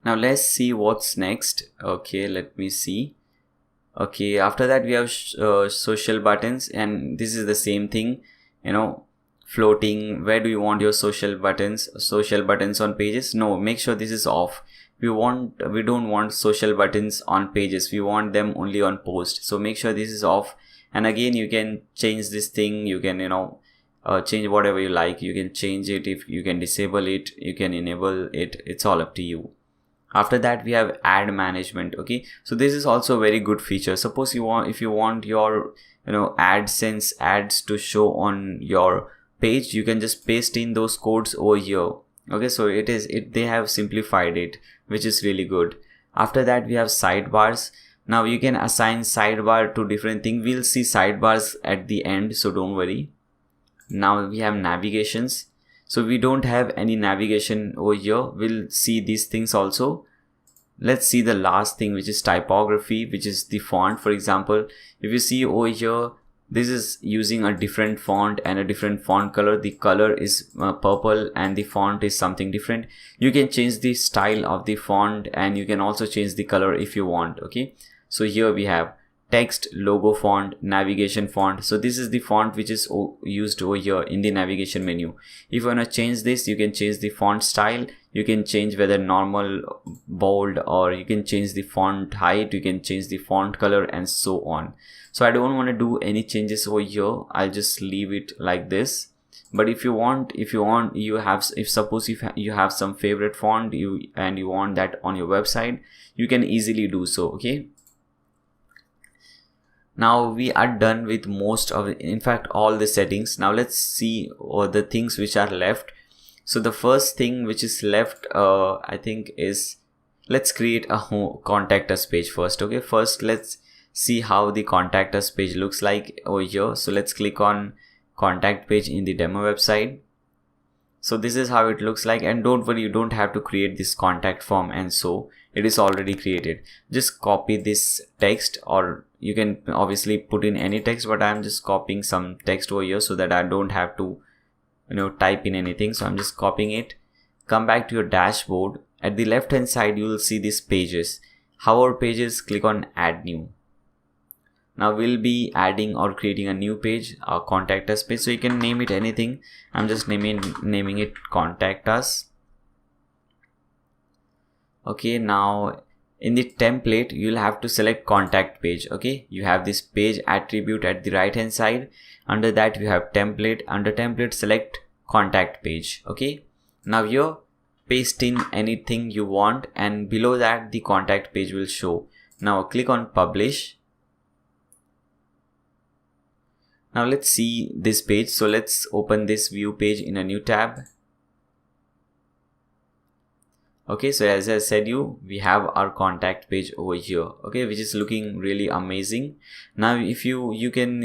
Now let's see what's next. Okay, let me see. Okay, after that we have social buttons, and this is the same thing, you know, floating. Where do you want your social buttons on pages? No, make sure this is off. We don't want social buttons on pages, we want them only on post. So make sure this is off. And again, you can change this thing, you can, you know, change whatever you like. You can change it, if you can disable it, you can enable it, it's all up to you. After that, we have ad management. Okay, so this is also a very good feature. Suppose if you want your, you know, AdSense ads to show on your page, you can just paste in those codes over here. Okay, so they have simplified it, which is really good. After that, we have sidebars. Now you can assign sidebar to different things. We'll see sidebars at the end, so don't worry. Now we have navigations. So we don't have any navigation over here. We'll see these things also. Let's see the last thing, which is typography, which is the font. For example, if you see over here, this is using a different font and a different font color. The color is purple and the font is something different. You can change the style of the font and you can also change the color if you want. Okay, so here we have text, logo font, navigation font. So this is the font which is used over here in the navigation menu. If you want to change this, you can change the font style, you can change whether normal, bold, or you can change the font height, you can change the font color, and so on. So I don't want to do any changes over here, I'll just leave it like this. But if you want, if suppose you have some favorite font you want that on your website, you can easily do so. Okay, now we are done with most of in fact all the settings. Now let's see the things which are left. So the first thing which is left I think is, let's create a contact us page first. Okay, first let's see how the contact us page looks like over here. So let's click on contact page in the demo website. So this is how it looks like, and don't worry, you don't have to create this contact form, and so it is already created. Just copy this text, or you can obviously put in any text, but I'm just copying some text over here so that I don't have to type in anything. So I'm just copying it. Come back to your dashboard. At the left hand side you will see these pages. Hover pages, click on add new. Now we'll be adding or creating a new page, a contact us page. So you can name it anything. I'm just naming it contact us. Okay, now in the template you'll have to select contact page. Okay, you have this page attribute at the right hand side. Under that you have template. Under template select contact page. Okay, now here paste in anything you want, and below that the contact page will show. Now click on publish. Now let's see this page. So let's open this view page in a new tab. Okay, so as I said we have our contact page over here, okay, which is looking really amazing. Now if you can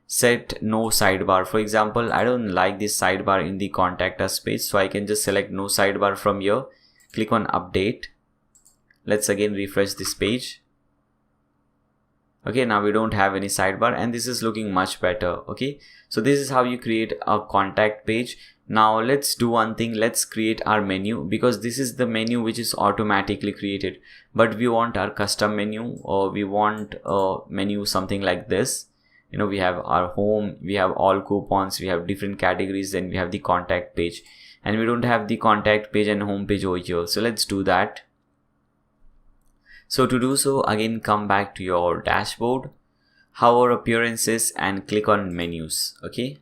set no sidebar. For example, I don't like this sidebar in the contact us page, so I can just select no sidebar from here. Click on update. Let's again refresh this page. Okay, now we don't have any sidebar, and this is looking much better. Okay, so this is how you create a contact page. Now let's do one thing. Let's create our menu, because this is the menu which is automatically created, but we want our custom menu, or we want a menu something like this. We have our home, we have all coupons, we have different categories, then we have the contact page, and we don't have the contact page and home page over here. So let's do that. So to do so, again come back to your dashboard, hover appearances, and click on menus. Okay,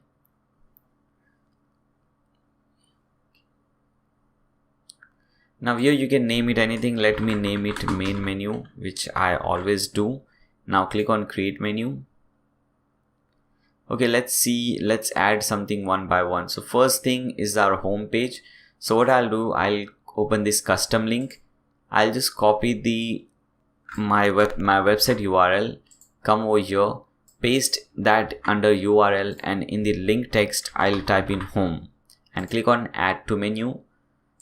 now here you can name it anything. Let me name it main menu, which I always do. Now click on create menu. Okay, let's add something one by one. So first thing is our home page. So what I'll do, I'll open this custom link. I'll just copy my website URL, come over here, paste that under URL, and in the link text I'll type in home and click on add to menu.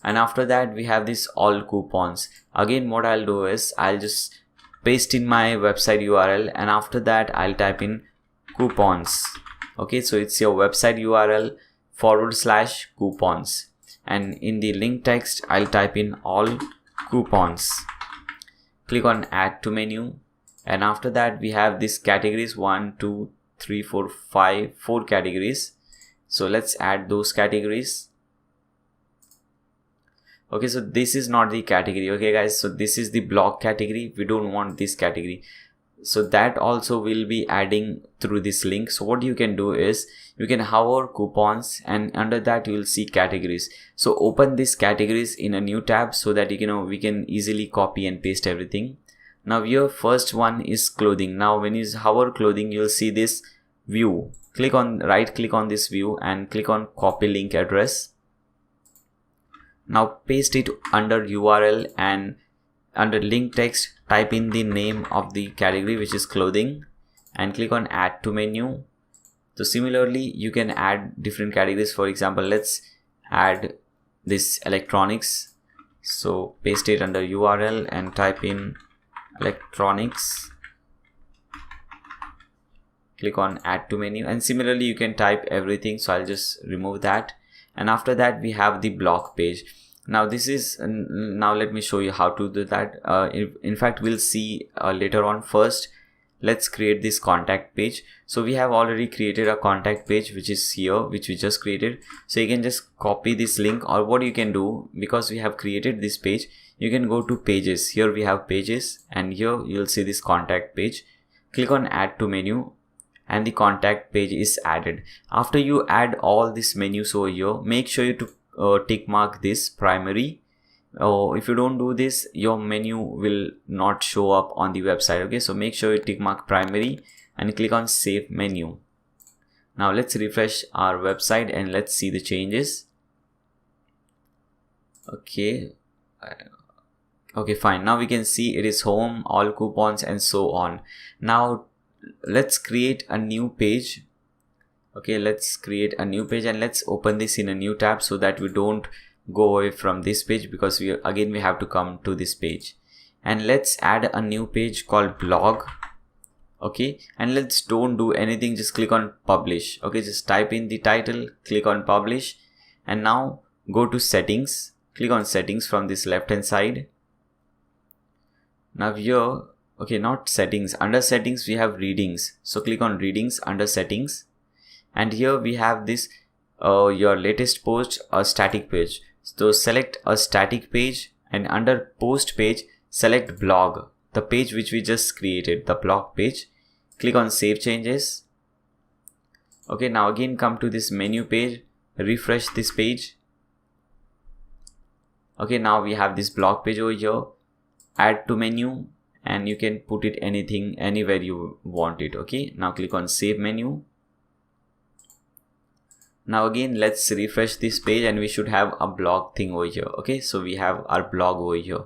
And after that we have this all coupons. Again what I'll do is I'll just paste in my website URL, and after that I'll type in coupons. Okay, so it's your website URL / coupons, and in the link text I'll type in all coupons. Click on add to menu, and after that we have these categories 1 2 3 4 5 4 categories. So let's add those categories. Okay, so this is not the category. Okay guys, so this is the blog category. We don't want this category, so that also will be adding through this link. So what you can do is you can hover coupons, and under that you will see categories. So open these categories in a new tab so that we can easily copy and paste everything. Now your first one is clothing. Now when you hover clothing, you'll see this view. Right click on this view and click on copy link address. Now paste it under URL, and under link text type in the name of the category, which is clothing, and click on add to menu. So similarly you can add different categories. For example, let's add this electronics. So paste it under URL and type in electronics. Click on add to menu, and similarly you can type everything. So I'll just remove that, and after that we have the blog page. Now now let me show you how to do that. In fact we'll see later on. First let's create this contact page. So we have already created a contact page which is here, which we just created. So you can just copy this link, or what you can do, because we have created this page, you can go to pages. Here we have pages, and here you'll see this contact page. Click on add to menu, and the contact page is added. After you add all these menus over here, make sure you to tick mark this primary. If you don't do this, your menu will not show up on the website. Okay, so make sure you tick mark primary and click on save menu. Now let's refresh our website and let's see the changes. Okay, fine. Now we can see it is home, all coupons, and so on. Now let's create a new page. Okay, let's create a new page and let's open this in a new tab so that we don't go away from this page, because we have to come to this page. And let's add a new page called blog. Okay, and let's don't do anything, just click on publish. Okay, just type in the title, click on publish, and now go to settings. Click on settings from this left hand side. Now here, okay, not settings, under settings we have readings. So click on readings under settings, and here we have this your latest post, a static page. So select a static page, and under post page select blog, the page which we just created, the blog page. Click on save changes. Okay, now again come to this menu page, refresh this page. Okay, now we have this blog page over here. Add to menu, and you can put it anything, anywhere you want it. Okay, now click on save menu. Now again let's refresh this page, and we should have a blog thing over here. Okay, so we have our blog over here.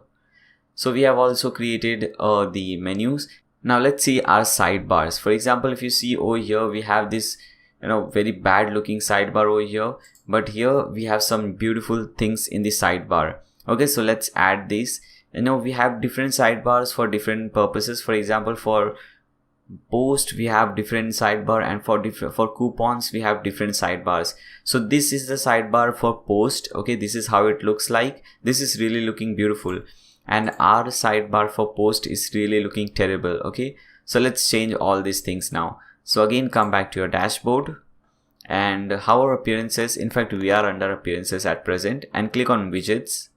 So we have also created the menus. Now let's see our sidebars. For example, if you see over here, we have this very bad looking sidebar over here, but here we have some beautiful things in the sidebar. Okay, so let's add this. We have different sidebars for different purposes. For example, for post we have different sidebar, and for coupons we have different sidebars. So this is the sidebar for post. Okay, this is how it looks like. This is really looking beautiful, and our sidebar for post is really looking terrible. Okay, so let's change all these things now. So again, come back to your dashboard, and how our appearances, in fact we are under appearances at present, and click on widgets.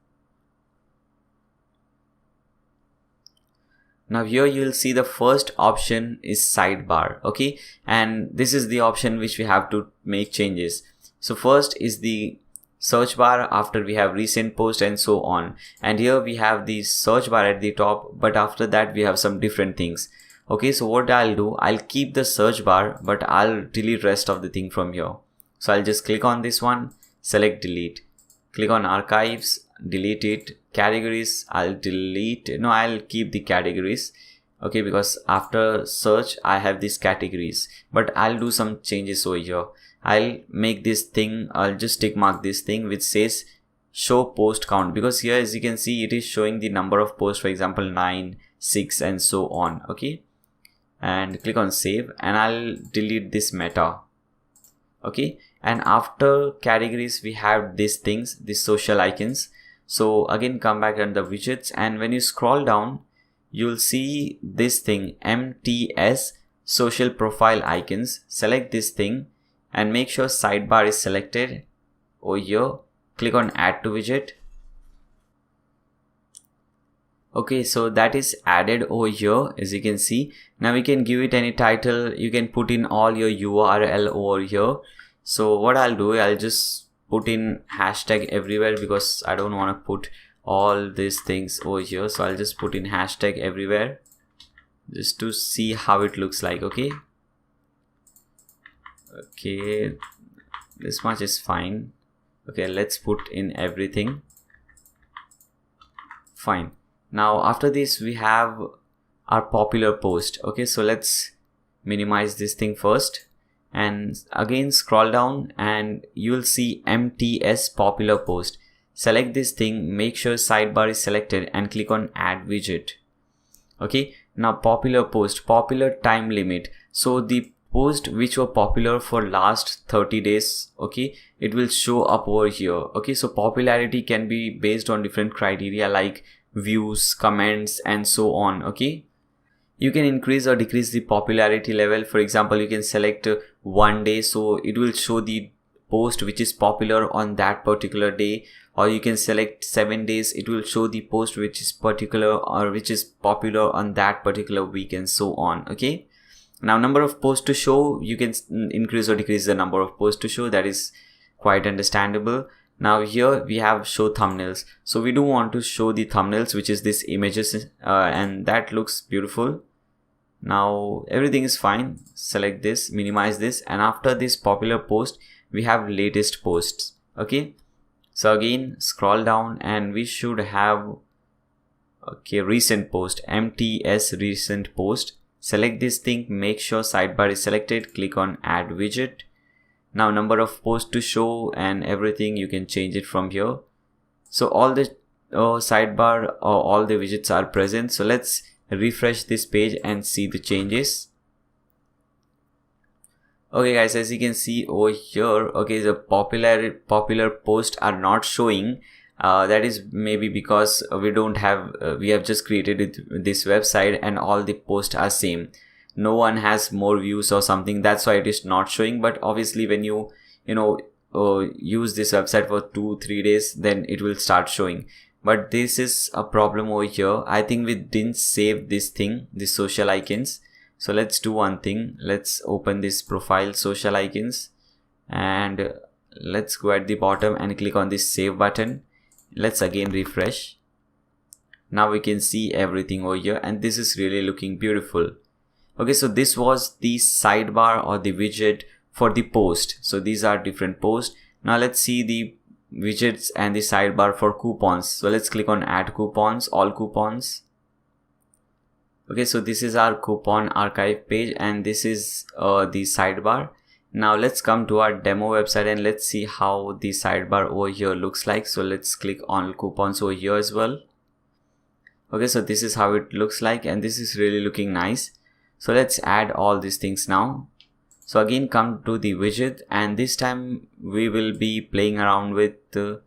Now here you will see the first option is sidebar. Okay, and this is the option which we have to make changes. So first is the search bar, after we have recent post and so on, and here we have the search bar at the top, but after that we have some different things. Okay, so what I'll do, I'll keep the search bar, but I'll delete rest of the thing from here. So I'll just click on this one, select delete, click on archives, delete it. Categories, I'll delete, no, I'll keep the categories. Okay, because after search I have these categories, but I'll do some changes over here. I'll make this thing, I'll just tick mark this thing which says show post count, because here as you can see it is showing the number of posts, for example 9, 6 and so on. Okay, and click on save, and I'll delete this meta. Okay, and after categories we have these things, these social icons. So again come back under widgets, and when you scroll down you'll see this thing MTS social profile icons. Select this thing and make sure sidebar is selected over here. Click on add to widget. Okay, so that is added over here as you can see. Now we can give it any title, you can put in all your URL over here. So what I'll do, I'll just put in hashtag everywhere, because I don't want to put all these things over here. So I'll just put in hashtag everywhere just to see how it looks like. Okay, this much is fine. Okay, let's put in everything. Fine. Now after this we have our popular post. Okay, so let's minimize this thing first, and again scroll down and you'll see MTS popular post. Select this thing, make sure sidebar is selected, and click on add widget. Okay, now popular post, popular time limit. So the post which were popular for last 30 days, okay, it will show up over here. Okay, so popularity can be based on different criteria like views, comments and so on. Okay, You can increase or decrease the popularity level. For example, you can select 1 day, so it will show the post which is popular on that particular day, or you can select 7 days, it will show the post which is particular or which is popular on that particular week, and so on. Okay, now number of posts to show, you can increase or decrease the number of posts to show. That is quite understandable. Now here we have show thumbnails, so we do want to show the thumbnails, which is this images, and that looks beautiful. Now everything is fine. Select this, minimize this, and after this popular post we have latest posts. Okay, so again scroll down and we should have, okay, recent post, MTS recent post. Select this thing, make sure sidebar is selected, click on add widget. Now number of posts to show and everything, you can change it from here. So all the sidebar or all the widgets are present. So let's refresh this page and see the changes. Okay guys, as you can see over here, okay, the popular posts are not showing. That is maybe because we have just created this website and all the posts are same. No one has more views or something, that's why it is not showing. But obviously when you use this website for 2-3 days, then it will start showing. But this is a problem over here. I think we didn't save this thing, the social icons. So let's do one thing. Let's open this profile social icons and let's go at the bottom and click on this save button. Let's again refresh. Now we can see everything over here and this is really looking beautiful. Okay, so this was the sidebar or the widget for the post. So these are different posts. Now let's see the widgets and the sidebar for coupons. So let's click on add coupons, all coupons. Okay, so this is our coupon archive page and this is the sidebar. Now let's come to our demo website and let's see how the sidebar over here looks like. So let's click on coupons over here as well. Okay, so this is how it looks like and this is really looking nice. So let's add all these things now. So again come to the widget and this time we will be playing around with the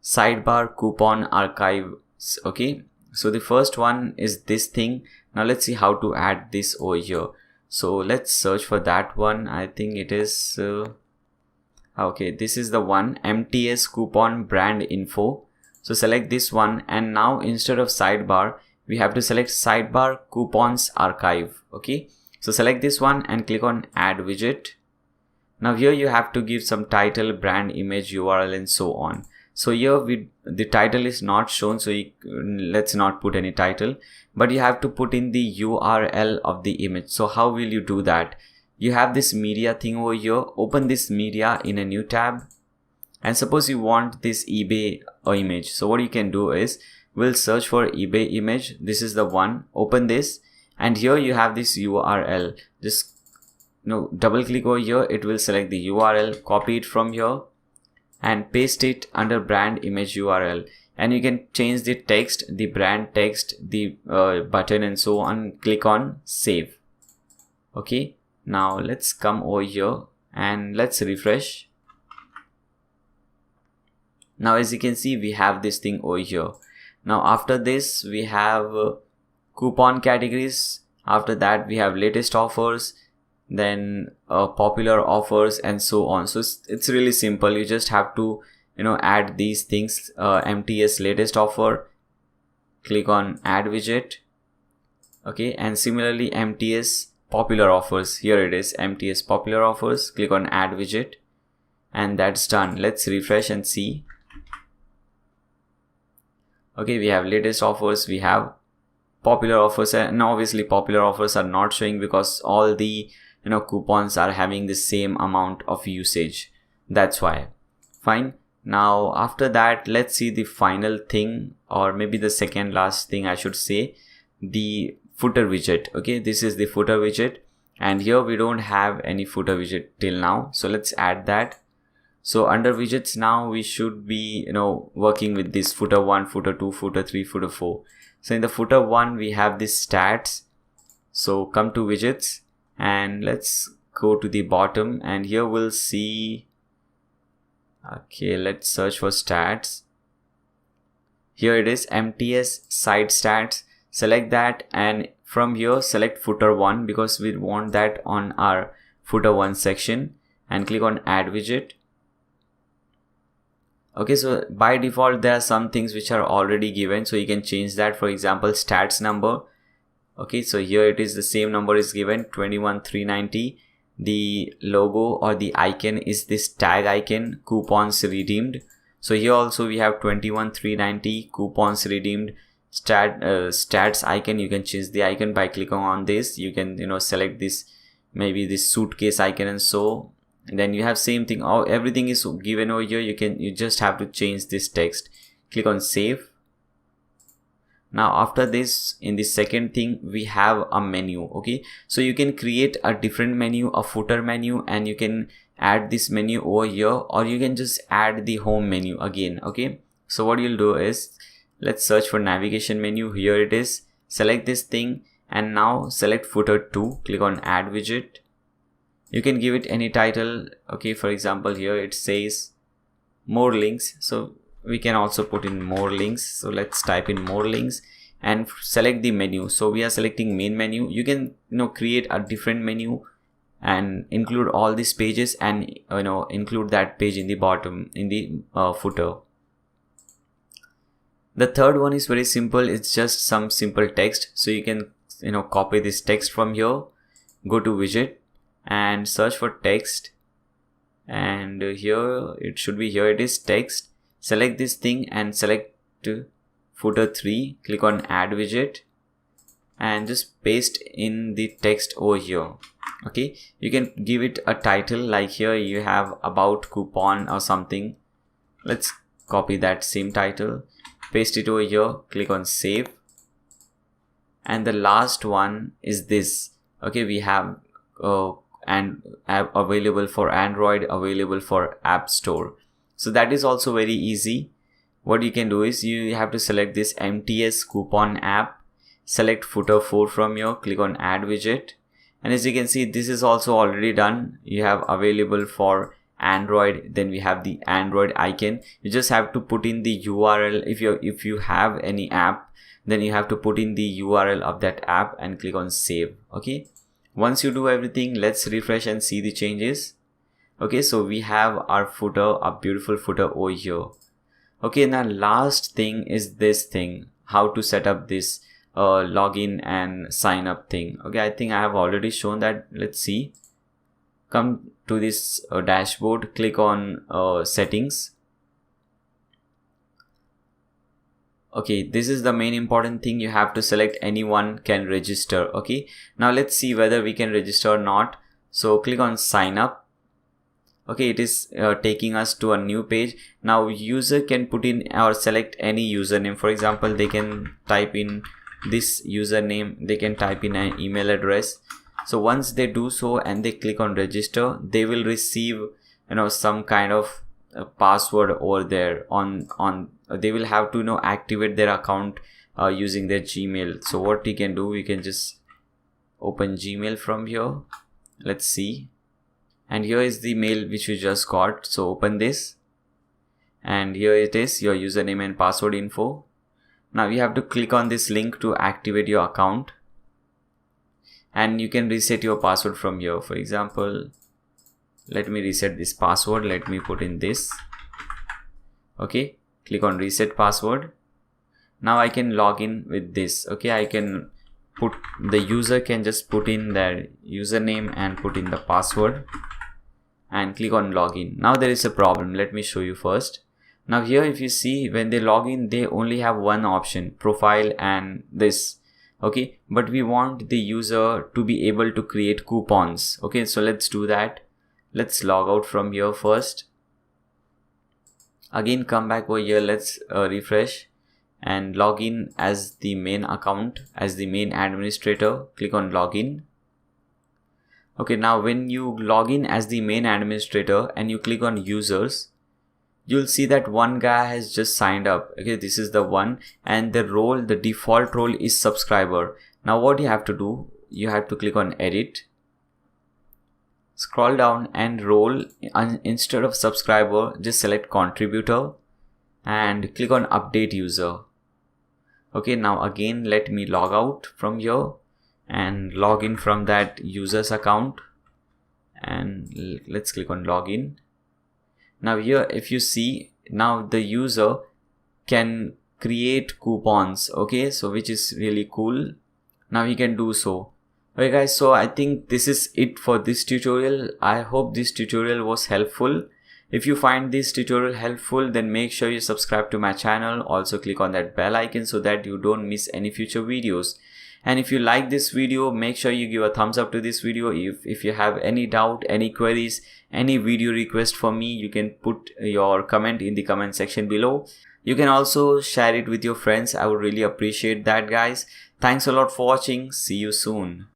sidebar coupon archives. Okay, so the first one is this thing. Now let's see how to add this over here. So let's search for that one. I think it is okay, this is the one, MTS coupon brand info. So select this one and now instead of sidebar we have to select sidebar coupons archive. Okay, so select this one and click on add widget. Now here you have to give some title, brand image, URL and so on. So here the title is not shown, so let's not put any title, but you have to put in the URL of the image. So how will you do that? You have this media thing over here. Open this media in a new tab and suppose you want this eBay image. So what you can do is we'll search for eBay image. This is the one. Open this and here you have this URL. Just double click over here, it will select the URL, copy it from here and paste it under brand image URL, and you can change the text, the brand text, the button and so on. Click on save. Okay, now let's come over here and let's refresh. Now as you can see we have this thing over here. Now after this we have coupon categories. After that we have latest offers, then popular offers and so on. So it's really simple. You just have to add these things. MTS latest offer, click on add widget. Okay, and similarly MTS popular offers, here it is, MTS popular offers, click on add widget and that's done. Let's refresh and see. Okay, we have latest offers, we have popular offers, and obviously popular offers are not showing because all the coupons are having the same amount of usage, that's why. Fine. Now after that let's see the final thing, or maybe the second last thing I should say, the footer widget. Okay, this is the footer widget and here we don't have any footer widget till now, so let's add that. So under widgets now we should be working with this footer 1, footer 2, footer 3, footer 4. So in the footer 1 we have this stats. So come to widgets and let's go to the bottom and here we'll see, okay, let's search for stats. Here it is, MTS site stats. Select that and from here select footer 1 because we want that on our footer 1 section, and click on add widget. Okay, so by default there are some things which are already given, so you can change that. For example, stats number. Okay, so here it is, the same number is given, 21,390. The logo or the icon is this tag icon, coupons redeemed. So here also we have 21,390 coupons redeemed. Stats icon, you can change the icon by clicking on this. You can select this, maybe this suitcase icon, and so then you have same thing. Everything is given over here. You just have to change this text. Click on save. Now after this, in the second thing, we have a menu. Okay, so you can create a different menu, a footer menu, and you can add this menu over here, or you can just add the home menu again. Okay, so what you'll do is, let's search for navigation menu. Here it is. Select this thing and now select footer 2. Click on add widget. You can give it any title. Okay, for example, here it says more links, so we can also put in more links. So let's type in more links and select the menu. So we are selecting main menu. You can create a different menu and include all these pages, and include that page in the bottom, in the footer. The third one is very simple. It's just some simple text. So you can copy this text from here, go to widget and search for text, and here it should be, here it is, text. Select this thing and select footer 3. Click on add widget and just paste in the text over here. Okay, you can give it a title, like here you have about coupon or something. Let's copy that same title, paste it over here, click on save. And the last one is this. Okay, we have and app available for Android, available for App Store. So that is also very easy. What you can do is, you have to select this MTS coupon app, select footer 4 from here, click on add widget, and as you can see, this is also already done. You have available for Android, then we have the Android icon. You just have to put in the URL. If you have any app, then you have to put in the URL of that app and click on save. Okay, once you do everything, let's refresh and see the changes. Okay, so we have our footer, a beautiful footer over here. Okay, now last thing is this thing, how to set up this login and sign up thing. Okay, I think I have already shown that. Let's see. Come to this dashboard, click on settings. Okay, this is the main important thing. You have to select anyone can register. Okay, now let's see whether we can register or not. So click on sign up. Okay, it is taking us to a new page. Now user can put in or select any username. For example, they can type in this username, they can type in an email address. So once they do so and they click on register, they will receive some kind of password over there. They will have to activate their account using their Gmail. So what we can do, we can just open Gmail from here. Let's see. And here is the mail which we just got. So open this, and here it is, your username and password info. Now you have to click on this link to activate your account, and you can reset your password from here. For example, let me reset this password. Let me put in this. Okay, click on reset password. Now I can log in with this. Okay, I can put, the user can just put in their username and put in the password and click on login. Now there is a problem. Let me show you first. Now here, if you see, when they log in, they only have one option, profile and this. Okay, but we want the user to be able to create coupons. Okay, so let's do that. Let's log out from here first. Again, come back over here. Let's refresh and log in as the main account, as the main administrator. Click on login. Okay, now when you log in as the main administrator and you click on users, you'll see that one guy has just signed up. Okay, this is the one, and the role, the default role is subscriber. Now what you have to do, you have to click on edit, scroll down, and role, instead of subscriber, just select contributor and click on update user. Okay, now again let me log out from here. and log in from that user's account, and let's click on login. Now here, if you see, now the user can create coupons, okay, so which is really cool. Now he can do so. Okay guys, so I think this is it for this tutorial. I hope this tutorial was helpful. If you find this tutorial helpful, then make sure you subscribe to my channel. Also click on that bell icon so that you don't miss any future videos. And if you like this video, make sure you give a thumbs up to this video. If you have any doubt, any queries, any video request for me, you can put your comment in the comment section below. You can also share it with your friends. I would really appreciate that, guys. Thanks a lot for watching. See you soon.